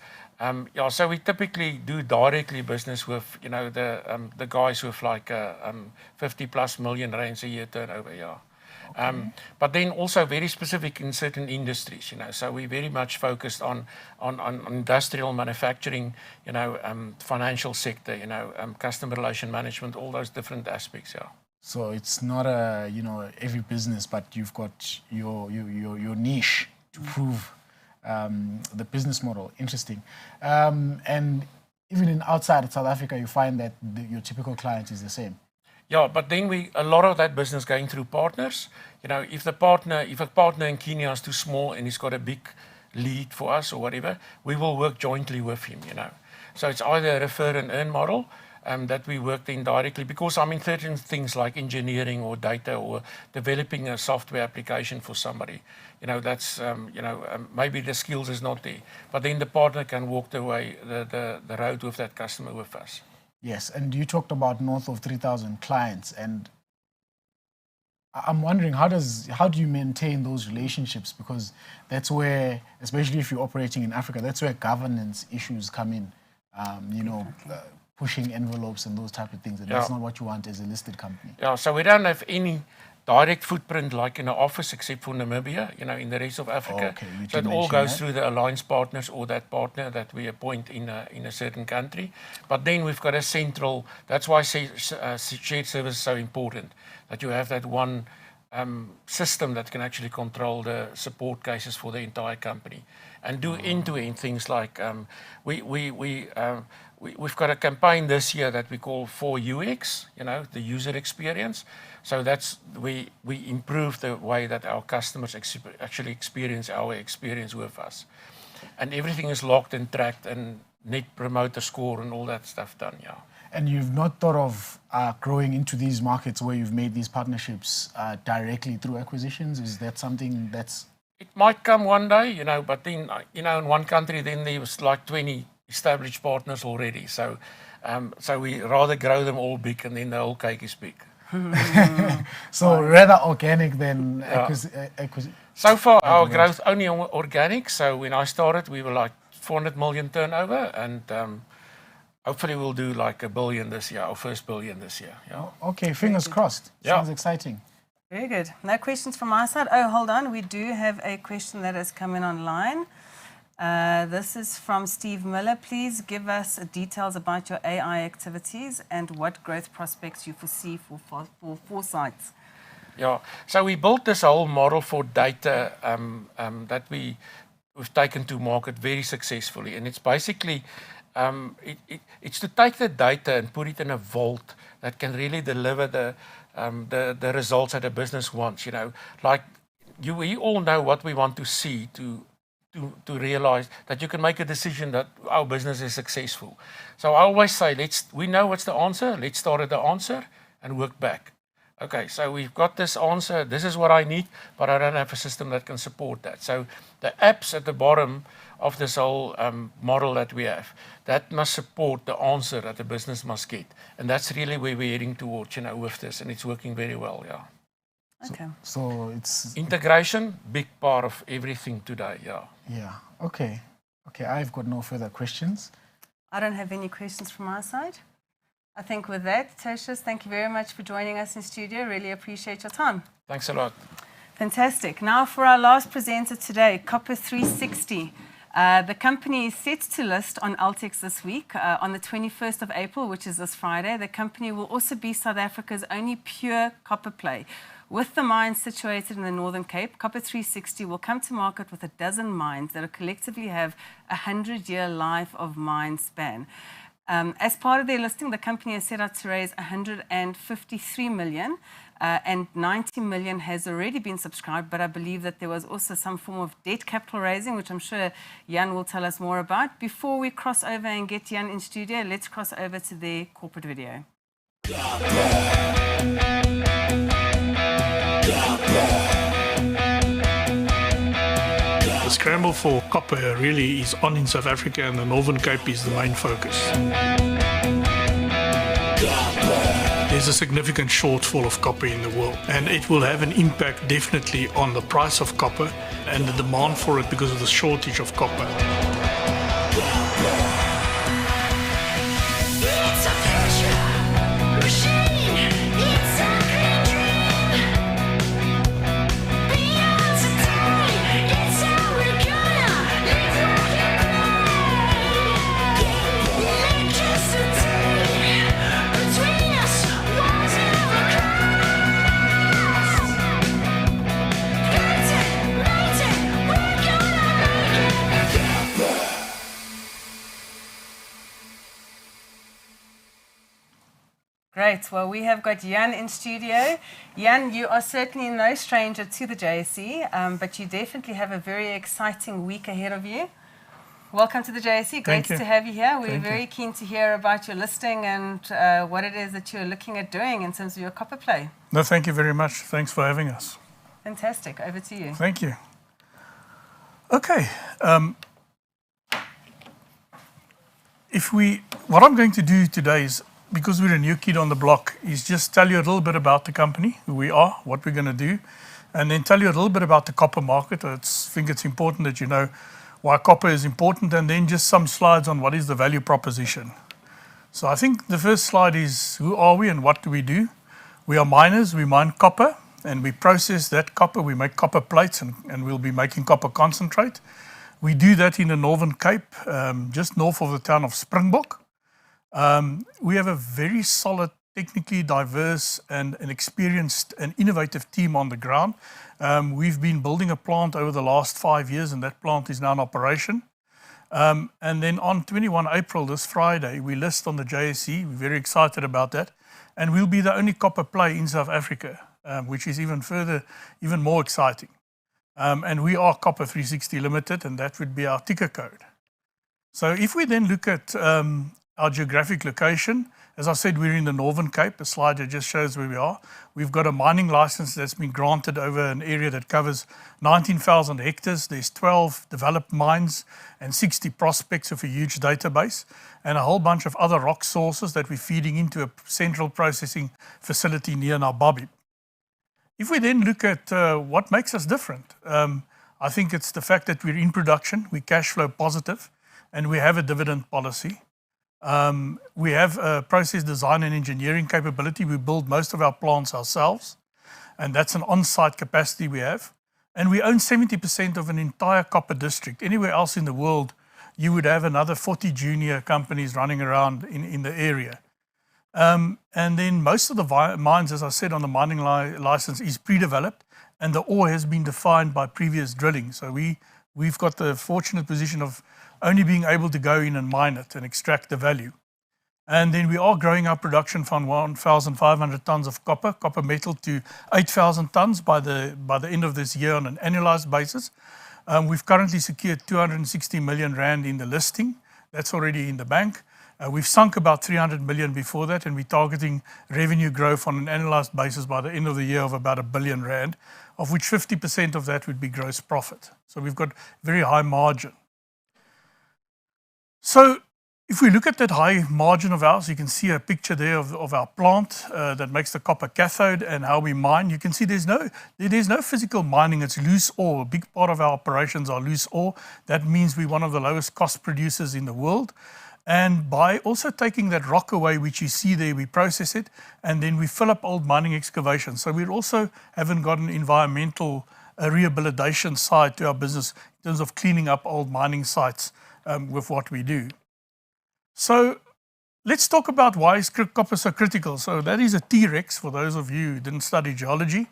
S10: So we typically do directly business with the guys with like 50+ million rands a year turnover. Yeah. But then also very specific in certain industries, So we're very much focused on industrial manufacturing, financial sector, customer relation management, all those different aspects. Yeah.
S4: So it's not every business, but you've got your niche to prove the business model. Interesting. And even in outside of South Africa, you find that your typical client is the same.
S10: Yeah, but then a lot of that business going through partners. If a partner in Kenya is too small and he's got a big lead for us or whatever, we will work jointly with him. So it's either a refer and earn model that we work in directly, because certain things like engineering or data or developing a software application for somebody, that's maybe the skills is not there, but then the partner can walk the road with that customer with us.
S4: Yes, and you talked about north of 3,000 clients, and I'm wondering how do you maintain those relationships? Because that's where, especially if you're operating in Africa, that's where governance issues come in. Pushing envelopes and those type of things, and that's not what you want as a listed company.
S10: Yeah, so we don't have any direct footprint like in an office except for Namibia, in the rest of Africa.
S4: Okay, you
S10: so it
S4: did
S10: all
S4: mention
S10: goes
S4: that.
S10: through the alliance partners or that partner that we appoint in a certain country. But then we've got a central, that's why shared service is so important, that you have that one system that can actually control the support cases for the entire company and do end-to-end things like we've got a campaign this year that we call 4UX, the user experience. So that's we improve the way that our customers actually experience our experience with us, and everything is logged and tracked and net promoter score and all that stuff done. Yeah.
S4: And you've not thought of growing into these markets where you've made these partnerships directly through acquisitions? Is that something that's...
S10: It might come one day, but then, in one country, then there was like 20 established partners already. So we rather grow them all big and then the whole cake is big.
S4: So rather organic than acquisition?
S10: So far, our growth only organic. So when I started, we were like 400 million turnover, and hopefully we'll do like $1 billion this year, our first $1 billion this year. Yeah.
S4: Okay, fingers crossed.
S10: Yeah.
S4: Sounds exciting.
S3: Very good. No questions from my side. Oh, hold on. We do have a question that has come in online. This is from Steve Miller. Please give us details about your AI activities and what growth prospects you foresee for Foresight.
S10: Yeah, so we built this whole model for data that we've taken to market very successfully, and it's basically it's to take the data and put it in a vault that can really deliver the results that a business wants. We all know what we want to see to realize that you can make a decision that our business is successful. So I always say, we know what's the answer, let's start at the answer and work back. Okay, so we've got this answer, this is what I need, but I don't have a system that can support that. So the apps at the bottom of this whole model that we have, that must support the answer that the business must get. And that's really where we're heading towards, with this, and it's working very well, yeah.
S3: Okay.
S4: So it's
S10: Integration, big part of everything today,
S4: yeah. Okay. I've got no further questions.
S3: I don't have any questions from my side. I think with that, Tertius, thank you very much for joining us in studio. Really appreciate your time.
S10: Thanks a lot.
S3: Fantastic. Now for our last presenter today, Copper 360. The company is set to list on Altex this week on the 21st of April, which is this Friday. The company will also be South Africa's only pure copper play. With the mines situated in the Northern Cape, Copper 360 will come to market with a dozen mines that collectively have a 100-year life of mine span. As part of their listing, the company has set out to raise 153 million, and 90 million has already been subscribed, but I believe that there was also some form of debt capital raising, which I'm sure Jan will tell us more about. Before we cross over and get Jan in studio, let's cross over to their corporate video.
S11: The scramble for copper really is on in South Africa, and the Northern Cape is the main focus. There's a significant shortfall of copper in the world, and it will have an impact definitely on the price of copper and the demand for it because of the shortage of copper.
S3: Great. Well, we have got Jan in studio. Jan, you are certainly no stranger to the JSE, but you definitely have a very exciting week ahead of you. Welcome to the JSE. Great to have you here. We're very keen to hear about your listing and what it is that you're looking at doing in terms of your copper play.
S11: No, thank you very much. Thanks for having us.
S3: Fantastic. Over to you.
S11: Thank you. Okay. What I'm going to do today is, because we're a new kid on the block, is just tell you a little bit about the company, who we are, what we're going to do, and then tell you a little bit about the copper market. I think it's important that you know why copper is important, and then just some slides on what is the value proposition. So I think the first slide is, who are we and what do we do? We are miners. We mine copper, and we process that copper. We make copper plates, and we'll be making copper concentrate. We do that in the Northern Cape, just north of the town of Springbok. We have a very solid, technically diverse and an experienced and innovative team on the ground. We've been building a plant over the last 5 years, and that plant is now in operation. And then on 21 April, this Friday, we list on the JSE. We're very excited about that. And we'll be the only copper play in South Africa, which is even more exciting. And we are Copper 360 Limited, and that would be our ticker code. So if we then look at our geographic location, as I said, we're in the Northern Cape. A slide that just shows where we are. We've got a mining license that's been granted over an area that covers 19,000 hectares. There's 12 developed mines and 60 prospects of a huge database, and a whole bunch of other rock sources that we're feeding into a central processing facility near Nababi. If we then look at what makes us different, I think it's the fact that we're in production, we're cash flow positive, and we have a dividend policy. We have a process design and engineering capability. We build most of our plants ourselves, and that's an on-site capacity we have. And we own 70% of an entire copper district. Anywhere else in the world, you would have another 40 junior companies running around in the area. And then most of the mines, as I said, on the mining license is pre-developed, and the ore has been defined by previous drilling. So we've got the fortunate position of only being able to go in and mine it and extract the value. And then we are growing our production from 1,500 tons of copper metal, to 8,000 tons by the end of this year on an annualized basis. We've currently secured 260 million rand in the listing. That's already in the bank. We've sunk about 300 million before that, and we're targeting revenue growth on an annualized basis by the end of the year of about 1 billion rand, of which 50% of that would be gross profit. So we've got very high margin. So if we look at that high margin of ours, you can see a picture there of our plant that makes the copper cathode and how we mine. You can see there's no physical mining, it's loose ore. A big part of our operations are loose ore. That means we're one of the lowest cost producers in the world. And by also taking that rock away, which you see there, we process it, and then we fill up old mining excavations. So we also haven't got an environmental rehabilitation side to our business in terms of cleaning up old mining sites with what we do. So let's talk about why is copper so critical. So that is a T-Rex, for those of you who didn't study geology,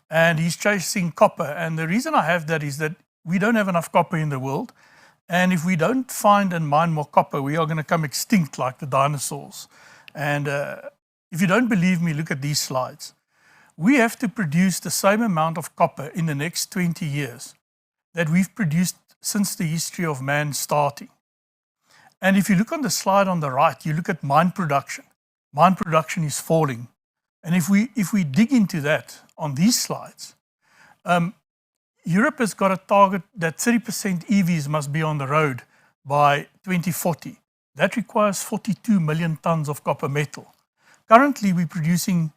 S11: and he's chasing copper. And the reason I have that is that we don't have enough copper in the world. And if we don't find and mine more copper, we are going to come extinct like the dinosaurs. And if you don't believe me, look at these slides. We have to produce the same amount of copper in the next 20 years that we've produced since the history of man starting. And if you look on the slide on the right, you look at mine production. Mine production is falling. And if we dig into that on these slides, Europe has got a target that 30% EVs must be on the road by 2040. That requires 42 million tons of copper metal. Currently, we're producing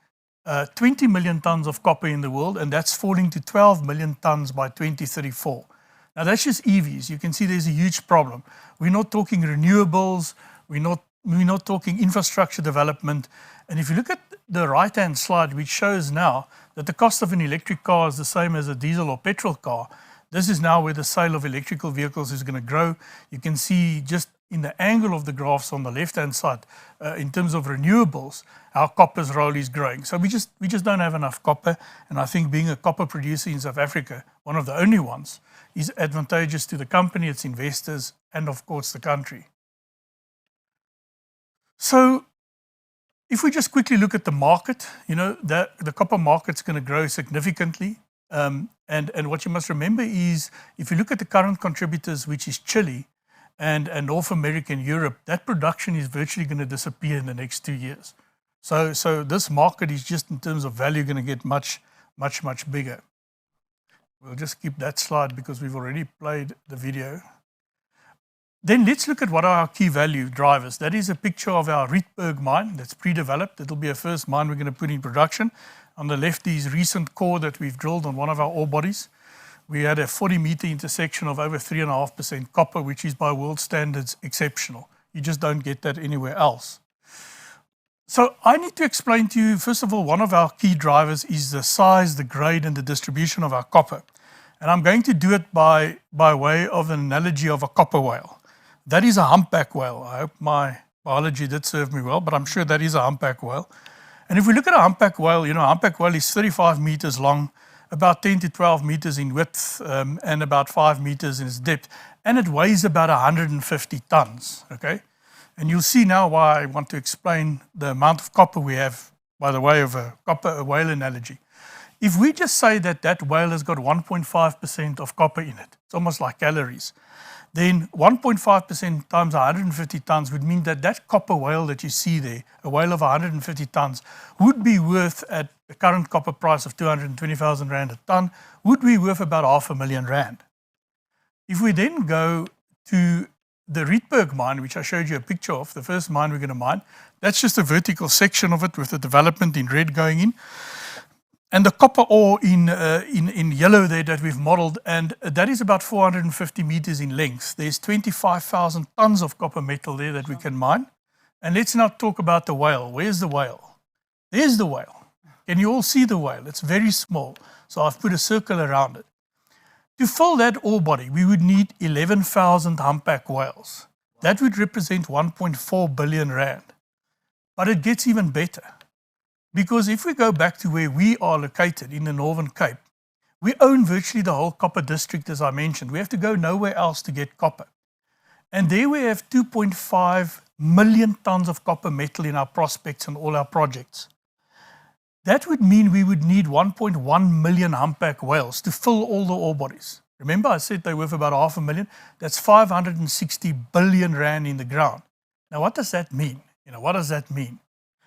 S11: 20 million tons of copper in the world, and that's falling to 12 million tons by 2034. Now, that's just EVs. You can see there's a huge problem. We're not talking renewables. We're not talking infrastructure development. And if you look at the right-hand slide, which shows now that the cost of an electric car is the same as a diesel or petrol car, this is now where the sale of electrical vehicles is going to grow. You can see just in the angle of the graphs on the left-hand side, in terms of renewables, how copper's role is growing. So we just don't have enough copper. And I think being a copper producer in South Africa, one of the only ones, is advantageous to the company, its investors, and of course the country. So if we just quickly look at the market, the copper market's going to grow significantly. And what you must remember is, if you look at the current contributors, which is Chile and North America and Europe, that production is virtually going to disappear in the next 2 years. So this market is just, in terms of value, going to get much, much, much bigger. We'll just keep that slide because we've already played the video. Then let's look at what are our key value drivers. That is a picture of our Rietberg mine that's pre-developed. It'll be a first mine we're going to put in production. On the left is recent core that we've drilled on one of our ore bodies. We had a 40-meter intersection of over 3.5% copper, which is by world standards exceptional. You just don't get that anywhere else. So I need to explain to you, first of all, one of our key drivers is the size, the grade, and the distribution of our copper. And I'm going to do it by way of an analogy of a copper whale. That is a humpback whale. I hope my biology did serve me well, but I'm sure that is a humpback whale. And if we look at a humpback whale, a humpback whale is 35 meters long, about 10 to 12 meters in width, and about 5 meters in its depth. And it weighs about 150 tons, okay? And you'll see now why I want to explain the amount of copper we have by the way of a whale analogy. If we just say that whale has got 1.5% of copper in it, it's almost like calories, then 1.5% times 150 tons would mean that copper whale that you see there, a whale of 150 tons, would be worth, at the current copper price of 220,000 Rand a ton, would be worth about R500,000. If we then go to the Rietberg mine, which I showed you a picture of, the first mine we're going to mine, that's just a vertical section of it with the development in red going in. And the copper ore in yellow there that we've modeled, and that is about 450 meters in length. There's 25,000 tons of copper metal there that we can mine. And let's now talk about the whale. Where's the whale? There's the whale. Can you all see the whale? It's very small. So I've put a circle around it. To fill that ore body, we would need 11,000 humpback whales. That would represent 1.4 billion Rand. But it gets even better. Because if we go back to where we are located in the Northern Cape, we own virtually the whole copper district, as I mentioned. We have to go nowhere else to get copper. And there we have 2.5 million tons of copper metal in our prospects and all our projects. That would mean we would need 1.1 million humpback whales to fill all the ore bodies. Remember I said they're worth about 500,000? That's 560 billion Rand in the ground. Now what does that mean? What does that mean?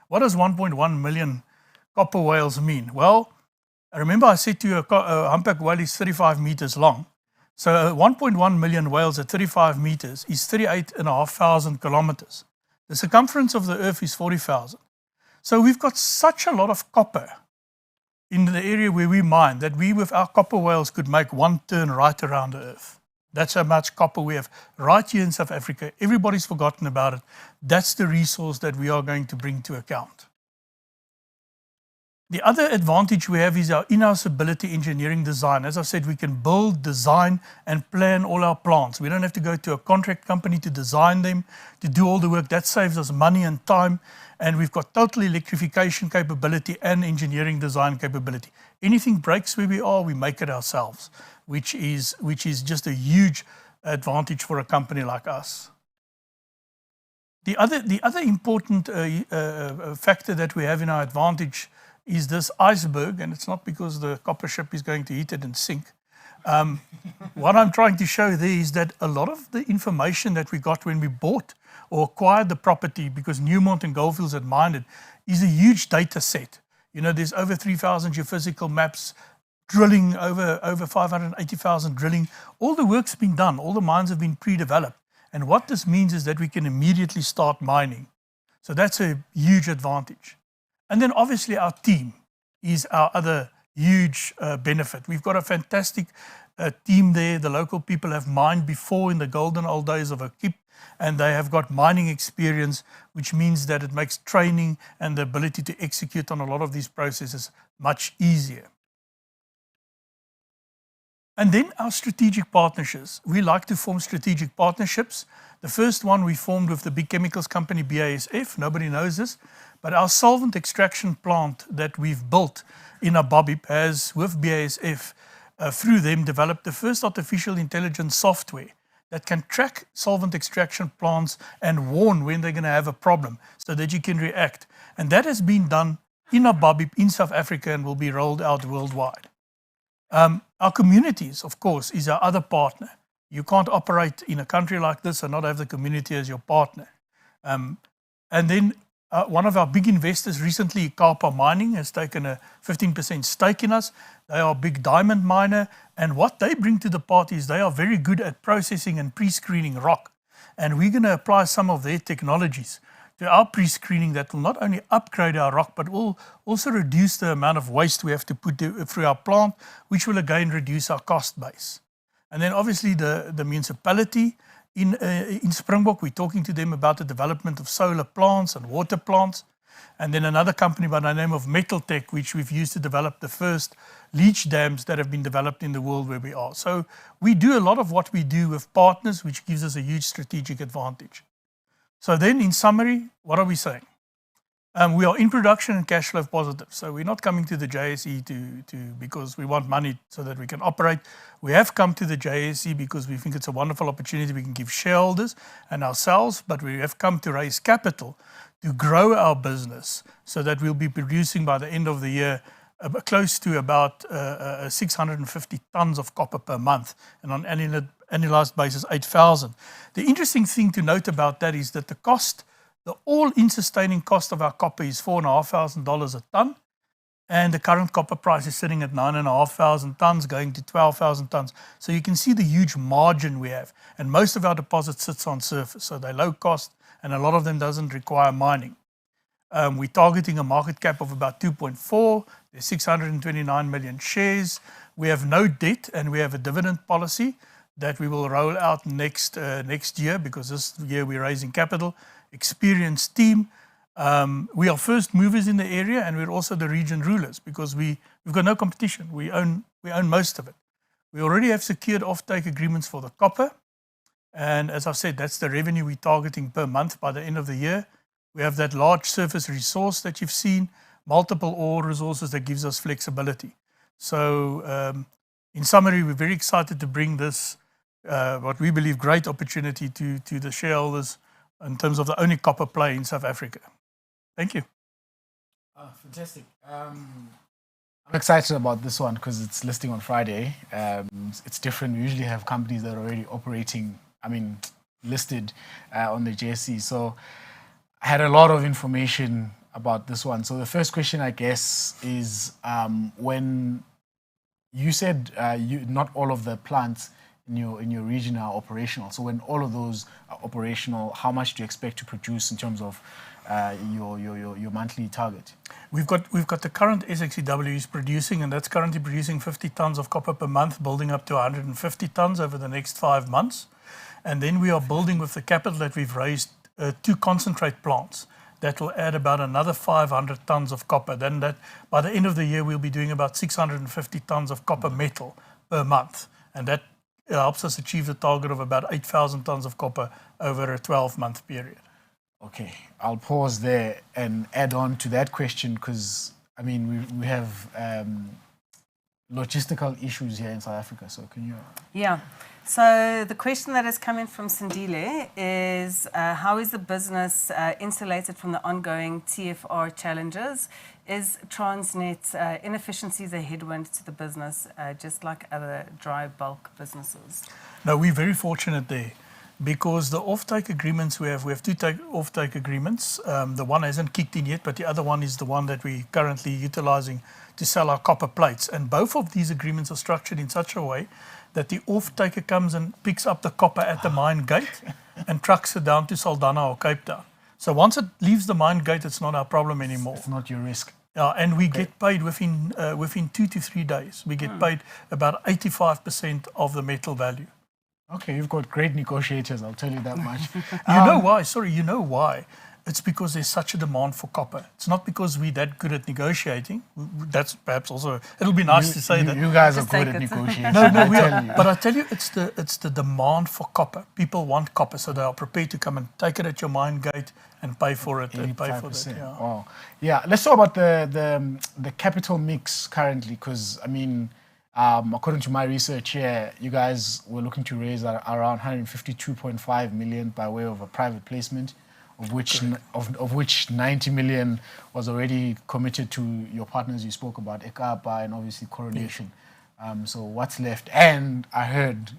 S11: What does 1.1 million copper whales mean? Well, remember I said to you a humpback whale is 35 meters long. So 1.1 million whales at 35 meters is 38,500 kilometers. The circumference of the Earth is 40,000. So we've got such a lot of copper in the area where we mine that we, with our copper whales, could make one turn right around the Earth. That's how much copper we have right here in South Africa. Everybody's forgotten about it. That's the resource that we are going to bring to account. The other advantage we have is our in-house ability engineering design. As I said, we can build, design, and plan all our plants. We don't have to go to a contract company to design them, to do all the work. That saves us money and time. And we've got total electrification capability and engineering design capability. Anything breaks where we are, we make it ourselves, which is just a huge advantage for a company like us. The other important factor that we have in our advantage is this iceberg, and it's not because the copper ship is going to hit it and sink. What I'm trying to show there is that a lot of the information that we got when we bought or acquired the property, because Newmont and Goldfields had mined it, is a huge data set. You know, there's over 3,000 geophysical maps, drilling, over 580,000 drilling. All the work's been done, all the mines have been pre-developed. And what this means is that we can immediately start mining. So that's a huge advantage. And then obviously our team is our other huge benefit. We've got a fantastic team there. The local people have mined before in the golden old days of Akip, and they have got mining experience, which means that it makes training and the ability to execute on a lot of these processes much easier. And then our strategic partnerships. We like to form strategic partnerships. The first one we formed with the big chemicals company BASF. Nobody knows this, but our solvent extraction plant that we've built in Ababib has, with BASF, through them, developed the first artificial intelligence software that can track solvent extraction plants and warn when they're going to have a problem so that you can react. And that has been done in Ababib, in South Africa, and will be rolled out worldwide. Our communities, of course, is our other partner. You can't operate in a country like this and not have the community as your partner. And then one of our big investors recently, Kapa Mining, has taken a 15% stake in us. They are a big diamond miner, and what they bring to the party is they are very good at processing and pre-screening rock. And we're going to apply some of their technologies to our pre-screening that will not only upgrade our rock, but will also reduce the amount of waste we have to put through our plant, which will again reduce our cost base. And then obviously the municipality in Springbok, we're talking to them about the development of solar plants and water plants. And then another company by the name of Metaltech, which we've used to develop the first leach dams that have been developed in the world where we are. So we do a lot of what we do with partners, which gives us a huge strategic advantage. So then in summary, what are we saying? We are in production and cash flow positive. So we're not coming to the JSE because we want money so that we can operate. We have come to the JSE because we think it's a wonderful opportunity we can give shareholders and ourselves, but we have come to raise capital to grow our business so that we'll be producing by the end of the year close to about 650 tons of copper per month, and on an annualized basis, 8,000. The interesting thing to note about that is that the all-in sustaining cost of our copper is $4,500 a ton, and the current copper price is sitting at 9,500 tons, going to 12,000 tons. So you can see the huge margin we have, and most of our deposit sits on surface, so they're low cost, and a lot of them doesn't require mining. We're targeting a market cap of about 2.4. There's 629 million shares. We have no debt, and we have a dividend policy that we will roll out next year, because this year we're raising capital. Experienced team. We are first movers in the area, and we're also the region rulers because we've got no competition. We own most of it. We already have secured offtake agreements for the copper, and as I've said, that's the revenue we're targeting per month by the end of the year. We have that large surface resource that you've seen, multiple ore resources that gives us flexibility. So in summary, we're very excited to bring this, what we believe, great opportunity to the shareholders in terms of the only copper play in South Africa. Thank you.
S4: Fantastic. I'm excited about this one because it's listing on Friday. It's different. We usually have companies that are already operating, listed on the JSE. So I had a lot of information about this one. So the first question, I guess, is when you said not all of the plants in your region are operational. So when all of those are operational, how much do you expect to produce in terms of your monthly target?
S11: We've got the current SXEW is producing, and that's currently producing 50 tons of copper per month, building up to 150 tons over the next 5 months. And then we are building with the capital that we've raised 2 concentrate plants that will add about another 500 tons of copper. Then that by the end of the year we'll be doing about 650 tons of copper metal per month, and that helps us achieve the target of about 8,000 tons of copper over a 12-month period.
S4: Okay, I'll pause there and add on to that question, because I mean we have logistical issues here in South Africa. So can you?
S3: Yeah. So the question that is coming from Sindile is, how is the business insulated from the ongoing TFR challenges? Is Transnet's inefficiencies a headwind to the business, just like other dry bulk businesses?
S11: No, we're very fortunate there, because the offtake agreements we have 2 offtake agreements. The one hasn't kicked in yet, but the other one is the one that we're currently utilizing to sell our copper plates. And both of these agreements are structured in such a way that the off-taker comes and picks up the copper at the mine gate and trucks it down to Saldanha or Cape Town. So once it leaves the mine gate, it's not our problem anymore.
S4: It's not your risk.
S11: Yeah, and we get paid within 2 to 3 days. We get paid about 85% of the metal value.
S4: Okay, you've got great negotiators, I'll tell you that much.
S11: You know why? Sorry, you know why? It's because there's such a demand for copper. It's not because we're that good at negotiating. That's perhaps also, it'll be nice to say that.
S4: You guys are good at negotiating.
S11: No, we are. But I tell you, it's the demand for copper. People want copper, so they are prepared to come and take it at your mine gate and pay for it and pay for that. Yeah.
S4: Wow. Yeah, let's talk about the capital mix currently, because I mean, according to my research here, you guys were looking to raise around 152.5 million by way of a private placement, of which 90 million was already committed to your partners you spoke about, Ekapa and obviously Coronation. So what's left? And I heard,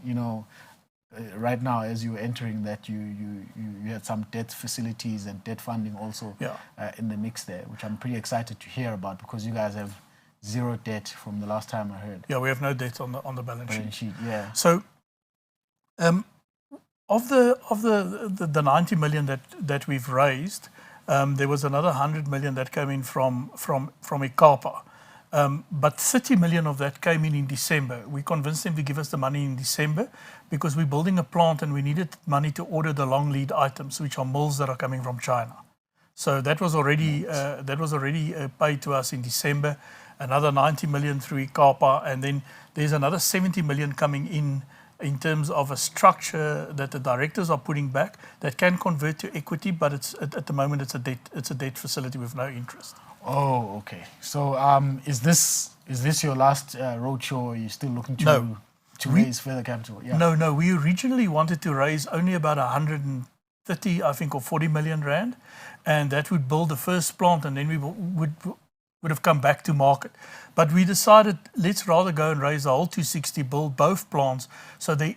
S4: right now as you were entering that you had some debt facilities and debt funding also in the mix there, which I'm pretty excited to hear about, because you guys have 0 debt from the last time I heard.
S11: Yeah, we have no debt on the balance sheet.
S4: Yeah.
S11: So, of the 90 million that we've raised, there was another 100 million that came in from Ekapa. But 30 million of that came in December. We convinced them to give us the money in December because we're building a plant and we needed money to order the long lead items, which are mills that are coming from China. So that was already paid to us in December. Another 90 million through Ekapa, and then there's another 70 million coming in terms of a structure that the directors are putting back that can convert to equity, but it's at the moment it's a debt facility with no interest.
S4: Oh, okay. So is this your last roadshow? Are you still looking to raise further capital? Yeah.
S11: No. We originally wanted to raise only about 130, I think, or 40 million rand, and that would build the first plant, and then we would have come back to market. But we decided, let's rather go and raise the whole 260, build both plants, so that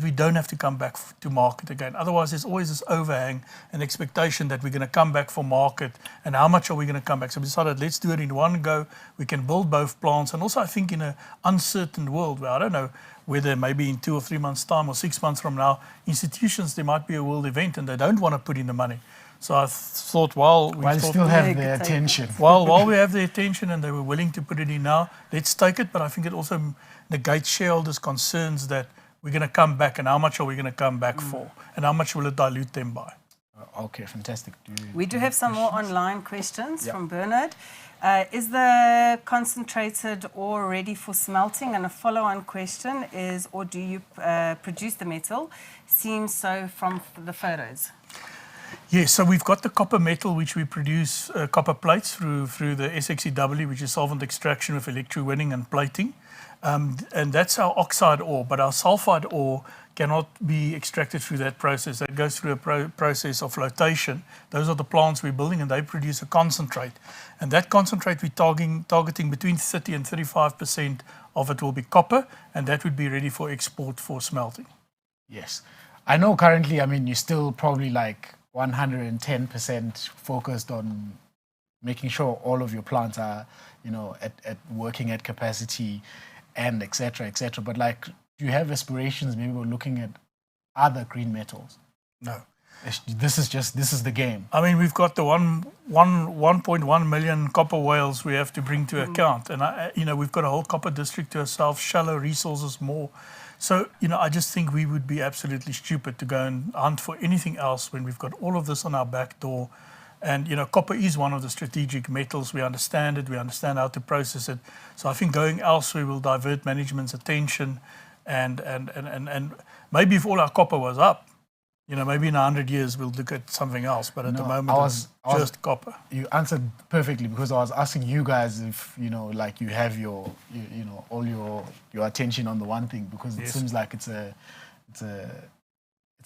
S11: we don't have to come back to market again. Otherwise, there's always this overhang and expectation that we're going to come back for market, and how much are we going to come back? So we decided, let's do it in one go. We can build both plants, and also I think in an uncertain world where I don't know whether maybe in 2 or 3 months' time or 6 months from now, institutions, there might be a world event and they don't want to put in the money. So I thought while we
S4: still have the attention.
S11: While we have the attention and they were willing to put it in now, let's take it. But I think it also negates shareholders' concerns that we're going to come back, and how much are we going to come back for, and how much will it dilute them by.
S4: Okay, fantastic.
S3: We do have some more online questions from Bernard. Is the concentrated ore ready for smelting? And a follow-on question is, or do you produce the metal? Seems so from the photos.
S11: Yes, so we've got the copper metal, which we produce copper plates through the SXEW, which is solvent extraction with electrowinning and plating. And that's our oxide ore, but our sulfide ore cannot be extracted through that process. That goes through a process of flotation. Those are the plants we're building, and they produce a concentrate. And that concentrate we're targeting between 30 and 35% of it will be copper, and that would be ready for export for smelting.
S4: Yes. I know currently, I mean, you're still probably like 110% focused on making sure all of your plants are, at working at capacity and et cetera, et cetera. But like, do you have aspirations maybe we're looking at other green metals?
S11: No.
S4: This is the game.
S11: I mean, we've got the 1.1 million copper whales we have to bring to account. And, we've got a whole copper district to ourselves, shallow resources more. So, I just think we would be absolutely stupid to go and hunt for anything else when we've got all of this on our back door. And, copper is one of the strategic metals. We understand it. We understand how to process it. So I think going elsewhere will divert management's attention. And maybe if all our copper was up, maybe in 100 years we'll look at something else. But at the moment, it's just copper.
S4: You answered perfectly, because I was asking you guys if, like you have your, all your attention on the one thing, because it seems like it's a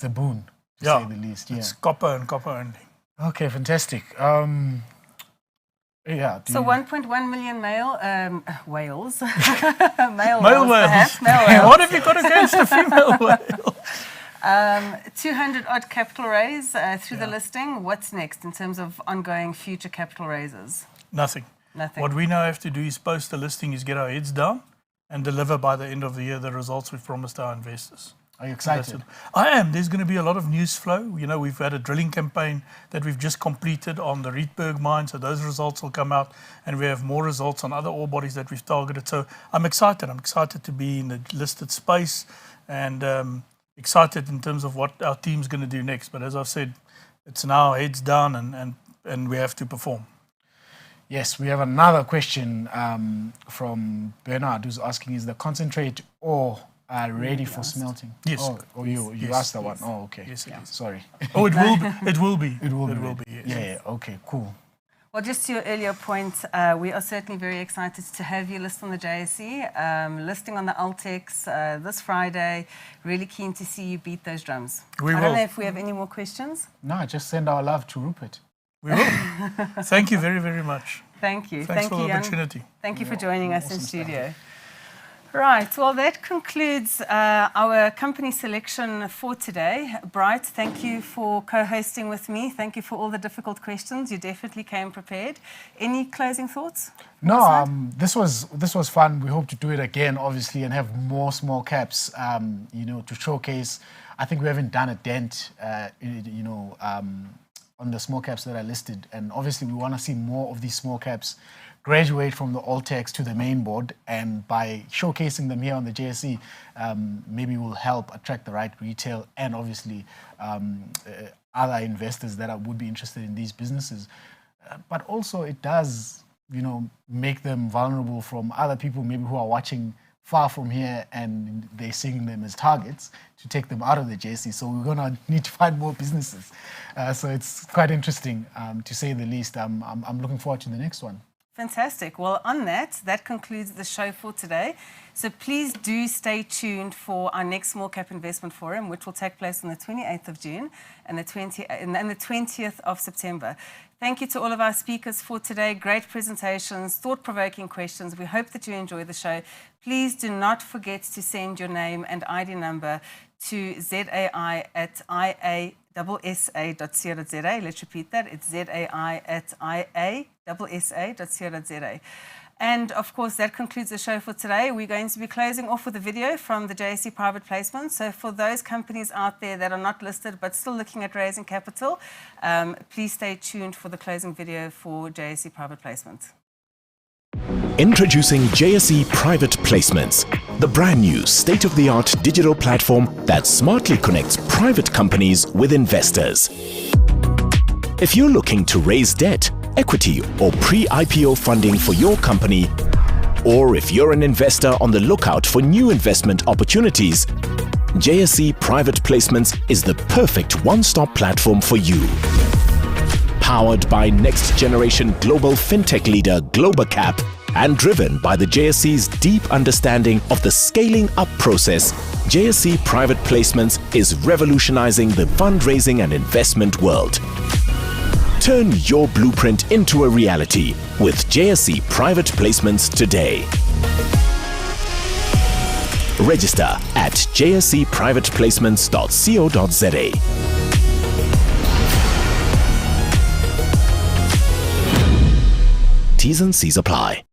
S4: boon, to say the least. Yeah.
S11: It's copper and copper only.
S4: Okay, fantastic. Yeah.
S3: So 1.1 million male whales.
S11: Male whales. What have you got against a female whale?
S3: 200 odd capital raise through the listing. What's next in terms of ongoing future capital raises?
S11: Nothing. What we now have to do is post the listing, is get our heads down and deliver by the end of the year the results we've promised our investors.
S4: Are you excited?
S11: I am. There's going to be a lot of news flow. We've had a drilling campaign that we've just completed on the Rietberg mine, so those results will come out, and we have more results on other ore bodies that we've targeted. So I'm excited. I'm excited to be in the listed space, and excited in terms of what our team's going to do next. But as I've said, it's now heads down, and we have to perform.
S4: Yes, we have another question from Bernard, who's asking, is the concentrate ore ready for smelting?
S11: Yes.
S4: You asked that one. Oh, okay.
S11: Yes, it is.
S4: Sorry.
S11: Oh, it will be. It will be.
S4: It will be.
S11: Yes.
S4: Yeah. Okay. Cool.
S3: Well, just to your earlier point, we are certainly very excited to have you list on the JSE, listing on the Altex this Friday. Really keen to see you beat those drums. I don't know if we have any more questions.
S4: No, just send our love to Rupert.
S11: We will. Thank you very, very much.
S3: Thank you.
S11: Thanks for the
S3: Jan.
S11: opportunity.
S3: Thank you for joining us in studio. Right, well, that concludes our company selection for today. Bright, thank you for co-hosting with me. Thank you for all the difficult questions. You definitely came prepared. Any closing thoughts?
S4: No, this was fun. We hope to do it again, obviously, and have more small caps, to showcase. I think we haven't done a dent, on the small caps that are listed. And obviously, we want to see more of these small caps graduate from the Altex to the main board, and by showcasing them here on the JSE, maybe will help attract the right retail and obviously other investors that would be interested in these businesses. But also it does, make them vulnerable from other people maybe who are watching far from here and they're seeing them as targets to take them out of the JSE. So we're going to need to find more businesses. So it's quite interesting, to say the least. I'm looking forward to the next one.
S3: Fantastic. Well, on that concludes the show for today. So please do stay tuned for our next Small Cap Investment Forum, which will take place on the 28th of June and the 20th of September. Thank you to all of our speakers for today. Great presentations, thought-provoking questions. We hope that you enjoy the show. Please do not forget to send your name and ID number to zai@iasa.co.za. Let's repeat that. It's zai@iasa.co.za. And of course, that concludes the show for today. We're going to be closing off with a video from the JSE private placement. So for those companies out there that are not listed but still looking at raising capital, please stay tuned for the closing video for JSE private placement.
S1: Introducing JSE Private Placements, the brand new state-of-the-art digital platform that smartly connects private companies with investors. If you're looking to raise debt, equity or pre-IPO funding for your company, or if you're an investor on the lookout for new investment opportunities, JSE Private Placements is the perfect one-stop platform for you. Powered by next-generation global fintech leader Globacap and driven by the JSE's deep understanding of the scaling up process, JSE Private Placements is revolutionizing the fundraising and investment world. Turn your blueprint into a reality with JSE Private Placements today. Register at jseprivateplacements.co.za. T's and C's apply.